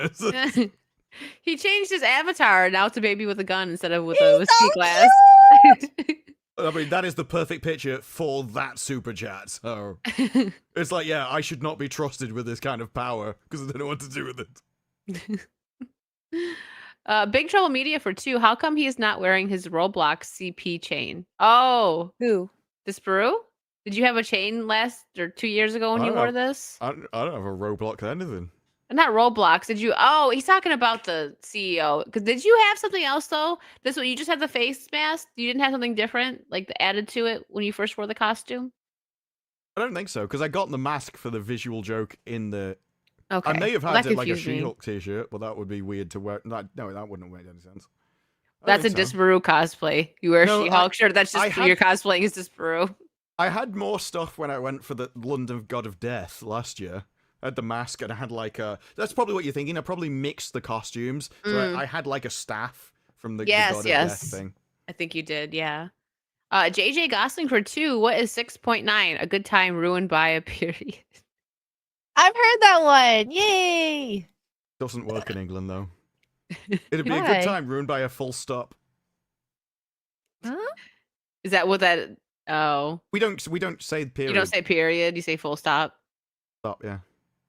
He changed his avatar. Now it's a baby with a gun instead of with a whiskey so glass. I mean, that is the perfect picture for that super chat. So it's like, yeah, I should not be trusted with this kind of power because I don't know what to do with it. Big Trouble Media for 2. How come he is not wearing his Roblox CP chain? Oh, Who? Disparu? Did you have a chain last or 2 years ago when I you don't wore have- this? I don't have a Roblox or anything. Not Roblox. Did you? Oh, he's talking about the CEO. Because did you have something else though? This one, you just had the face mask. You didn't have something different, like added to it when you first wore the costume. I don't think so because I got the mask for the visual joke in the. Okay. I may have Well, had that it like a confused me. She-Hulk t-shirt, but that would be weird to wear. No, that wouldn't make any sense. I That's a think so. Disparu cosplay. You wear No, a She-Hulk shirt. That's I just had- you're cosplaying as Disparu. I had more stuff when I went for the London God of Death last year. I had the mask and I had like a. That's probably what you're thinking. I probably mixed the costumes. So I had like a staff from the Yes, God of yes. Death thing. I think you did. Yeah. JJ Gosling for 2. What is 6.9? A good time ruined by a period. I've heard that one. Yay! Doesn't work in England though. It'd be a Why? good time ruined by a full stop. Huh? Is that what that? Oh, We don't say period. you don't say period. You say full stop. stop. Yeah.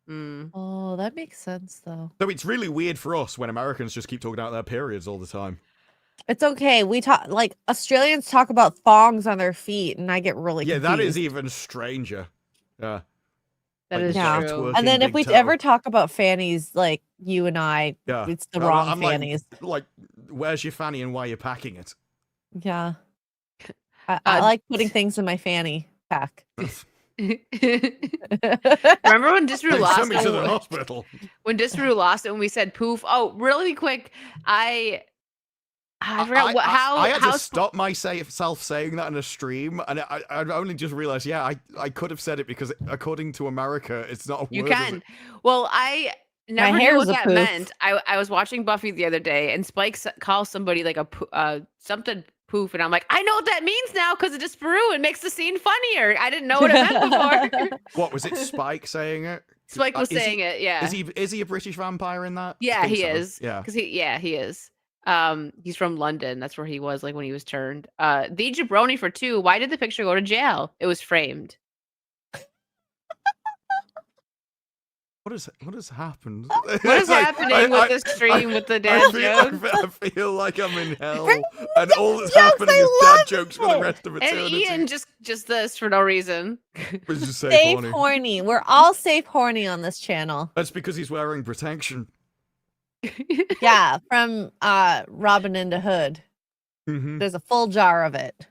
Mm. Oh, that makes sense though. So it's really weird for us when Americans just keep talking about their periods all the time. It's okay. We talk like Australians talk about thongs on their feet, and I get really Yeah, confused. that is even stranger. Yeah. That Like, is Yeah. true. And then if big we toe. ever talk about fannies, like you and I, Yeah. it's the wrong I'm fannies. Like, where's your fanny and why you're packing it? Yeah. I like putting things in my fanny pack. Remember when Disru Hey, lost send me to the it? hospital. When Disru lost it, when we said poof. Oh, really quick. I forgot how I had how to stop myself saying that in a stream, and I only just realized, yeah, I could have said it because according to America, it's not a you word. is can. it? Well, I My never knew hair's what a that poof. meant. I was watching Buffy the other day, and Spike calls somebody like a something poof, and I'm like, I know what that means now because it just Peru. It makes the scene funnier. I didn't know what it meant before. What was it? Spike saying it? Spike was Is saying he, it. Yeah. Is he a British vampire in that? I Yeah, think he so. is. Yeah. Because he is. He's from London. That's where he was like when he was turned. The Jabroni for 2. Why did the picture go to jail? It was framed. What has happened? What is happening with the stream with the dad jokes? I feel like I'm in hell, and all that's jokes, happening I is dad love jokes for the it. rest of And eternity. Ian just this for no reason. Which is so Safe funny. horny. We're all safe horny on this channel. That's because he's wearing protection. Yeah, from Robin into Hood. Mm-hmm. There's a full jar of it.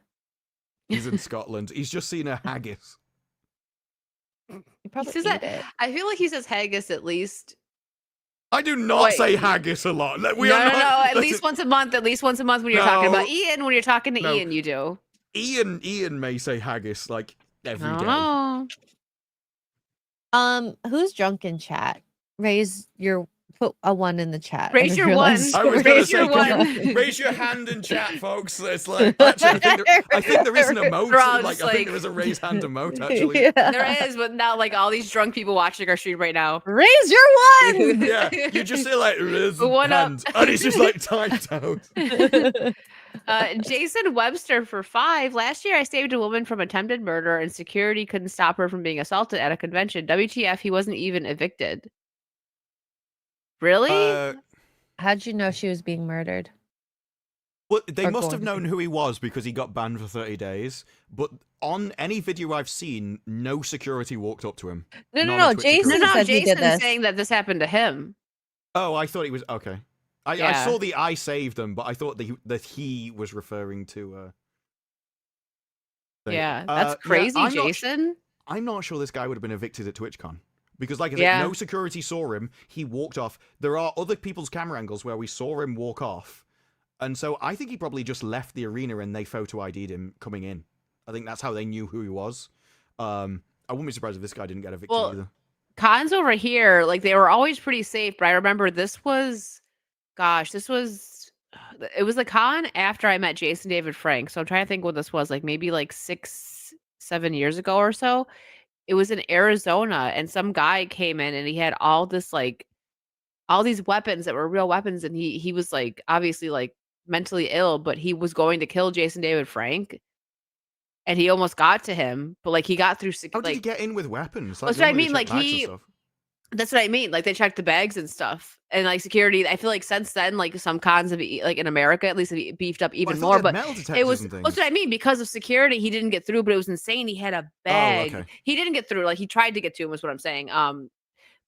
He's in Scotland. He's just seen a haggis. You He probably says eat that. it. I feel like he says haggis at least. I do not Wait. say haggis a lot. We no, are no, not, no. At listen, least once a month. At least once a month when you're talking about No. Ian. When you're talking to No. Ian, you do. Ian may say haggis like every I day. don't know. Who's drunk in chat? Put a 1 in the chat. Raise your realized- I was gonna Raise say, your can raise your hand in chat, folks. It's like actually, I think there is an emote. They're all Like just I think like- there is a raise hand emote actually. Yeah. There is, but now like all these drunk people watching our stream right now. Raise your 1! Yeah, you just say like raise One up. hand, and it's just like timed out. Jason Webster for 5. Last year, I saved a woman from attempted murder, and security couldn't stop her from being assaulted at a convention. WTF? He wasn't even evicted. Really? How'd you know she was being murdered? Well, they Or must have going to known who he was because he got banned for 30 days. But on any video I've seen, no security walked up to him. No, None no, of Twitch Jason security. said he did Jason's this. saying that this happened to him. Oh, I thought he was okay. I Yeah. saw the I saved them, but I thought that he was referring to. Yeah, that's crazy, Jason. I'm not sure this guy would have been evicted at TwitchCon. Because, like I said, Yeah. no security saw him. He walked off. There are other people's camera angles where we saw him walk off. And so I think he probably just left the arena and they photo ID'd him coming in. I think that's how they knew who he was. I wouldn't be surprised if this guy didn't get evicted either. Cons over here, like they were always pretty safe, but I remember it was the con after I met Jason David Frank. So I'm trying to think what this was, like maybe like 6-7 years ago or so. It was in Arizona, and some guy came in and he had all these weapons that were real weapons, and he was like obviously like mentally ill, but he was going to kill Jason David Frank. And he almost got to him, but like he got through. How did he get in with weapons? That's what I mean. Like that's what I mean. Like they checked the bags and stuff, and like security. I feel like since then, like some cons have like in America at least have beefed up even more. But it was that's what I mean, because of security. He didn't get through, but it was insane. He had a bag. okay. He didn't get through. Like he tried to get to him, was what I'm saying.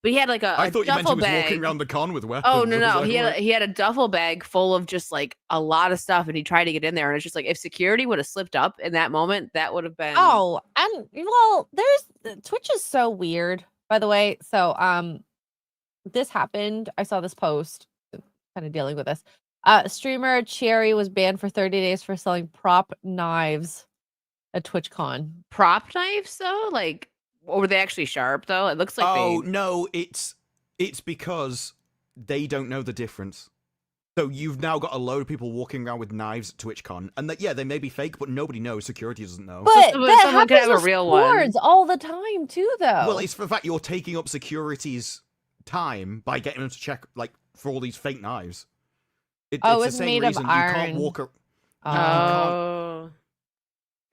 But he had like I a thought you meant he duffel was bag. walking around the con with weapons. Oh no, I was no, like, he had a duffel bag full of just like a lot of stuff, and he tried to get in there, and it's just like if security would have slipped up in that moment, that would have been. Oh, and well, Twitch is so weird, by the way. So this happened. I saw this post, kind of dealing with this. Streamer Cherry was banned for 30 days for selling prop knives at TwitchCon. Prop knives though, like. Or were they actually sharp though? It looks like no, it's because they don't know the difference. So you've now got a load of people walking around with knives at TwitchCon, and that they may be fake, but nobody knows. Security doesn't know. But someone that could happens have a with real one. swords all the time too, though. Well, it's for the fact you're taking up security's time by getting them to check for all these fake knives. It's the it's same made reason of you iron. can't walk. Oh.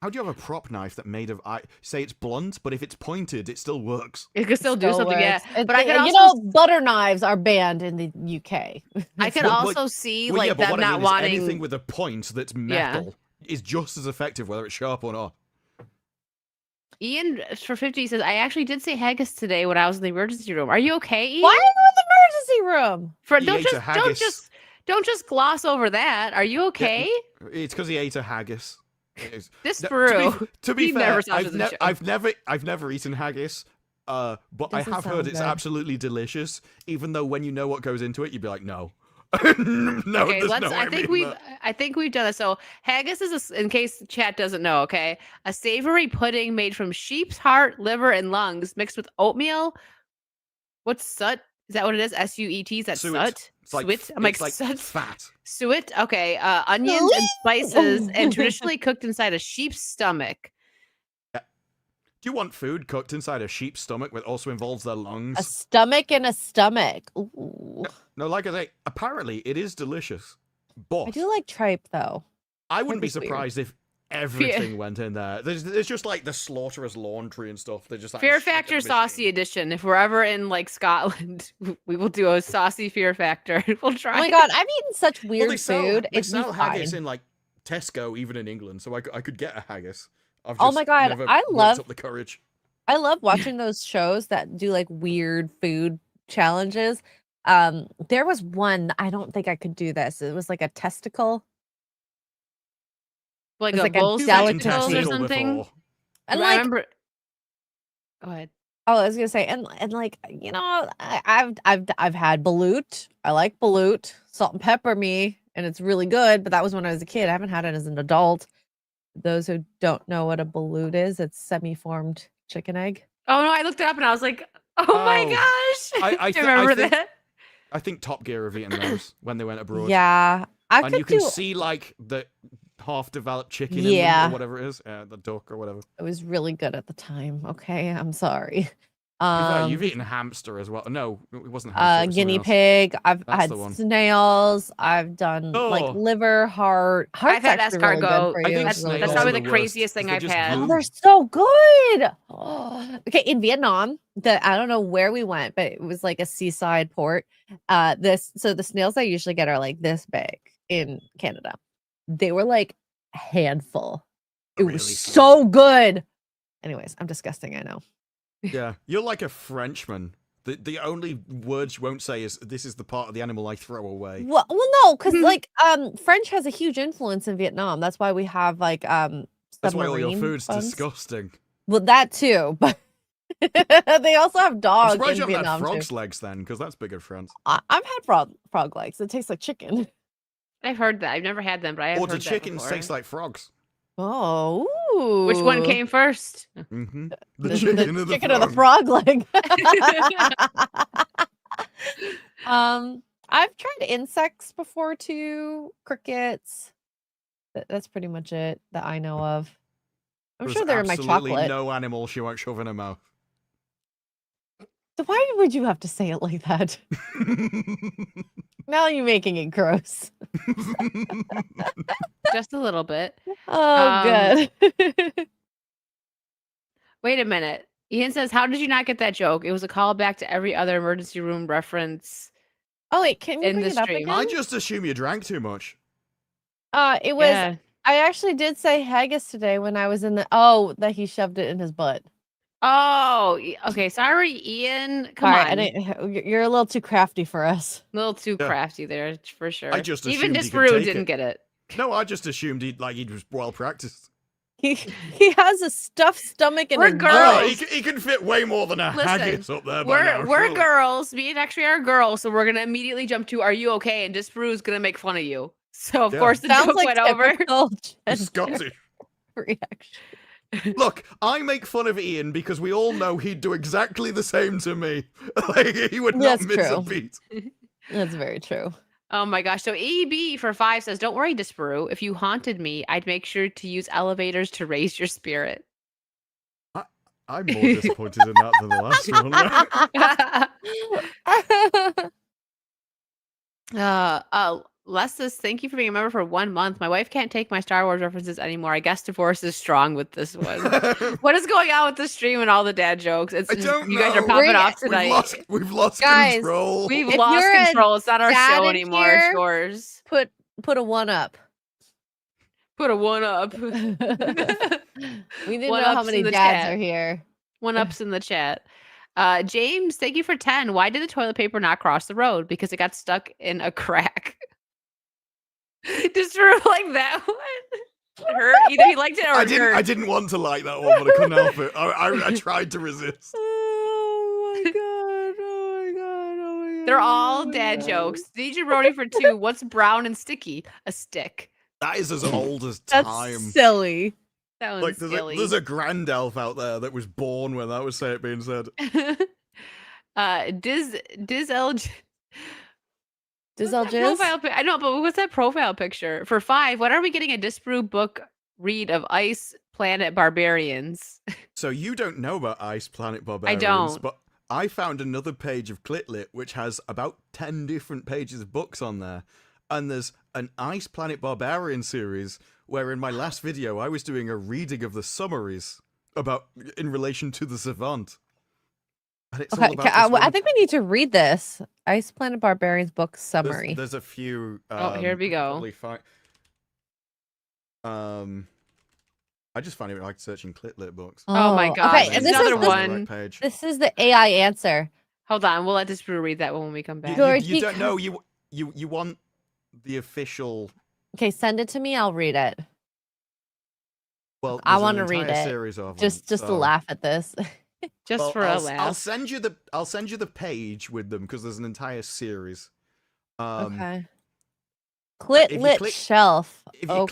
How do you have a prop knife that made of say it's blunt, but if it's pointed, it still works? It could still do something, yeah. works. But I could you also, know, butter knives are banned in the UK. I could Well, also see Well, yeah, like but them what I not mean is wanting. anything with a point that's metal is just as effective, whether it's sharp or not. Ian for 50 says, I actually did say haggis today when I was in the emergency room. Are you okay, Ian? Why are you in the emergency room? For, He don't ate a just haggis. don't just gloss over that. Are you okay? It's because he ate a haggis. This No, brew. to be He fair, never watches the show. I've never eaten haggis, but I Doesn't have heard sound it's good. absolutely delicious. Even though when you know what goes into it, you'd be like, no, no. Okay, there's let's. no way I I'm think eating we've. that. I think we've done this. So haggis is, in case the chat doesn't know. Okay, a savory pudding made from sheep's heart, liver, and lungs, mixed with oatmeal. What's sut? Is that what it is? SUET? Is that Suet. sut? It's like Suet? I'm like it's like sut. fat. Suet. Okay. Onions and spices, and traditionally cooked inside a sheep's stomach. Do you want food cooked inside a sheep's stomach that also involves their A lungs? stomach and a stomach. Ooh. No, like I say, apparently it is delicious. But I do like tripe though. I wouldn't be Tripe is weird. surprised if everything went in there. There's just like the slaughterous laundry and stuff. They're just like Fear shit in a Factor machine. Saucy Edition. If we're ever in like Scotland, we will do a saucy Fear Factor. We'll try. Oh my god, I've eaten such Well, weird they sell, food. They It'd be sell haggis fine. in like Tesco, even in England, so I could get a haggis. I've Oh just my God, never I worked love- up the courage. I love watching those shows that do like weird food challenges. There was one, I don't think I could do this. It was like a testicle. like It's a like a bull's delicacy. testicles or Testicle something. before. And I like, remember. Go ahead. oh, I was gonna say, and like, you know, I've had balut. I like balut, salt and pepper me, and it's really good. But that was when I was a kid. I haven't had it as an adult. Those who don't know what a balut is, it's semi-formed chicken egg. Oh no, I looked it up and I was like, oh my Oh, gosh. I remember think- that. I think Top Gear have eaten those when they went abroad. Yeah, I and could you can do. see like the half-developed chicken in Yeah. them or whatever it is, the duck or whatever. It was really good at the time. Okay, I'm sorry. You've eaten hamster as well. No, it wasn't hamster. it was something Guinea else. pig. I've That's had the one. snails. I've done like Oh. liver, heart. Heart's had actually really escargot. good for I you. think It's really That's snails good. probably are the worst, craziest 'cause thing they I've just had. Oh, glue. they're so good. Okay, in Vietnam, I don't know where we went, but it was like a seaside port. So the snails I usually get are like this big in Canada. They were like a handful. It Really was small. so good. Anyways, I'm disgusting, I know. Yeah, you're like a Frenchman. The only words you won't say is "this is the part of the animal I throw away." Well, no, because like French has a huge influence in Vietnam. That's why we have like That's why all your submarine food's funds. disgusting. Well, that too, but they also have I'm dogs surprised in you haven't had Vietnam frog's too. legs then, because that's big in France. I've had frog legs. It tastes like chicken. I've heard that. I've never had them, but I have Or heard do chickens that before. taste like frogs? Oh, ooh. Which one came first? Mm-hmm. The The chicken or the chicken or the frog? frog leg? I've tried insects before too. Crickets. That's pretty much it that I know of. I'm There's sure they're in my absolutely chocolate. no animal she won't shove in her mouth. So why would you have to say it like that? Now you're making it gross. Just a little bit. Oh, good. Wait a minute. Ian says, how did you not get that joke? It was a callback to every other emergency room reference. Oh wait, can we In bring the it up stream. again? I just assume you drank too much. It was. Yeah. I actually did say haggis today when I was in the. Oh, that he shoved it in his butt. Oh, okay. Sorry, Ian. Come Sorry, on. I didn't. You're a little too crafty for us. A little too Yeah. crafty there, for sure. I just Even assumed he could Disparu take didn't it. get it. No, I just assumed he was well practiced. He has a stuffed stomach and We're a girls. Oh, butt. he can fit way more than a Listen, haggis up there. by now, We're surely. girls. Me and actually are girls, so we're gonna immediately jump to "Are you okay?" and Disparu's gonna make fun of you. So of Yeah. course the Sounds joke like went over. typical He's gender Scottish. reaction. Look, I make fun of Ian because we all know he'd do exactly the same to me. Like he would not That's miss a true. beat. That's very true. Oh my gosh. So EB for 5 says, "Don't worry, Disparu. If you haunted me, I'd make sure to use elevators to raise your spirit." I'm more disappointed in that than the last one. Lessus, thank you for being a member for 1 month. My wife can't take my Star Wars references anymore. I guess divorce is strong with this one. What is going on with the stream and all the dad jokes? It's I just, don't you guys are know. popping off tonight. We've lost Guys, control. We've If lost you're a control. It's not our dad show in anymore. It's here, yours. Put a 1 up. Put a 1 up. We didn't One know how ups many in the dads chat. are here. 1 ups in the chat. James, thank you for 10. Why did the toilet paper not cross the road? Because it got stuck in a crack. Just for like that one. Hurt. Either he liked it or it hurt. I didn't want to like that one, but I couldn't help it. I tried to resist. Oh my god! Oh my god! Oh my god! They're all dad jokes. DJ Brody for 2. What's brown and sticky? A stick. That is as old as That's time. silly. That one's Like silly. there's a grand elf out there that was born when that was being said. Diz Dizelges? I know, but what's that profile picture? For 5, when are we getting a disprove book read of Ice Planet Barbarians? So you don't know about Ice Planet Barbarians, don't. but I found another page of Clitlit which has about 10 different pages of books on there. And there's an Ice Planet Barbarian series where in my last video I was doing a reading of the summaries in relation to the Savant. And it's all Okay, about I this think we need to read this Ice Planet Barbarians book summary. There's a few. Here we go. Probably I just find it like searching Clitlit books. Oh my god. Okay, There's and this another is one. Page. This is the AI answer. Hold on, we'll let Disprove read that one when we come back. You don't know. You want the official. Okay, send it to me. I'll read it. Well, I want to read it. Series of them, Just to laugh at this. Just for a laugh. I'll send you the page with them because there's an entire series. Okay. if you Clitlit click- shelf. If you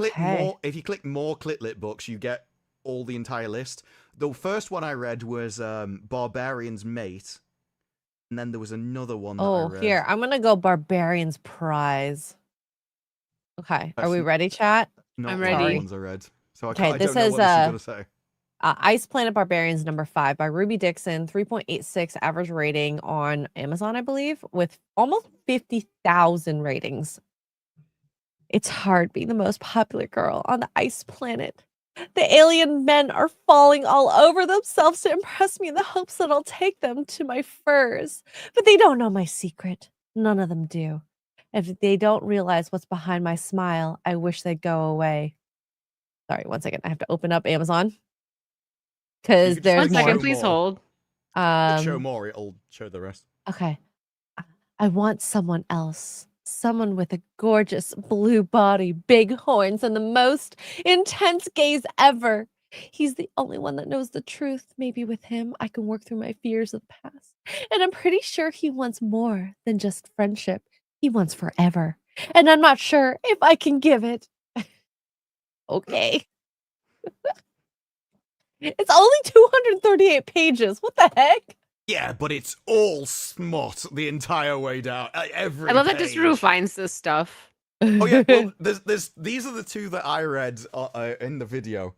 click more Clitlit books, you get all the entire list. The first one I read was Barbarian's Mate, and then there was another one that I read. Here, I'm gonna go Barbarian's Prize. Okay, are we ready, chat? Not I'm one of the ready. ones I read. So Okay, I this don't know is, what this is gonna say. Ice Planet Barbarians #5 by Ruby Dixon, 3.86 average rating on Amazon, I believe, with almost 50,000 ratings. It's hard being the most popular girl on the ice planet. The alien men are falling all over themselves to impress me in the hopes that I'll take them to my furs. But they don't know my secret. None of them do. If they don't realize what's behind my smile, I wish they'd go away. Sorry, 1 second. I have to open up Amazon. Because You can just there's 1 second, more. please more. hold. Show more, it'll show the rest. Okay. I want someone else. Someone with a gorgeous blue body, big horns, and the most intense gaze ever. He's the only one that knows the truth. Maybe with him, I can work through my fears of the past. And I'm pretty sure he wants more than just friendship. He wants forever. And I'm not sure if I can give it. Okay. It's only 238 pages. What the heck? Yeah, but it's all smut the entire way down. Every I love that page. Disprove finds this stuff. Oh yeah, well, these are the two that I read in the video.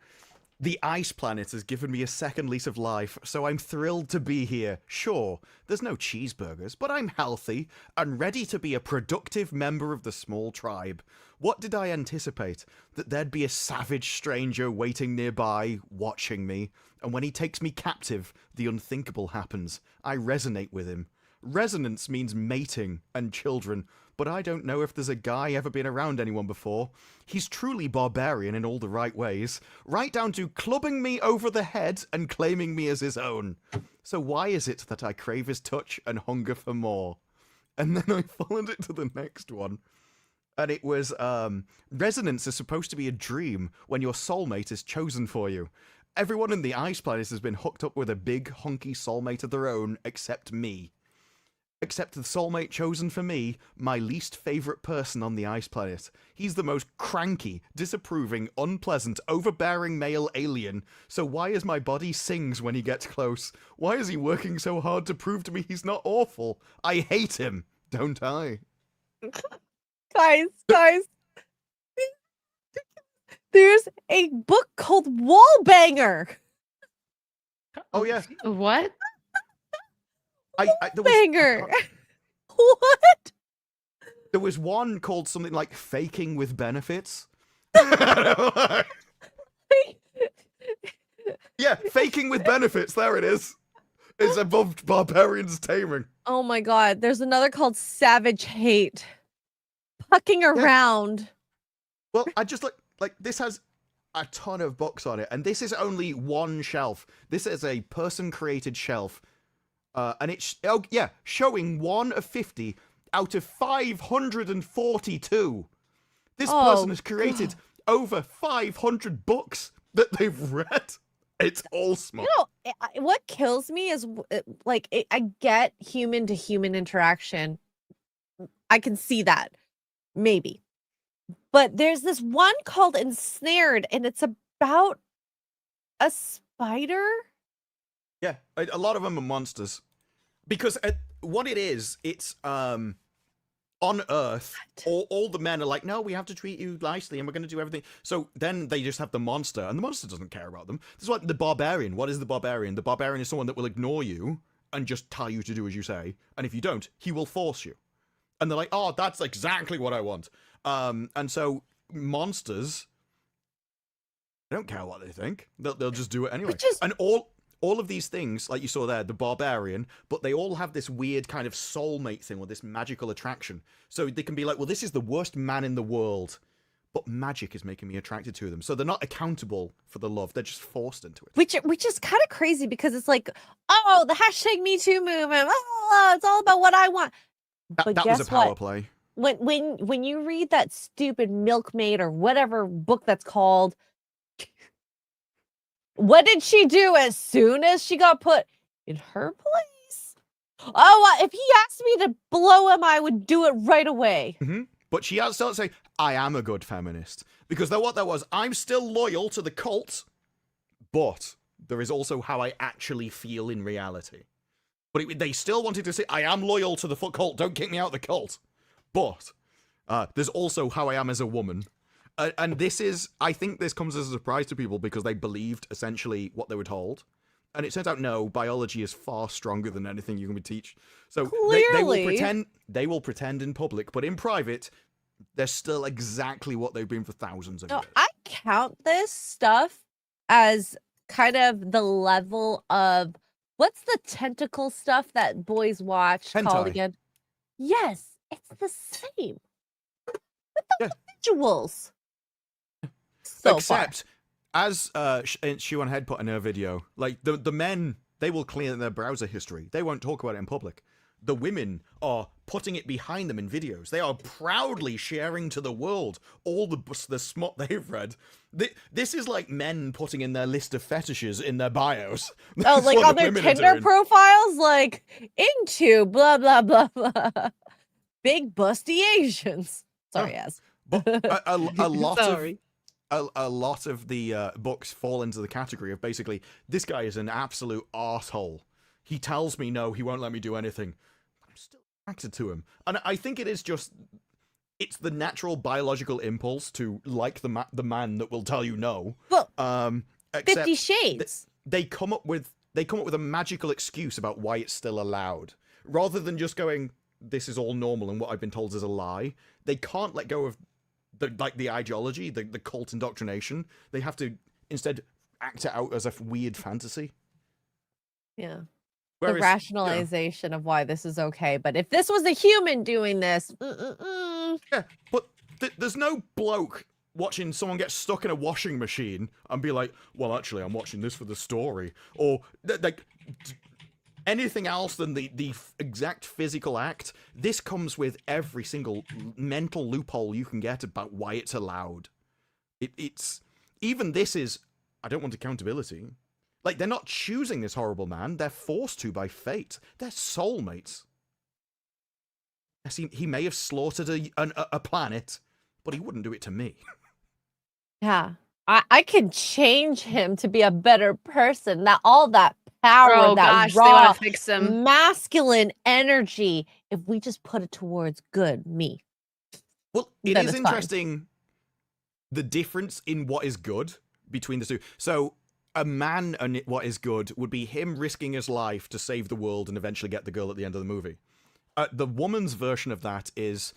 The Ice Planet has given me a second lease of life, so I'm thrilled to be here. Sure, there's no cheeseburgers, but I'm healthy and ready to be a productive member of the small tribe. What did I anticipate? That there'd be a savage stranger waiting nearby, watching me, and when he takes me captive, the unthinkable happens. I resonate with him. Resonance means mating and children, but I don't know if there's a guy ever been around anyone before. He's truly barbarian in all the right ways, right down to clubbing me over the head and claiming me as his own. So why is it that I crave his touch and hunger for more? And then I followed it to the next one. And it was, resonance is supposed to be a dream when your soulmate is chosen for you. Everyone in the Ice Planet has been hooked up with a big, hunky soulmate of their own, except me. Except the soulmate chosen for me, my least favourite person on the Ice Planet. He's the most cranky, disapproving, unpleasant, overbearing male alien. So why is my body sings when he gets close? Why is he working so hard to prove to me he's not awful? I hate him, don't I? Guys. There's a book called Wallbanger. Oh yeah, Banger. What? There was one called something like Faking with Benefits. Yeah, Faking with Benefits. There it is. It's above Barbarians Taming. Oh my god. There's another called Savage Hate. Pucking around. Well, I just like this has a ton of books on it, and this is only one shelf. This is a person-created shelf, and it's showing 1 of 50 out of 542. This person has created over 500 books that they've read. It's all smart. You know, what kills me is I get human to human interaction. I can see that, maybe. But there's this one called Ensnared, and it's about a spider. Yeah, a lot of them are monsters. Because what it is, it's on Earth, all the men are like, no, we have to treat you nicely, and we're going to do everything. So then they just have the monster, and the monster doesn't care about them. This is like the barbarian. What is the barbarian? The barbarian is someone that will ignore you and just tell you to do as you say. And if you don't, he will force you. And they're like, oh, that's exactly what I want. And so monsters, they don't care what they think. They'll just do it anyway. And all of these things, like you saw there, the barbarian, but they all have this weird kind of soulmate thing or this magical attraction. So they can be like, well, this is the worst man in the world, but magic is making me attracted to them. So they're not accountable for the love. They're just forced into it. Which is kind of crazy because it's like, oh, the #MeToo movement. Oh, it's all about what I want. But that was a power play. When you read that stupid Milkmaid or whatever book that's called, what did she do as soon as she got put in her place? Oh, if he asked me to blow him, I would do it right away. Mm-hmm. But she has to say, I am a good feminist. Because what that was, I'm still loyal to the cult, but there is also how I actually feel in reality. But they still wanted to say, I am loyal to the cult, don't kick me out of the cult. But there's also how I am as a woman. And this is, I think this comes as a surprise to people because they believed essentially what they were told. And it turns out, no, biology is far stronger than anything you can teach. So they will pretend in public, but in private, they're still exactly what they've been for thousands of years. I count this stuff as kind of the level of, what's the tentacle stuff that boys watch called again? Yes, it's the same. With the visuals. So except, as Shuan Head put in her video, like the men, they will clear their browser history. They won't talk about it in public. The women are putting it behind them in videos. They are proudly sharing to the world all the smut they've read. This is like men putting in their list of fetishes in their bios. Oh, like on their Tinder profiles, like into blah blah blah blah. Big busty Asians. Sorry, yes. But a lot of the books fall into the category of basically, this guy is an absolute arsehole. He tells me no, he won't let me do anything. I'm still attracted to him. And I think it's the natural biological impulse to like the man that will tell you no. Well, 50 except Shades. They come up with a magical excuse about why it's still allowed. Rather than just going, this is all normal and what I've been told is a lie. They can't let go of the ideology, the cult indoctrination. They have to instead act it out as a weird fantasy. Yeah. Whereas, the rationalization of why this is okay. But if this was a human doing this, yeah, but there's no bloke watching someone get stuck in a washing machine and be like, well, actually, I'm watching this for the story, or like anything else than the exact physical act. This comes with every single mental loophole you can get about why it's allowed. It's even this is, I don't want accountability. Like, they're not choosing this horrible man. They're forced to by fate. They're soulmates. He may have slaughtered a planet, but he wouldn't do it to me. Yeah. I can change him to be a better person. That all that power, raw, fix him. masculine energy, if we just put it towards good me. Well, it is interesting the difference in what is good between the two. So, a man and what is good would be him risking his life to save the world and eventually get the girl at the end of the movie. The woman's version of that is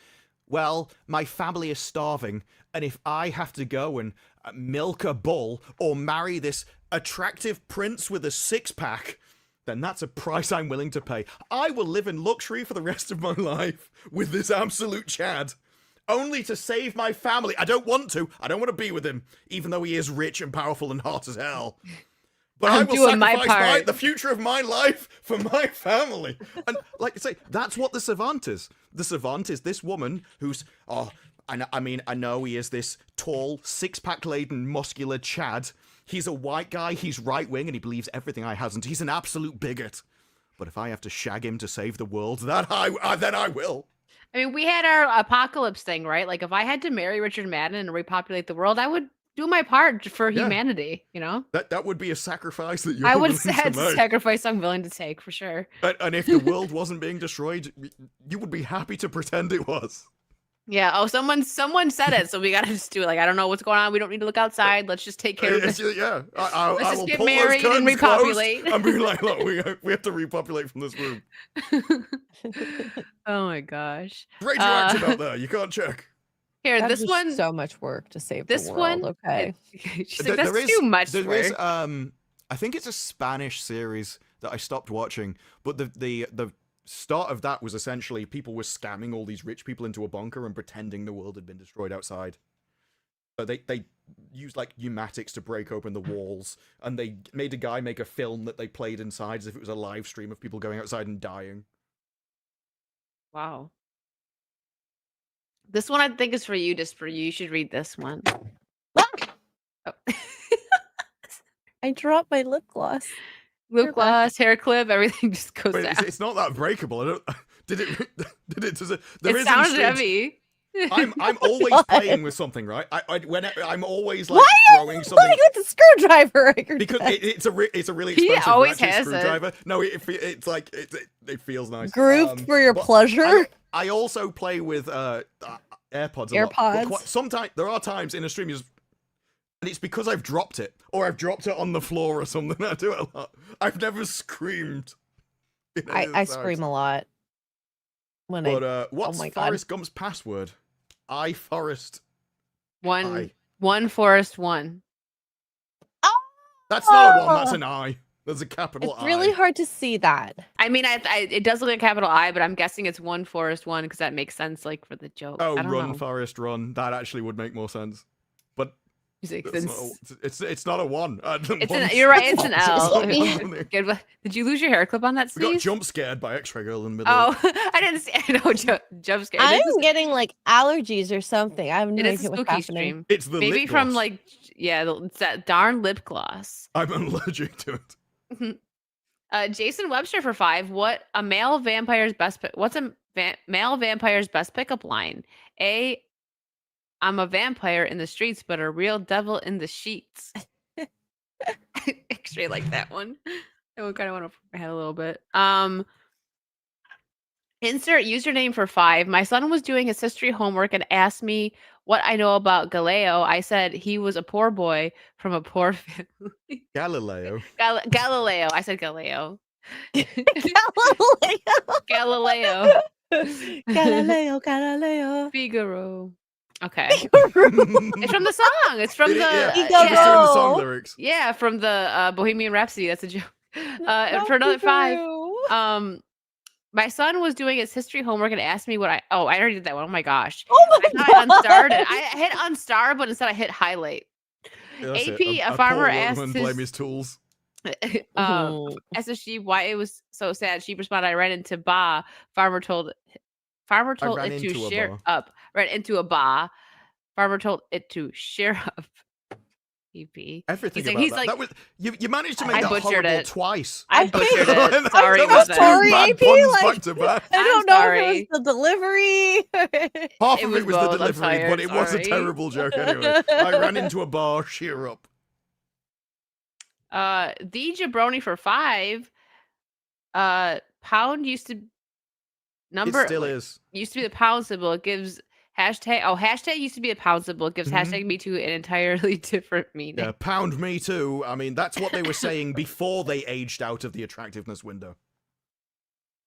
well, my family is starving, and if I have to go and milk a bull or marry this attractive prince with a six-pack, then that's a price I'm willing to pay. I will live in luxury for the rest of my life with this absolute Chad, only to save my family. I don't want to. I don't want to be with him, even though he is rich and powerful and hot as hell. But I will doing my sacrifice part. the future of my life for my family. And like I say, that's what the Savant is. The Savant is this woman who's, I know he is this tall, six-pack laden, muscular Chad. He's a white guy, he's right-wing, and he believes everything I hasn't. He's an absolute bigot. But if I have to shag him to save the world, then I will. I mean, we had our apocalypse thing, right? Like, if I had to marry Richard Madden and repopulate the world, I would do my part for humanity, you know? That would be a sacrifice that you I would willing to it's a make. sacrifice I'm willing to take, for sure. And if the world wasn't being destroyed, you would be happy to pretend it was. Yeah. Oh, someone said it, so we gotta just do it. Like, I don't know what's going on. We don't need to look outside. Let's just take care of this. Yeah, I Let's will just get pull those married and curtains repopulate. closed and be like, look, we have to repopulate from this room. Oh my gosh. Radioactive out there. You can't check. Here, That this is one. so much work to save This the world. one. Okay. She's like, that's too much There work. is, I think it's a Spanish series that I stopped watching, but the start of that was essentially people were scamming all these rich people into a bunker and pretending the world had been destroyed outside. So they used like pneumatics to break open the walls, and they made a guy make a film that they played inside as if it was a live stream of people going outside and dying. Wow. This one I think is for you, just for you. You should read this one. Oh. I dropped my lip gloss. Lip gloss, hair clip, everything just goes Wait, down. it's not that breakable. I don't. Did it? Does it? It sounds heavy. I'm always God. playing with something, right? I'm always like Why are throwing you something playing with the screwdriver at your because desk? it's a really He expensive always ratchet has it. screwdriver. No, it's like it feels nice. Grooved for your but pleasure? I also play with AirPods. A lot. AirPods. But sometimes there are times in a stream and it's because I've dropped it or I've dropped it on the floor or something. I do it a lot. I've never screamed. I scream a lot. When But what's my God. Forrest Gump's password? Forest. One forest one. That's not a one. That's an I. There's a capital It's I. really hard to see that. I mean, it does look like a capital I, but I'm guessing it's one forest one because that makes sense, like for the joke. Oh, I don't run, know. Forest, run. That actually would make more sense. But Music, it's not a one. You're right. It's an L. We Good. Did you lose your hair clip on that, got Steve? jump scared by X-ray girl in the middle. Oh, I didn't see. I know jump scare. I'm getting like allergies or something. I have no It is a idea what's spooky happening. stream. It's the Maybe lip from gloss. like it's that darn lip gloss. I'm allergic to it. Jason Webster for 5. What's a male vampire's best pickup line? A, I'm a vampire in the streets, but a real devil in the sheets. Actually, I like that one. That one kind of went over my head a little bit. Insert username for 5. My son was doing his history homework and asked me what I know about Galileo. I said he was a poor boy from a poor family. Galileo. Galileo. I said Galileo. Galileo. Galileo. Galileo. Figaro. Okay. It's from the song. It's from Yeah. the She's doing the song Figaro. lyrics. yeah, from the Bohemian Rhapsody. That's a joke. And for another 5, my son was doing his history homework and asked me what I already did that one. Oh my gosh. Oh my I thought I unstarred it. God. I hit unstar, but instead I hit highlight. Yeah, that's AP, it. a farmer poor asked woman his- blame his tools. Mhm. Asked the sheep why it was so sad. She responded, I ran into Ba. Farmer told ran it to into a share bar. up. Ran into a Ba. Farmer told it to share up. EP. Everything He's about like- that. That was you managed to make I that butchered horrible it. twice. I I butchered can't- it. Sorry, That I'm was was two sorry, bad AP, puns like- back to back. I I'm don't know sorry. if it was the delivery. Half It of was it was the both. I'm delivery, tired, but it was a sorry. terrible joke anyway. I ran into a bar, cheer up. The jabroni for 5. Pound used to number It still is. used to be the pound symbol. It gives hashtag used to be a pound symbol. It gives Mhm. hashtag me too an entirely different meaning. Yeah, pound me too. I mean, that's what they were saying before they aged out of the attractiveness window.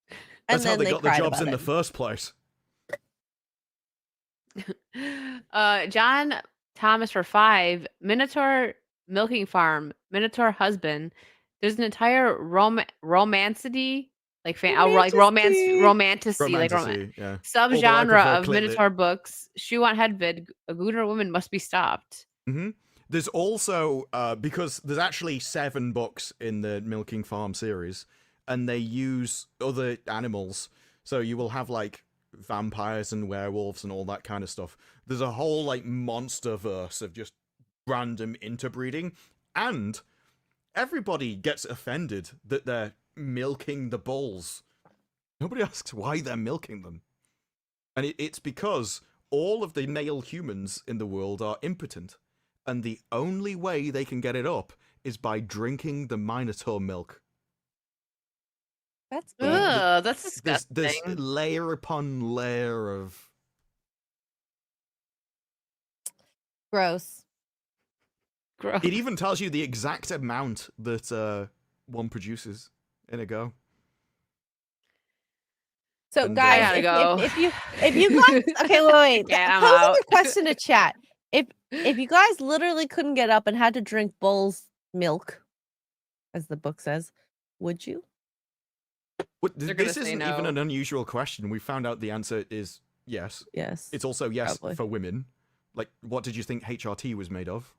And That's how then they got the cried jobs about in the it. first place. John Thomas for 5. Minotaur milking farm. Minotaur husband. There's an entire romancity, like Romanticy. romanticy, like Romantasy, yeah. subgenre Although I prefer of clit lit. Minotaur books. Shoe on Hedvid. A Gunnar woman must be stopped. Mm-hmm. There's also because there's actually 7 books in the Milking Farm series, and they use other animals. So you will have like vampires and werewolves and all that kind of stuff. There's a whole like monster verse of just random interbreeding, and everybody gets offended that they're milking the bulls. Nobody asks why they're milking them, and it's because all of the male humans in the world are impotent. And the only way they can get it up is by drinking the Minotaur milk. That's The- good. Ugh, that's disgusting. There's layer upon layer of... Gross. Gross. It even tells you the exact amount that one produces in a go. So, And, guys, I gotta if you guys, okay, wait. Yeah, I'm Posing out. a question to chat. If you guys literally couldn't get up and had to drink bull's milk, as the book says, would you? They're gonna This say isn't no. even an unusual question. We found out the answer is yes. Yes. It's also yes Probably. for women. Like, what did you think HRT was made of?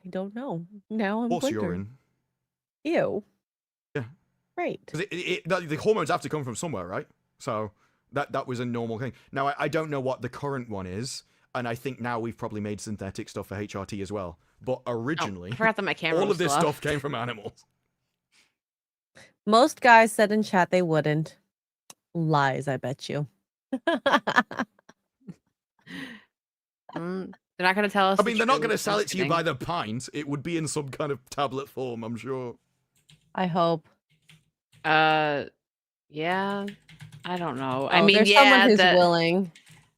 I don't know. Now I'm Horse wondering. urine. Ew. Yeah. Right. Because the hormones have to come from somewhere, right? So that was a normal thing. Now, I don't know what the current one is, and I think now we've probably made synthetic stuff for HRT as well. But originally, I forgot that my camera all was of this still stuff came from animals. Most guys said in chat they wouldn't. Lies, I bet you. They're not going to tell us. I mean, they're not going to to sell it to you by the pint. It would be in some kind of tablet form, I'm sure. I hope. Yeah. I don't know. Oh, I mean, there's yeah, someone who's willing.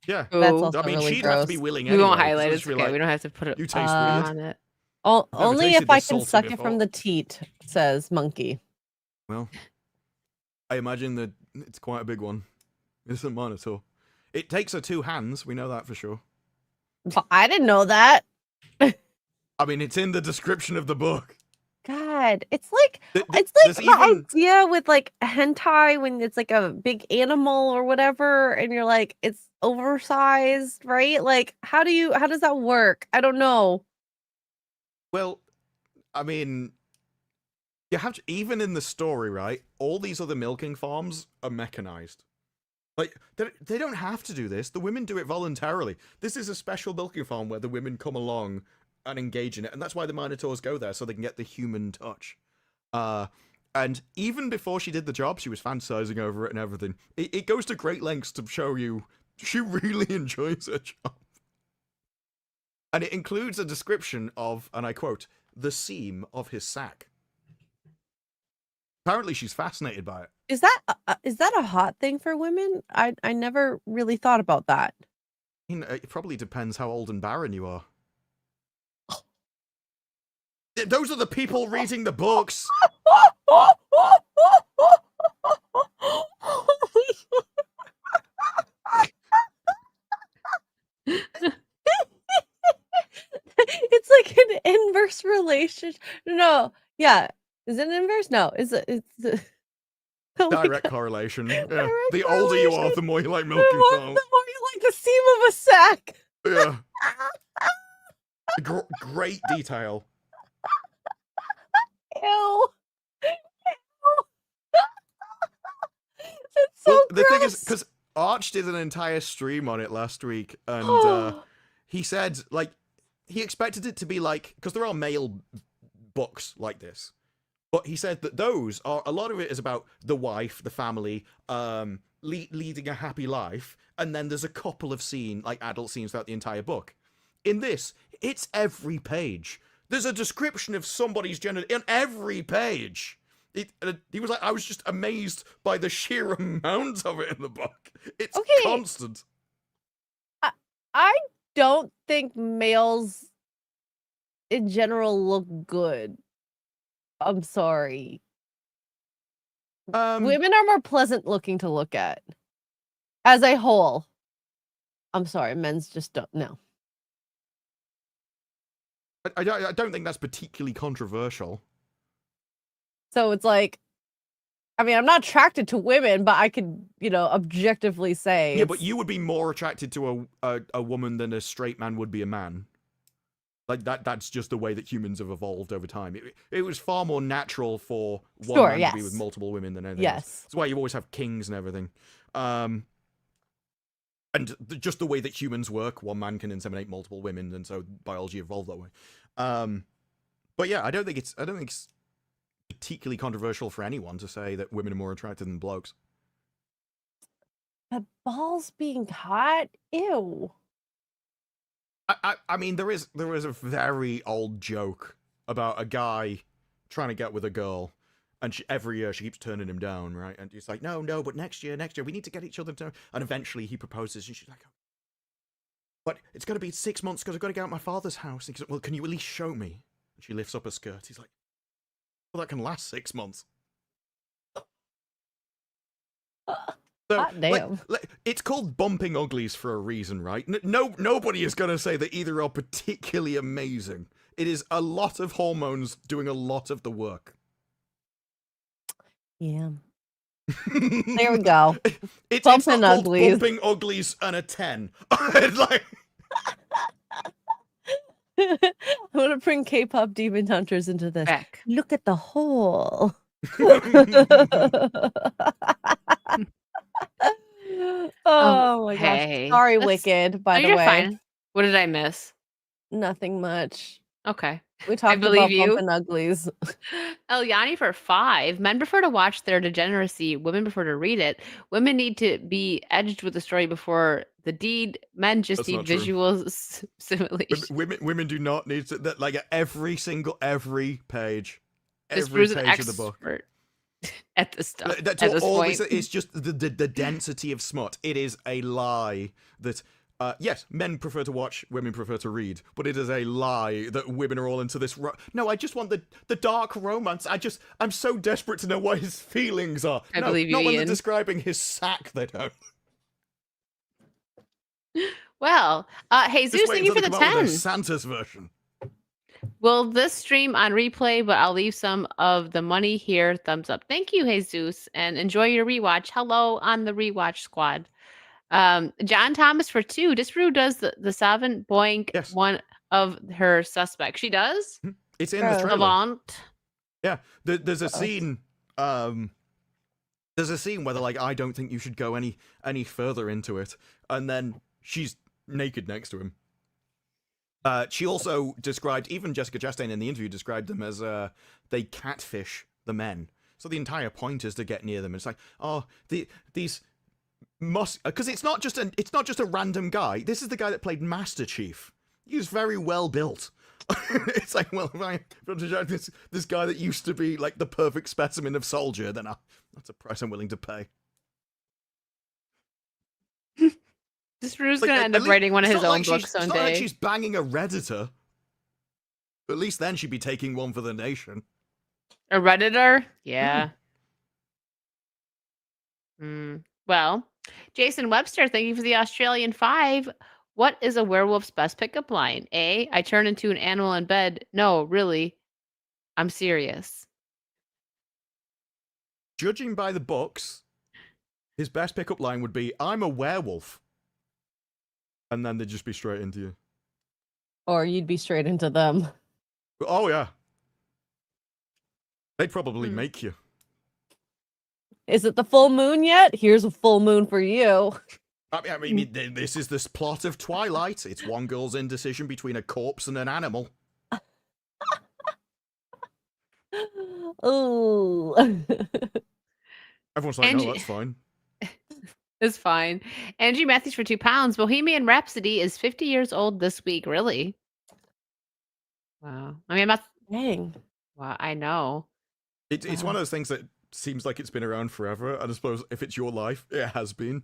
Yeah. That's Ooh. also I mean, really she'd gross. have to be willing We anyway. won't 'cause highlight it. let's It's be okay. like, We don't have to put it you taste on weird. it. Only tasted if I this can salty suck it before. from the teat, says Monkey. Well, I imagine that it's quite a big one. It's a monitor. It takes her 2 hands. We know that for sure. I didn't know that. I mean, it's in the description of the book. God, it's like There's the even- idea with like hentai when it's like a big animal or whatever, and you're like it's oversized, right? Like how does that work? I don't know. Well, I mean, you have to, even in the story, right? All these other milking farms are mechanized. Like, they don't have to do this. The women do it voluntarily. This is a special milking farm where the women come along and engage in it, and that's why the Minotaurs go there, so they can get the human touch. And even before she did the job, she was fantasizing over it and everything. It goes to great lengths to show you she really enjoys her job. And it includes a description of, and I quote, the seam of his sack. Apparently she's fascinated by it. Is that a hot thing for women? I never really thought about that. I mean, it probably depends how old and barren you are. Those are the people reading the books. It's like an inverse relationship. No, yeah. Is it inverse? No. It's oh my Direct God. correlation. Yeah. Direct The older you are, correlation. the more you like The milking more farms. you like the seam of a sack. Yeah. Great detail. Ew. It's so Well, the thing is, gross. because Arch did an entire stream on it last week, and he said, like, he expected it to be like, because there are male books like this, but he said that those are, a lot of it is about the wife, the family, leading a happy life, and then there's a couple of adult scenes throughout the entire book. In this, it's every page. There's a description of somebody's gender in every page. He was like, I was just amazed by the sheer amount of it in the book. It's Okay. constant. I don't think males in general look good. I'm sorry. Women are more pleasant looking to look at as a whole. I'm sorry, men's just don't no. I don't think that's particularly controversial. So it's like, I mean, I'm not attracted to women, but I could, objectively say. Yeah, but you would be more attracted to a woman than a straight man would be a man. Like that's just the way that humans have evolved over time. It was far more natural for one Sure, man to be with yes. multiple women than anything else. Yes. That's why you always have kings and everything. And just the way that humans work, one man can inseminate multiple women, and so biology evolved that way. But yeah, I don't think it's particularly controversial for anyone to say that women are more attractive than blokes. But balls being hot? Ew. I mean, there is a very old joke about a guy trying to get with a girl, and every year she keeps turning him down, right? And he's like, no, but next year, we need to get each other to... And eventually he proposes, and she's like, but it's got to be 6 months because I've got to get out of my father's house. And he's like, well, can you at least show me? And she lifts up her skirt. He's like, well, that can last 6 months. So, Hot damn. it's called bumping uglies for a reason, right? Nobody is going to say that either are particularly amazing. It is a lot of hormones doing a lot of the work. Yeah. There we go. It's Bumping not called uglies. bumping uglies and a 10. It's like... I'm gonna bring K-pop demon hunters into this. Back. Look at the hole. Oh my gosh. Okay. Sorry, Let's- Wicked, by No, the you're way. fine. What did I miss? Nothing much. Okay. We talked believe about you. bumping uglies. Eliani for 5. Men prefer to watch their degeneracy. Women prefer to read it. Women need to be edged with the story before the deed. Men just That's need not true. visual simulation. Women do not need to... That, like, every page. This Every proves an page of the book. expert at this stuff. That's at this always, point. it's just the density of smut. It is a lie that... yes, men prefer to watch, women prefer to read, but it is a lie that women are all into this. No, I just want the dark romance. I'm so desperate to know what his feelings are. I no, believe you, not when they're Ian. describing his sack. They don't. Well, Jesus, Just wait thank you for until the they come out with 10. their Santa's version. Will this stream on replay, but I'll leave some of the money here. Thumbs up. Thank you, Jesus, and enjoy your rewatch. Hello on the rewatch squad. John Thomas for 2. Disparu does the 7 boink Yes. one of her suspects. She does? It's in the Gross. trailer. Savant. Yeah, there's a scene. There's a scene where they're like, I don't think you should go any further into it, and then she's naked next to him. She also described, even Jessica Chastain in the interview described them as they catfish the men. So the entire point is to get near them. It's like, oh, these must, because it's not just a random guy. This is the guy that played Master Chief. He's very well built. It's like, well, if I this guy that used to be like the perfect specimen of soldier, then that's a price I'm willing to pay. Disparu's Like, gonna at end up least- writing one of it's his not own like books It's not like someday. she's banging a Redditor. At least then she'd be taking one for the nation. A Redditor? Yeah. Well, Jason Webster, thank you for the Australian 5. What is a werewolf's best pickup line? A, I turn into an animal in bed. No, really. I'm serious. Judging by the books, his best pickup line would be, I'm a werewolf. And then they'd just be straight into you. Or you'd be straight into them. Oh, yeah. They'd probably make you. Is it the full moon yet? Here's a full moon for you. I mean, this is the plot of Twilight. It's one girl's indecision between a corpse and an animal. Ooh. Everyone's like, Angie- no, that's fine. It's fine. Angie Matthews for £2. Bohemian Rhapsody is 50 years old this week. Really? Wow. I mean, I'm not. Dang. Wow, I know. It's one of those things that seems like it's been around forever, and I suppose if it's your life, it has been.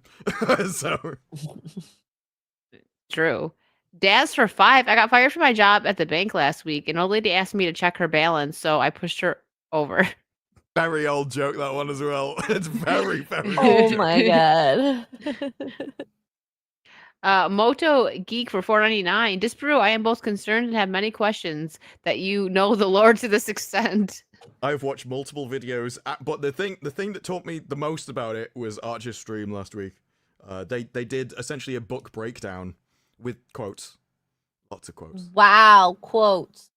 So True. Daz for 5. I got fired from my job at the bank last week. An old lady asked me to check her balance, so I pushed her over. very old joke, that one as well. It's very, very Oh old joke. my god. Moto Geek for $4.99. Disparu, I am both concerned and have many questions that you know the Lord to this extent. I've watched multiple videos, but the thing that taught me the most about it was Archer's stream last week. They did essentially a book breakdown with quotes, lots of quotes. Wow, quotes.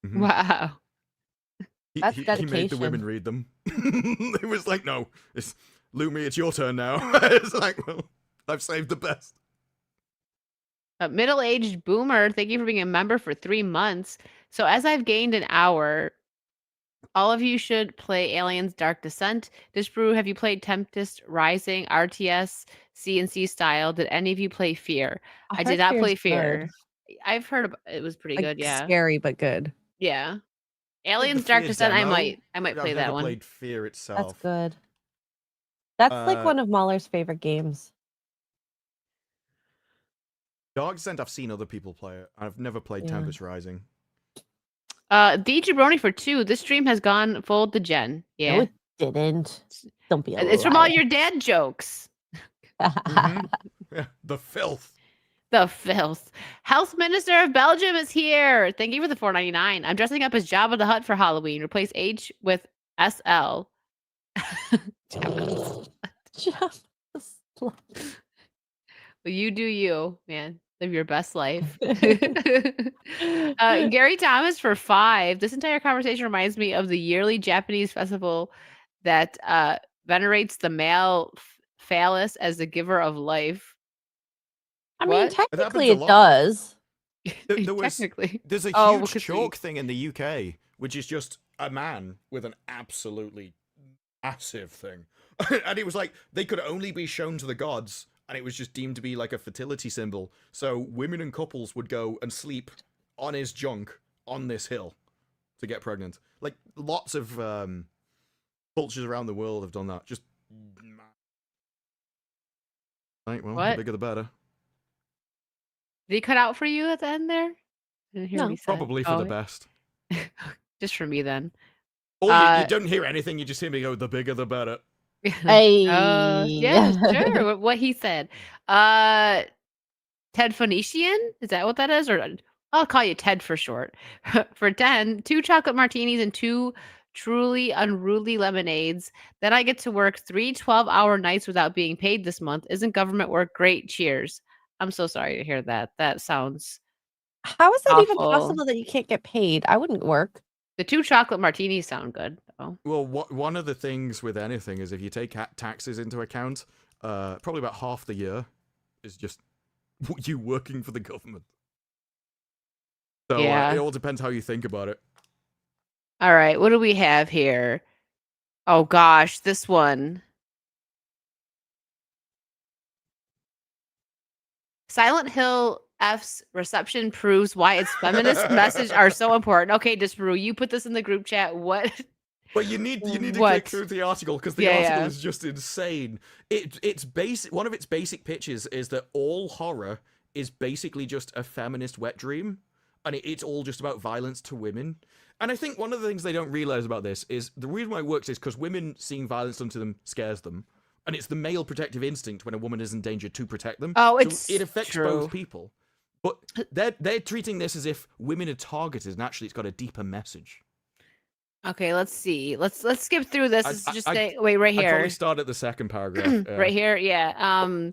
Mhm. Wow. That's He made the dedication. women read them. It was like, no, it's Lumi, it's your turn now. It's like, well, I've saved the best. A middle-aged boomer, thank you for being a member for 3 months. So as I've gained an hour, all of you should play Aliens Dark Descent. Disbrew, have you played Tempest Rising, RTS, CNC style? Did any of you play Fear? I did heard not Fear's play good. Fear. I've heard it was pretty Like, good, yeah. scary but good. Yeah. The Aliens Dark Fear Descent, demo. I might play I've that never one. played Fear That's itself. good. That's like one of Mahler's favorite games. Dark Descent, I've seen other people play it. I've never played Yeah. Tempest Rising. The Jabroni for 2. This stream has gone full to Jen. Yeah. No, it didn't. Don't be a It's from all liar. your dad jokes. Mhm. Yeah, the filth. The filth. Health Minister of Belgium is here. Thank you for the $4.99. I'm dressing up as Jabba the Hutt for Halloween. Replace H with SL. Jabba. Well, you do you, man. Live your best life. Gary Thomas for 5. This entire conversation reminds me of the yearly Japanese festival that venerates the male phallus as the giver of life. I mean, What? technically happens a it lot. does. Technically. There's a Oh, huge because chalk thing in the UK, which is just a man with an absolutely massive thing. And it was like, they could only be shown to the gods, and it was just deemed to be like a fertility symbol. So women and couples would go and sleep on his junk on this hill to get pregnant. Like, lots of cultures around the world have done that. Just... Right, well, What? the bigger the better. Did he cut out for you at the end there? I didn't hear No. what he said. Probably for Oh, the best. just for me then. Or you Uh, don't hear anything, you just hear me go, the bigger the better. Hey. Yeah, sure. What he said. Ted Phoenician? Is that what that is? Or I'll call you Ted for short. For 10, 2 chocolate martinis and 2 truly unruly lemonades. Then I get to work 3 12-hour nights without being paid this month. Isn't government work great? Cheers. I'm so sorry to hear that. That sounds How is that even awful. possible that you can't get paid? I wouldn't work. The 2 chocolate martinis sound good, though. Well, one of the things with anything is if you take taxes into account, probably about half the year is just you working for the government. So Yeah. it all depends how you think about it. All right, what do we have here? Oh gosh, this one. Silent Hill F's reception proves why its feminist message are so important. Okay, Disparu, you put this in the group chat. What? But you need to click What? through the article because the Yeah, article yeah. is just insane. It's basic. One of its basic pitches is that all horror is basically just a feminist wet dream, and it's all just about violence to women. And I think one of the things they don't realize about this is the reason why it works is because women seeing violence done to them scares them, and it's the male protective instinct when a woman is in danger to protect them. Oh, So it's it affects true. both people. But they're treating this as if women are targeted, and actually it's got a deeper message. Okay, let's see. Let's skip through this. I- It's just I- say wait right I'd here. probably start at the second paragraph. Right here, yeah.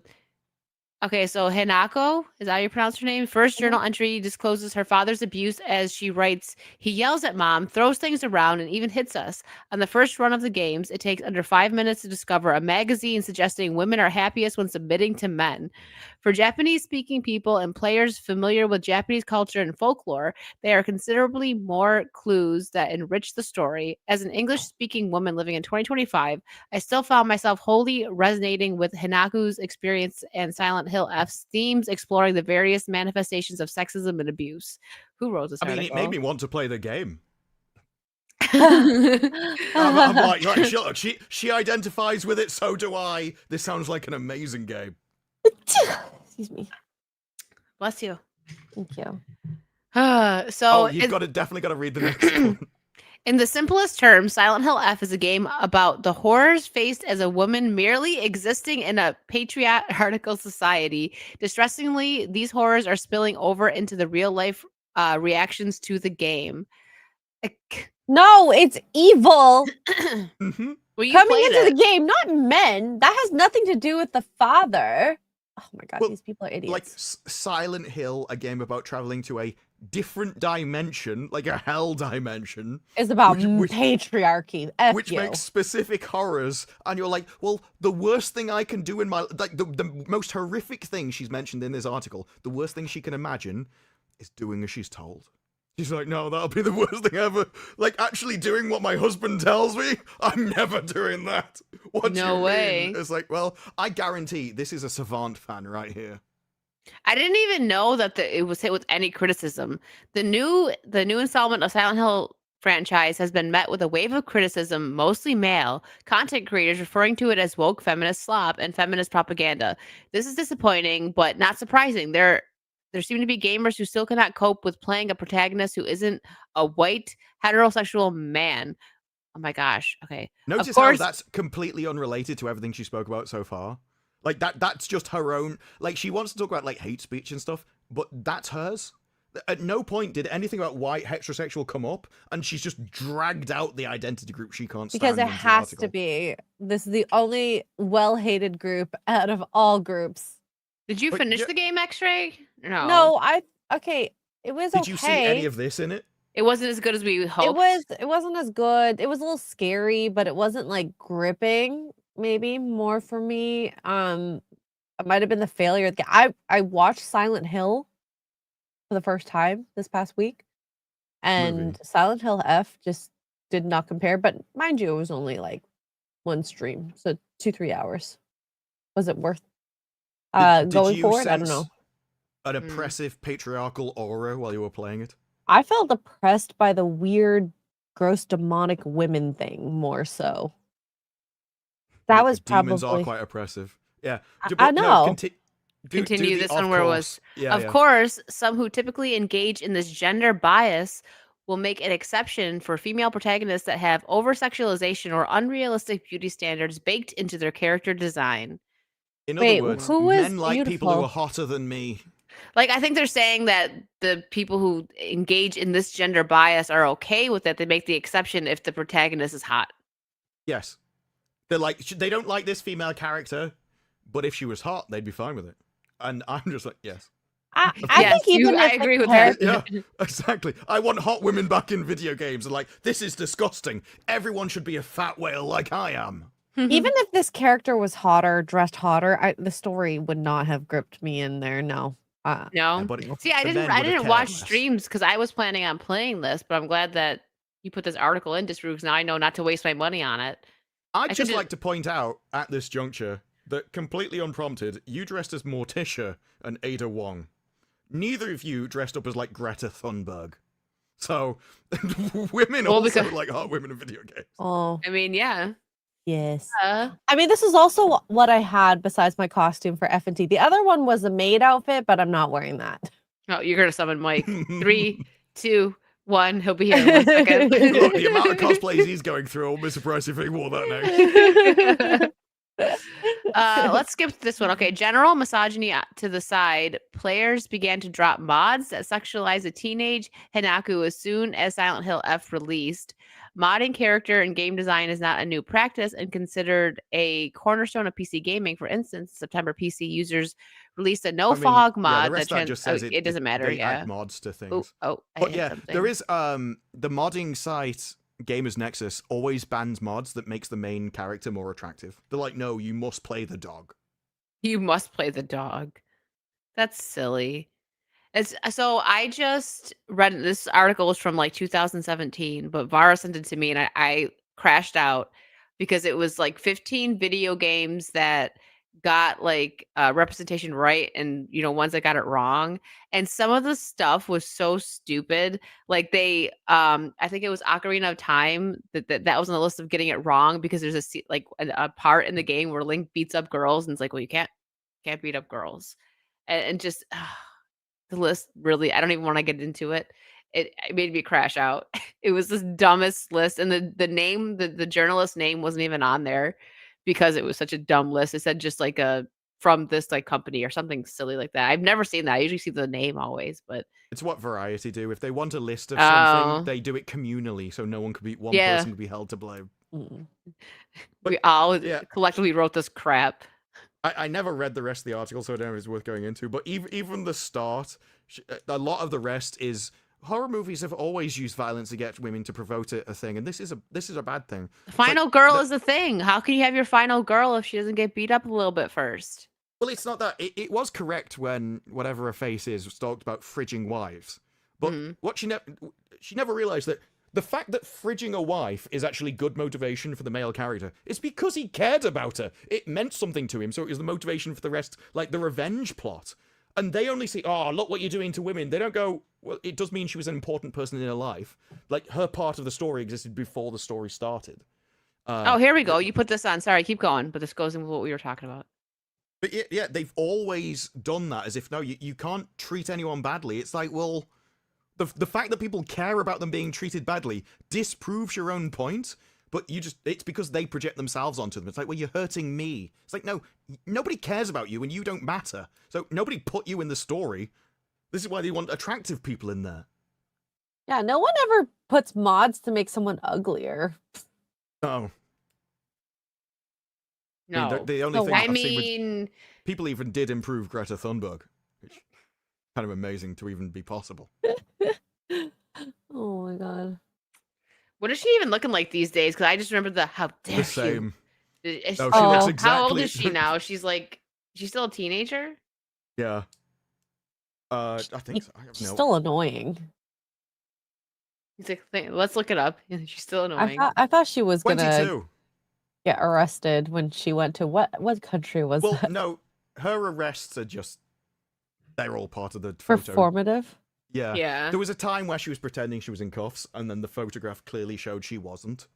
Okay, so Hinako, is that how you pronounce her name? First journal entry discloses her father's abuse as she writes, he yells at mom, throws things around, and even hits us. On the first run of the games, it takes under 5 minutes to discover a magazine suggesting women are happiest when submitting to men. For Japanese-speaking people and players familiar with Japanese culture and folklore, there are considerably more clues that enrich the story. As an English-speaking woman living in 2025, I still found myself wholly resonating with Hinaku's experience and Silent Hill F's themes, exploring the various manifestations of sexism and abuse. Who wrote this I mean, article? it made me want to play the game. I'm like, sure, she identifies with it, so do I. This sounds like an amazing game. Excuse me. Bless you. Thank you. So Oh, you've definitely got to read the next one. In the simplest terms, Silent Hill F is a game about the horrors faced as a woman merely existing in a patriarchal society. Distressingly, these horrors are spilling over into the real life reactions to the game. No, it's evil Mhm. Well, you coming played into it. the game, not men. That has nothing to do with the father. Oh my god, Well, these people are idiots. Like Silent Hill, a game about traveling to a different dimension, like a hell dimension, It's about which- patriarchy. F which you. makes specific horrors, and you're like, well, the worst thing I can do in my like the most horrific thing she's mentioned in this article, the worst thing she can imagine is doing as she's told. She's like, no, that'll be the worst thing ever. Like actually doing what my husband tells me, I'm never doing that. What No you way. mean? It's like, well, I guarantee this is a Savant fan right here. I didn't even know that it was hit with any criticism. The new installment of Silent Hill franchise has been met with a wave of criticism, mostly male content creators referring to it as woke feminist slop and feminist propaganda. This is disappointing, but not surprising. There seem to be gamers who still cannot cope with playing a protagonist who isn't a white heterosexual man. Oh my gosh. Okay. Notice of course, how that's completely unrelated to everything she spoke about so far. Like that's just her own, like she wants to talk about like hate speech and stuff, but that's hers. At no point did anything about white heterosexual come up, and she's just dragged out the identity group she can't stand. Because it into the has to article. be. This is the only well-hated group out of all groups. did you But finish yeah- the game, X-Ray? No. No, okay. It was Did okay. you see any of this in it? It wasn't as good as we hoped. It wasn't as good. It was a little scary, but it wasn't like gripping, maybe more for me. It might have been the failure of the I watched Silent Hill for the first time this past week, and Silent Hill F just did not compare. But mind you, it was only like one stream, so 2-3 hours. Was it worth Did going you forward? I don't sense know. An oppressive patriarchal aura while you were playing it? I felt oppressed by the weird, gross, demonic women thing more so. That was Demons are probably. quite oppressive. Yeah, I know. Continue the this one of where it course. was. Yeah, Of yeah. course, some who typically engage in this gender bias will make an exception for female protagonists that have over sexualization or unrealistic beauty standards baked into their character design. In Wait, other words, who is men like people who beautiful? are hotter than me. Like, I think they're saying that the people who engage in this gender bias are okay with it. They make the exception if the protagonist is hot. Yes. They're like, they don't like this female character, but if she was hot, they'd be fine with it. And I'm just like, yes. I Yes, think even I if the agree with that. character- Yeah, exactly. I want hot women back in video games. And like, this is disgusting. Everyone should be a fat whale like I am. even if this character was hotter, dressed hotter, the story would not have gripped me in there. No. No. Yeah, but See, I the men didn't would have cared watch less. streams because I was planning on playing this, but I'm glad that you put this article in just because now I know not to waste my money on it. I'd I just should like to point out at this juncture that completely unprompted, you dressed as Morticia and Ada Wong. Neither of you dressed up as like Greta Thunberg. So women Well, also because- like hot women in video games. Oh, I mean, yeah. yes. I mean, this is also what I had besides my costume for F&T. The other one was a maid outfit, but I'm not wearing that. Oh, you're gonna summon Mike. 3, 2, 1. He'll be here in 1 second. Look, the amount of cosplays he's going through, I won't be surprised if he wore that next. Let's skip this one. Okay, general misogyny to the side. Players began to drop mods that sexualize a teenage Hanaku as soon as Silent Hill F released. Modding character and game design is not a new practice and considered a cornerstone of PC gaming. For instance, September PC users released a no fog yeah, mod the rest of that just says it doesn't matter. They Yeah. add mods to things. I But hit yeah, something. there is the modding site Gamers Nexus always bans mods that makes the main character more attractive. They're like, no, you must play the dog. You must play the dog. That's silly. So I just read this article was from like 2017, but Vara sent it to me and I crashed out because it was like 15 video games that got like representation right and ones that got it wrong. And some of the stuff was so stupid. Like they I think it was Ocarina of Time that was on the list of getting it wrong because there's a part in the game where Link beats up girls and it's like, well, you can't beat up girls. And just the list really, I don't even want to get into it. it made me crash out. It was the dumbest list, and the name, the journalist's name wasn't even on there because it was such a dumb list. It said just like a from this like company or something silly like that. I've never seen that. I usually see the name always, but It's what Variety do. If they want a list of something, oh they do it communally, so no one could be one yeah, person could be held to blame. Mm. But we all yeah, collectively wrote this crap. I never read the rest of the article, so I don't know if it's worth going into. But even the start, a lot of the rest is horror movies have always used violence to get women to provoke a thing, and this is a bad thing. The final girl is the thing. How can you have your final girl if she doesn't get beat up a little bit first? Well, it's not that. It was correct when whatever her face is talked about fridging wives, but what she never realized that the fact that fridging a wife is actually good motivation for the male character is because he cared about her. It meant something to him, so it was the motivation for the rest, like the revenge plot. And they only see, oh, look what you're doing to women. They don't go, well, it does mean she was an important person in her life. Like, her part of the story existed before the story started. Oh, here we go. You put this on. Sorry, keep going. But this goes into what we were talking about. But yeah, they've always done that as if, no, you can't treat anyone badly. It's like, well, the fact that people care about them being treated badly disproves your own point, but it's because they project themselves onto them. It's like, well, you're hurting me. It's like, no, nobody cares about you and you don't matter. So nobody put you in the story. This is why they want attractive people in there. Yeah, no one ever puts mods to make someone uglier. No. No. I mean, the only So thing what? I've seen people even did improve Greta Thunberg, which is kind of amazing to even be possible. Oh my god. What is she even looking like these days? Because I just remember how dare The same. you. Is No, she- she looks Oh. exactly. How old is she now? She's still a teenager? Yeah. I think so. I have She's no. still annoying. He's like, let's look it up. She's still annoying. I thought she was gonna 22. get arrested when she went to what country was Well, that? no, her arrests are they're all part of the photo. Performative? Yeah. Yeah. There was a time where she was pretending she was in cuffs, and then the photograph clearly showed she wasn't.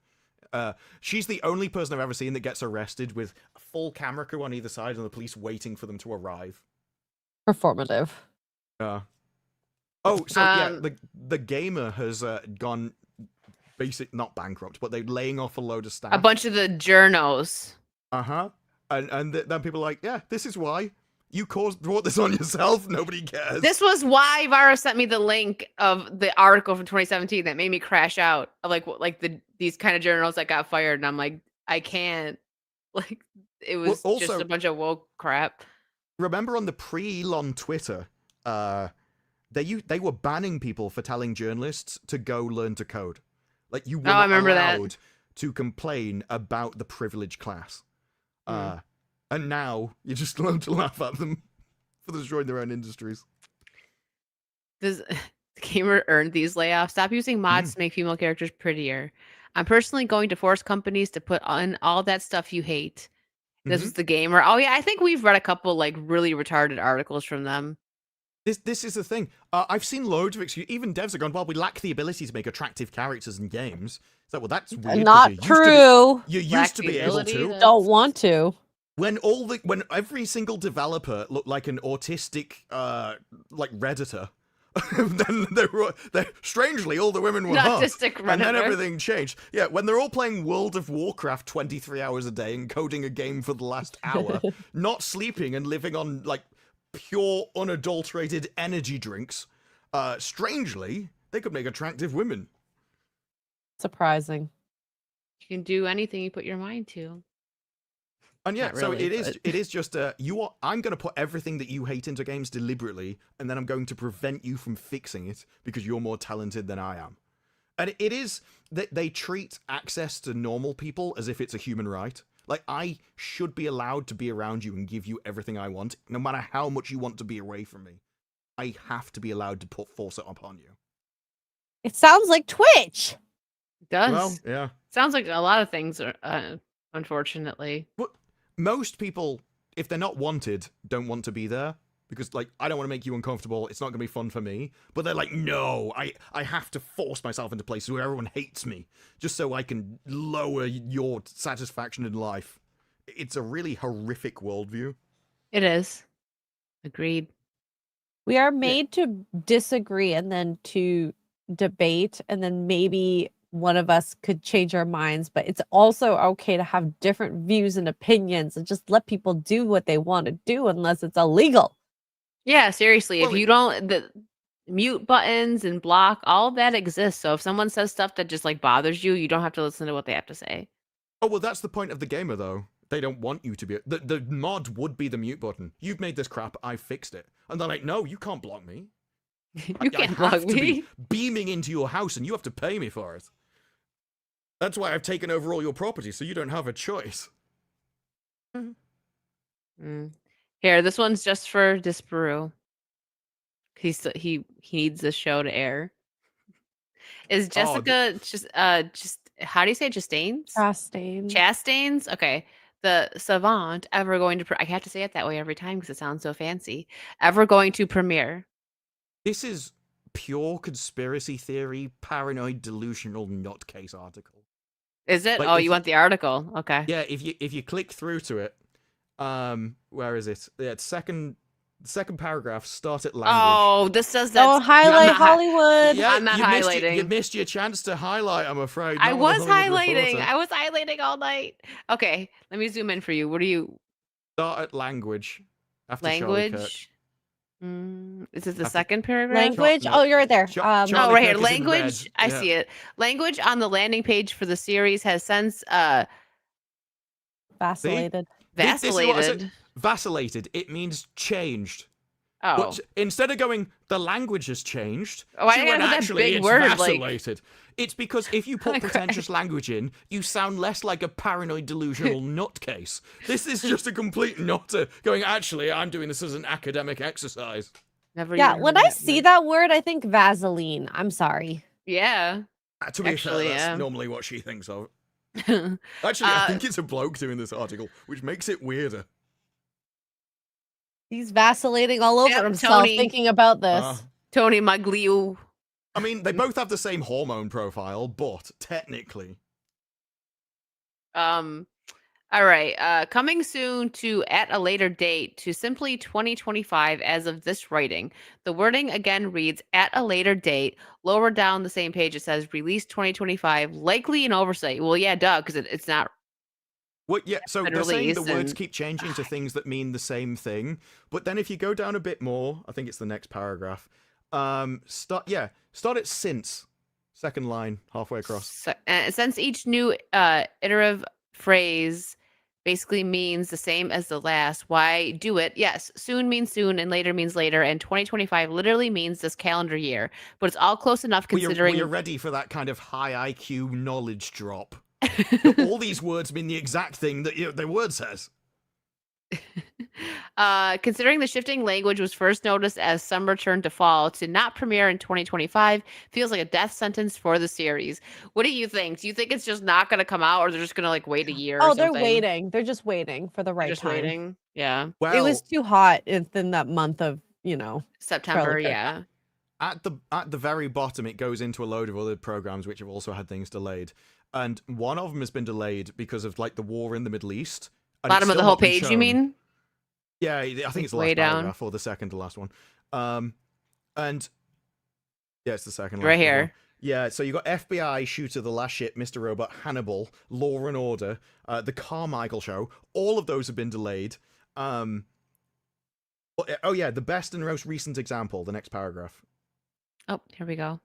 She's the only person I've ever seen that gets arrested with a full camera crew on either side and the police waiting for them to arrive. Performative. Oh, so yeah, the gamer has gone not bankrupt, but they're laying off a load of staff. A bunch of the journos. Uh-huh. And then people are like, yeah, this is why. You brought this on yourself. Nobody cares. This was why Vara sent me the link of the article from 2017 that made me crash out. Of these kind of journals that got fired, and I'm like, I can't. Like, it was just also, a bunch of woke crap. Remember on the pre-Elon Twitter, they were banning people for telling journalists to go learn to code. Like, you were I not remember allowed that. to complain about the privileged class. And now you just learn to laugh at them for destroying their own industries. Does the gamer earned these layoffs? Stop using mods to make female characters prettier. I'm personally going to force companies to put on all that stuff you hate. This was the gamer. Oh yeah, I think we've read a couple really retarded articles from them. This is the thing. I've seen loads of excuses. Even devs have gone, well, we lack the ability to make attractive characters in games. So, well, that's weird. 'Cause Not true. You Lack used to the be able ability to. to- Don't want to. When every single developer looked like an autistic Redditor, then strangely all the women were hot. Autistic And then Redditor. everything changed. Yeah, when they're all playing World of Warcraft 23 hours a day and coding a game for the last hour, not sleeping and living on pure unadulterated energy drinks, strangely they could make attractive women. Surprising. You can do anything you put your mind to. And yeah, Not so really, it is just I'm going to put everything that you hate into games deliberately, and then I'm going to prevent you from fixing it because you're more talented than I am. And it is that they treat access to normal people as if it's a human right. Like, I should be allowed to be around you and give you everything I want, no matter how much you want to be away from me. I have to be allowed to force it upon you. It sounds like Twitch. It does. Well, yeah. Sounds like a lot of things are, unfortunately. But most people, if they're not wanted, don't want to be there. Because, I don't want to make you uncomfortable. It's not going to be fun for me. But they're like, no, I have to force myself into places where everyone hates me. Just so I can lower your satisfaction in life. It's a really horrific worldview. It is. Agreed. We are made to disagree and then to debate, and then maybe one of us could change our minds, but it's also okay to have different views and opinions and just let people do what they want to do unless it's illegal. Yeah, seriously. Well, If you don't, the mute buttons and block, all of that exists. So if someone says stuff that just like bothers you, you don't have to listen to what they have to say. Oh, well, that's the point of the gamer, though. They don't want you to be. The mod would be the mute button. You've made this crap, I fixed it. And they're like, no, you can't block me. You can't I block have to me. be beaming into your house and you have to pay me for it. That's why I've taken over all your property, so you don't have a choice. Mm. Here, this one's just for Disparu. He needs this show to air. Is Oh, Jessica just how do you say Chastains? Chastain. Chastains? Okay. The Savant ever going to I have to say it that way every time because it sounds so fancy. Ever going to premiere? This is pure conspiracy theory, paranoid, delusional nutcase article. Is it? Like, Oh, if you want the article. Okay. Yeah, if you click through to it, where is it? Yeah, it's second paragraph, start at language. Oh, this says that. Oh, highlight Hollywood. Yeah, I'm not highlighting. You missed your chance to highlight, I'm afraid. I not was with the Hollywood highlighting. Reporter. I was highlighting all night. Okay, let me zoom in for you. What are you? Start at language. After Charlie Kirk. Language. Is this the After- second paragraph? Language. No. Oh, you're right there. Charlie Oh, right here. Kirk is in Language. red. I Yeah. see it. Language on the landing page for the series has since vacillated. This is what I said. vacillated. Vacillated. It means changed. Oh, But instead of going, the language has changed, Oh, I she gotta went, put that actually, big it's word, like- vacillated. It's because if you put I pretentious language in, you sound less like a paranoid, delusional nutcase. This is just a complete nutter going, actually, I'm doing this as an academic exercise. never. Yeah, even when heard I that see word. that word, I think Vaseline. I'm sorry. Yeah. To be Actually, fair, that's yeah. normally what she thinks of. Actually, I Uh, think it's a bloke doing this article, which makes it weirder. He's vacillating all over Yep, himself Tony. thinking about this. Tony Magliu. I mean, they both have the same hormone profile, but technically. All right. Coming soon to at a later date to simply 2025 as of this writing. The wording again reads at a later date. Lower down the same page it says release 2025, likely an oversight. Well, yeah, duh, because it's not. Well, yeah, so Been they're saying the released words and- keep changing to things that mean the same thing, but then if you go down a bit more, I think it's the next paragraph. Start at since. Second line, halfway across. Since each new iterative phrase basically means the same as the last, why do it? Yes, soon means soon and later means later, and 2025 literally means this calendar year, but it's all close enough considering. You're ready for that kind of high IQ knowledge drop. All these words mean the exact thing that the word says. Considering the shifting language was first noticed as summer turned to fall, to not premiere in 2025 feels like a death sentence for the series. What do you think? Do you think it's just not going to come out, or they're just going to like wait a year? Oh, or they're something? waiting. They're just waiting for the They're right just time. waiting. Yeah, Well, It was too hot in that month of, September. Charlie Kirk. Yeah. at the very bottom, it goes into a load of other programs which have also had things delayed, and one of them has been delayed because of like the war in the Middle East. and it's Bottom of the still whole not been page, you shown. mean? Yeah, I think it's the Way last down. paragraph or the second to last one. And yeah, it's the second Right last one. here. Yeah, so you got FBI, Shooter, The Last Ship, Mr. Robot, Hannibal, Law and Order, The Carmichael Show. All of those have been delayed. Oh yeah, the best and most recent example, the next paragraph. Oh, here we go.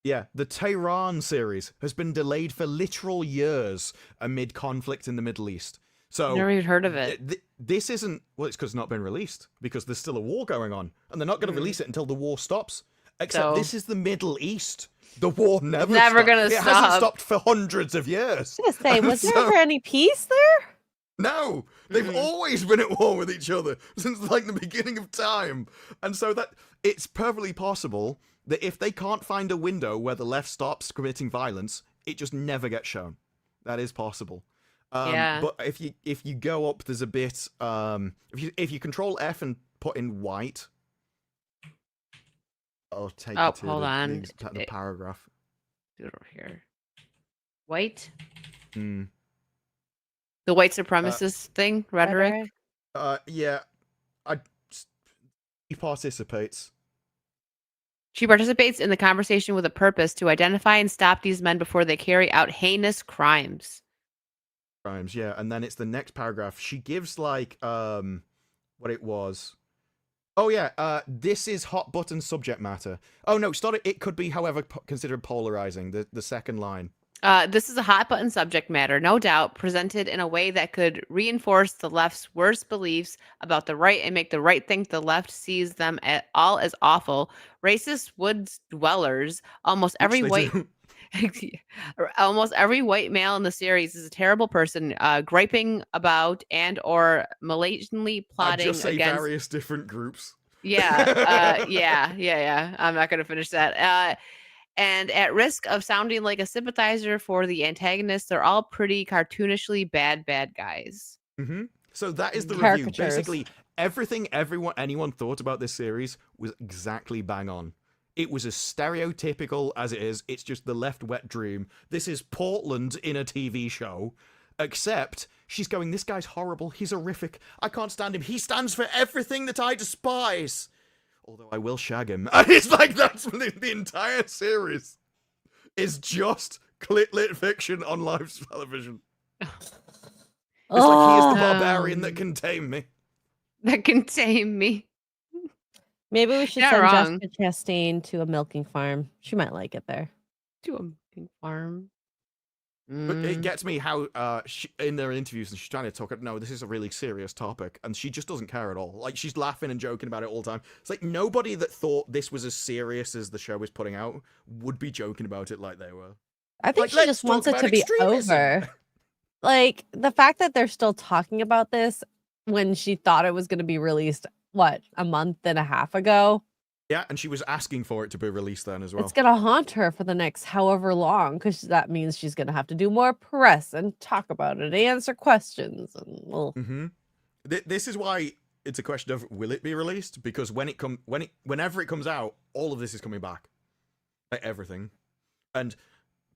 Yeah, the Tehran series has been delayed for literal years amid conflict in the Middle East. So Never even heard of it. this isn't, well, it's because it's not been released, because there's still a war going on, and they're not going to release it until the war stops. Except So- this is the Middle East. The war never Never stopped. gonna It stop. hasn't stopped for hundreds of years. I was gonna say, was there So- ever any peace there? No, they've always been at war with each other since like the beginning of time. And so that it's perfectly possible that if they can't find a window where the left stops committing violence, it just never gets shown. That is possible. Yeah. But if you go up, there's a bit. If you control F and put in white, I'll take Oh, you to hold on. the paragraph. Do it over here. White. Hmm. The white supremacist thing, rhetoric. Yeah, he participates. She participates in the conversation with a purpose to identify and stop these men before they carry out heinous crimes. Crimes, yeah. And then it's the next paragraph. She gives like what it was. Oh yeah, this is hot button subject matter. Oh no, start it. It could be, however, considered polarizing. The second line. This is a hot button subject matter, no doubt, presented in a way that could reinforce the left's worst beliefs about the right and make the right think the left sees them all as awful. Racist woods dwellers, almost every Which they white do. almost every white male in the series is a terrible person, griping about and or maliciously I'd plotting just say against. various different groups. Yeah. I'm not gonna finish that. And at risk of sounding like a sympathizer for the antagonists, they're all pretty cartoonishly bad guys. Mm-hmm. So that is the review. Caricatures. Basically, anyone thought about this series was exactly bang on. It was as stereotypical as it is. It's just the left wet dream. This is Portland in a TV show. Except she's going, this guy's horrible. He's horrific. I can't stand him. He stands for everything that I despise. Although I will shag him. And it's like that's the entire series is just clit fiction on live television. It's like he is the barbarian that can tame me. That can tame me. Maybe we should Not send wrong. Jessica Chastain to a milking farm. She might like it there. To a milking farm. But it gets me how in their interviews and she's trying to talk. No, this is a really serious topic, and she just doesn't care at all. Like she's laughing and joking about it all the time. It's like nobody that thought this was as serious as the show was putting out would be joking about it like they were. I think Like, she let's just wants talk it to about be extremism. over. Like the fact that they're still talking about this when she thought it was going to be released, what, a month and a half ago? Yeah, and she was asking for it to be released then as well. It's going to haunt her for the next however long, because that means she's going to have to do more press and talk about it, answer questions. And well, This is why it's a question of will it be released? Because whenever it comes out, all of this is coming back, like everything, and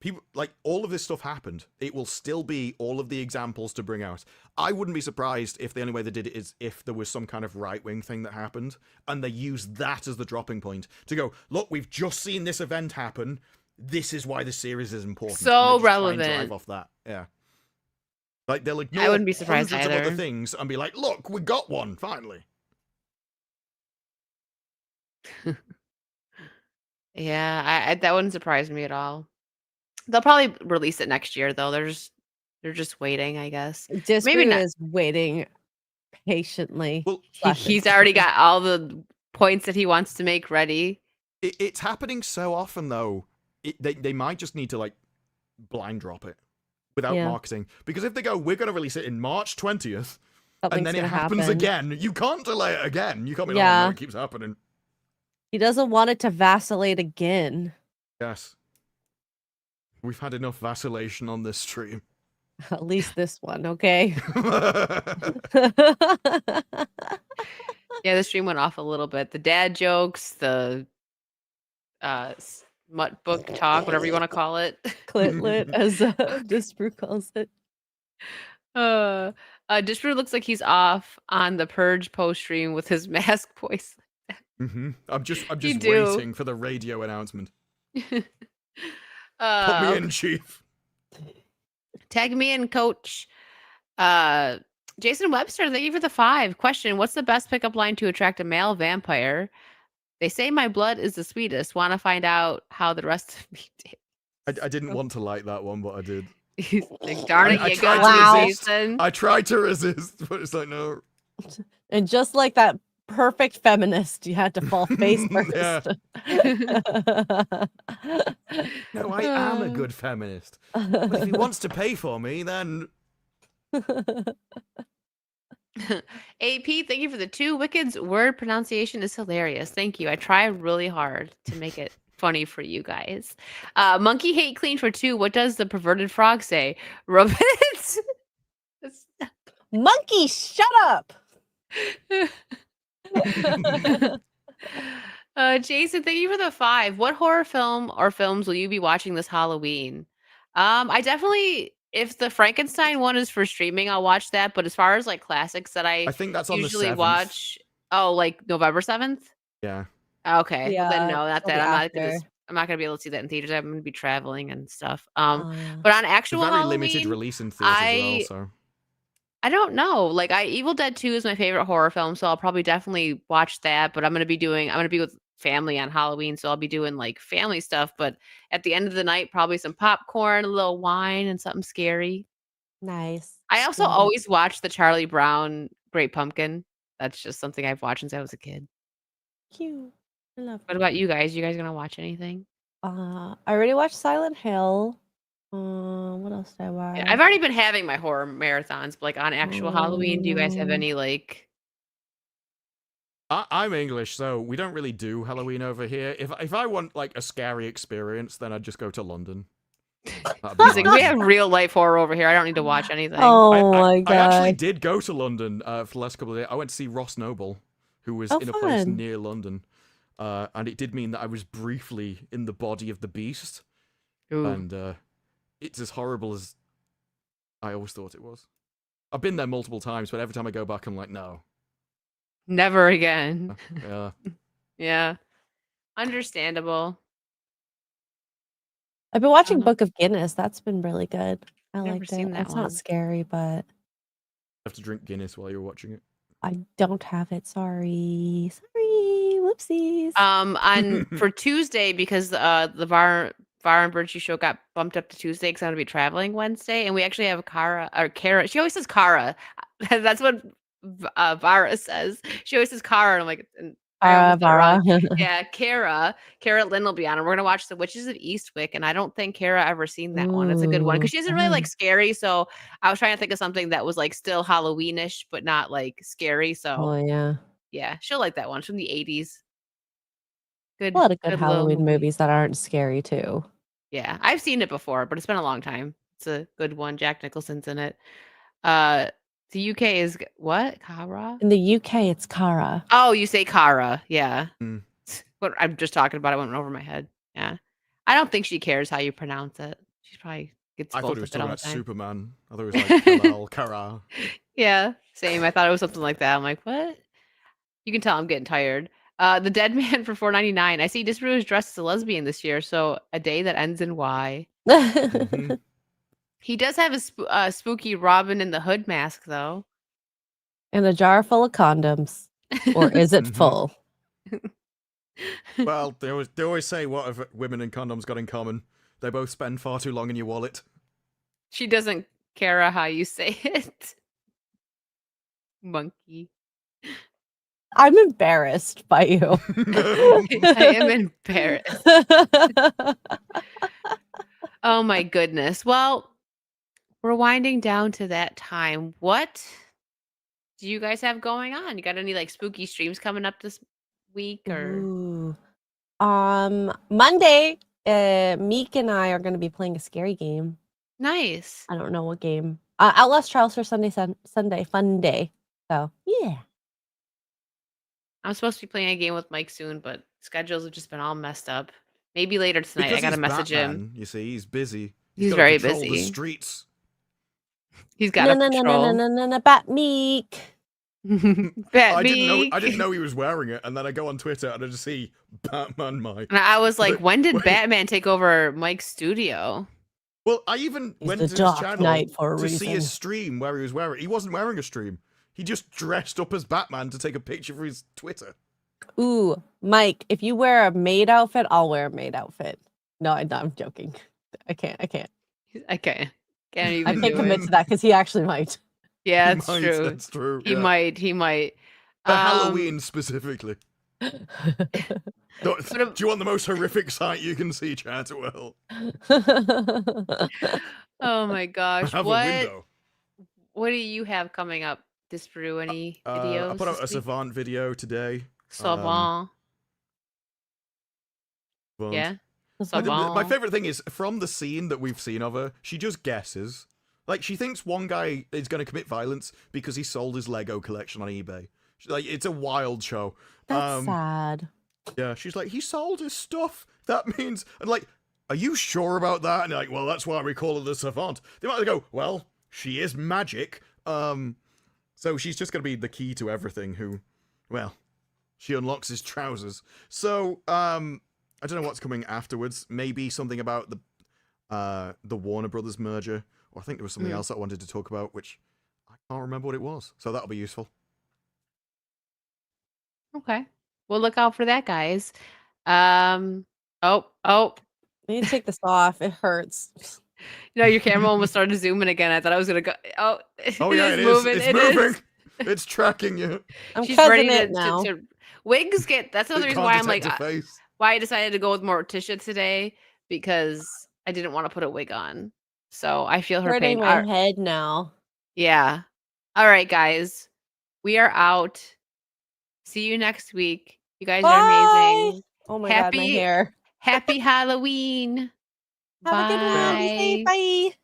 people like all of this stuff happened. It will still be all of the examples to bring out. I wouldn't be surprised if the only way they did it is if there was some kind of right-wing thing that happened and they used that as the dropping point to go, look, we've just seen this event happen. This is why the series is important. So And they just try and relevant. drive off that. Yeah. Like they'll ignore I wouldn't be surprised hundreds of either. other things and be like, look, we got one finally. Yeah, that wouldn't surprise me at all. They'll probably release it next year, though. They're just waiting, I guess. Disprue not. is waiting patiently. Well, He's already got all the points that he wants to make ready. it's happening so often though. They might just need to like blind drop it without Yeah. marketing, because if they go, we're going to release it in March 20th, Something's and then it gonna happens happen. again, you can't delay it again. You can't be like, Yeah. oh, no, it keeps happening. He doesn't want it to vacillate again. Yes. We've had enough vacillation on this stream. At least this one, okay? Yeah, the stream went off a little bit. The dad jokes, the smut book talk, whatever you want to call it. Clitlet, as Disprue calls it. Disprue looks like he's off on the Purge post stream with his mask voice. I'm just You do. waiting for the radio announcement. Put Uh, me in, chief. Tag me in, coach. Jason Webster, thank you for the 5. Question: what's the best pickup line to attract a male vampire? They say my blood is the sweetest. Want to find out how the rest of me did? I didn't want to like that one, but I did. He's like, darn it, I you tried got to it, resist. Jason. I tried to resist, but it's like, no. And just like that perfect feminist, you had to fall face first. Yeah. No, I am a good feminist. But if he wants to pay for me, then AP, thank you for the 2. Wicked's word pronunciation is hilarious. Thank you. I try really hard to make it funny for you guys. Monkey Hate Clean for 2. What does the perverted frog say? Rub it. Monkey, shut up! Jason, thank you for the 5. What horror film or films will you be watching this Halloween? I definitely, if the Frankenstein one is for streaming, I'll watch that. But as far as like classics that I I think that's on usually the 7th. watch, like November 7th. Yeah. Okay, well then Yeah, no, not it'll that. be I'm after. not gonna be able to see that in theaters. I'm gonna be traveling and stuff. Oh, yeah. But on It's a actual very limited Halloween, release in theaters as well, I so. I don't know. Like Evil Dead 2 is my favorite horror film, so I'll probably definitely watch that, but I'm gonna be with family on Halloween, so I'll be doing like family stuff, but at the end of the night, probably some popcorn, a little wine, and something scary. Nice. I also Love it. always watch the Charlie Brown Great Pumpkin. That's just something I've watched since I was a kid. Cute. I love What it. about you guys? You guys gonna watch anything? I already watched Silent Hill. What else did I watch? Yeah, I've already been having my horror marathons, but like on actual Halloween, do you guys have any like I'm English, so we don't really do Halloween over here. If I want like a scary experience, then I'd just go to London. That'd be He's like, fine. we have real life horror over here. I don't need to watch anything. Oh my I actually god. did go to London for the last couple of days. I went to see Ross Noble, who was Oh, in a place fun. near London. And it did mean that I was briefly in the body of the beast. Ooh. And it's as horrible as I always thought it was. I've been there multiple times, but every time I go back, I'm like, no. Never again. Yeah. Yeah. Understandable. I've been watching Uh-huh. Book of Guinness. That's been really good. I Never liked seen it. that It's one. not scary, but Have to drink Guinness while you're watching it. I don't have it. Sorry. Whoopsies. On for Tuesday because the Var and Virtue show got bumped up to Tuesday because I'm gonna be traveling Wednesday, and we actually have Kara. She always says Kara. That's what Vara says. She always says Kara, and I'm like, and I always get it Vara. wrong. Yeah, Kara Lynn will be on, and we're gonna watch The Witches of Eastwick, and I don't think Kara ever seen that one. It's a good one because she isn't really like scary. So I was trying to think of something that was like still Halloweenish, but not like scary. So Oh yeah. yeah, she'll like that one. It's from the 80s. A Good lot of good good little Halloween movie. movies that aren't scary too. Yeah, I've seen it before, but it's been a long time. It's a good one. Jack Nicholson's in it. Uh, the UK is what? Cara? In the UK, it's Kara. Oh, you say Cara. Yeah. Mm. What I'm just talking about, it went over my head. Yeah. I don't think she cares how you pronounce it. She probably gets I both thought he was with it all talking the about time. Superman. I thought it was like Halal Kara. Yeah, same. I thought it was something like that. I'm like, what? You can tell I'm getting tired. The Dead Man for $4.99. I see Disparu is dressed as a lesbian this year, so a day that ends in Y. Mhm. He does have a spooky Robin in the Hood mask, though. And a jar full of condoms. Or is it Mhm. full? Well, they always say, what have women and condoms got in common? They both spend far too long in your wallet. She doesn't care how you say it. Monkey. I'm embarrassed by you. I am embarrassed. Oh my goodness. Well, we're winding down to that time. What do you guys have going on? You got any like spooky streams coming up this week or Ooh. Monday, Meek and I are going to be playing a scary game. nice? I don't know what game. Outlast Trials for Sunday fun day. So yeah. I'm supposed to be playing a game with Mike soon, but schedules have just been all messed up. Maybe later tonight. Because I gotta he's message him. Batman, you see, he's busy. He's gotta very control the busy. streets. He's got a No, patrol. Bat Meek. Bat I didn't Meek. know he was wearing it, and then I go on Twitter and I just see Batman Mike. And I was like, Wait, when did wait. Batman take over Mike's studio? Well, I even He's went the to his Dark channel Knight for a to see his reason. stream where he was wearing. He wasn't wearing a stream. He just dressed up as Batman to take a picture for his Twitter. Ooh, Mike, if you wear a maid outfit, I'll wear a maid outfit. No, I'm joking. I can't. I can't even I do can't commit it. to that because he actually might. Yeah, He that's might, true. That's true. He yeah. might. He might. For Halloween specifically. Do But you want the most horrific sight you can see, chat? Well, oh my I gosh, have a what window. do you have coming up, Disparu? Any videos? I put out a this week? Savant video today. Savant. Savant. Yeah. My Savant. favorite thing is from the scene that we've seen of her, she just guesses. Like, she thinks one guy is going to commit violence because he sold his Lego collection on eBay. Like, it's a wild show. That's sad. Yeah, she's like, he sold his stuff. That means, and like, are you sure about that? And you're like, well, that's why we call her the Savant. They might go, well, she is magic. So she's just going to be the key to everything. Who, well, She unlocks his trousers. So, I don't know what's coming afterwards. Maybe something about the Warner Brothers merger, or I think there was something else that I wanted to talk about, which I can't remember what it was. So that'll be useful. Okay. We'll look out for that, guys. Oh. I need to take this off. It hurts. No, your camera almost started zooming again. I thought I was gonna go. Oh, Oh yeah, it is. moving. It's It moving. is. It's tracking you. I'm She's cousin ready it now. to wigs get. That's another It reason can't why I'm like detect your face. why I decided to go with Morticia today, because I didn't want to put a wig on. So I feel her Hurting pain. my head now. Yeah. All right, guys. We are out. See you next week. You guys are amazing. Oh my god, my hair. Happy Halloween. Have a good one. Be safe. Bye.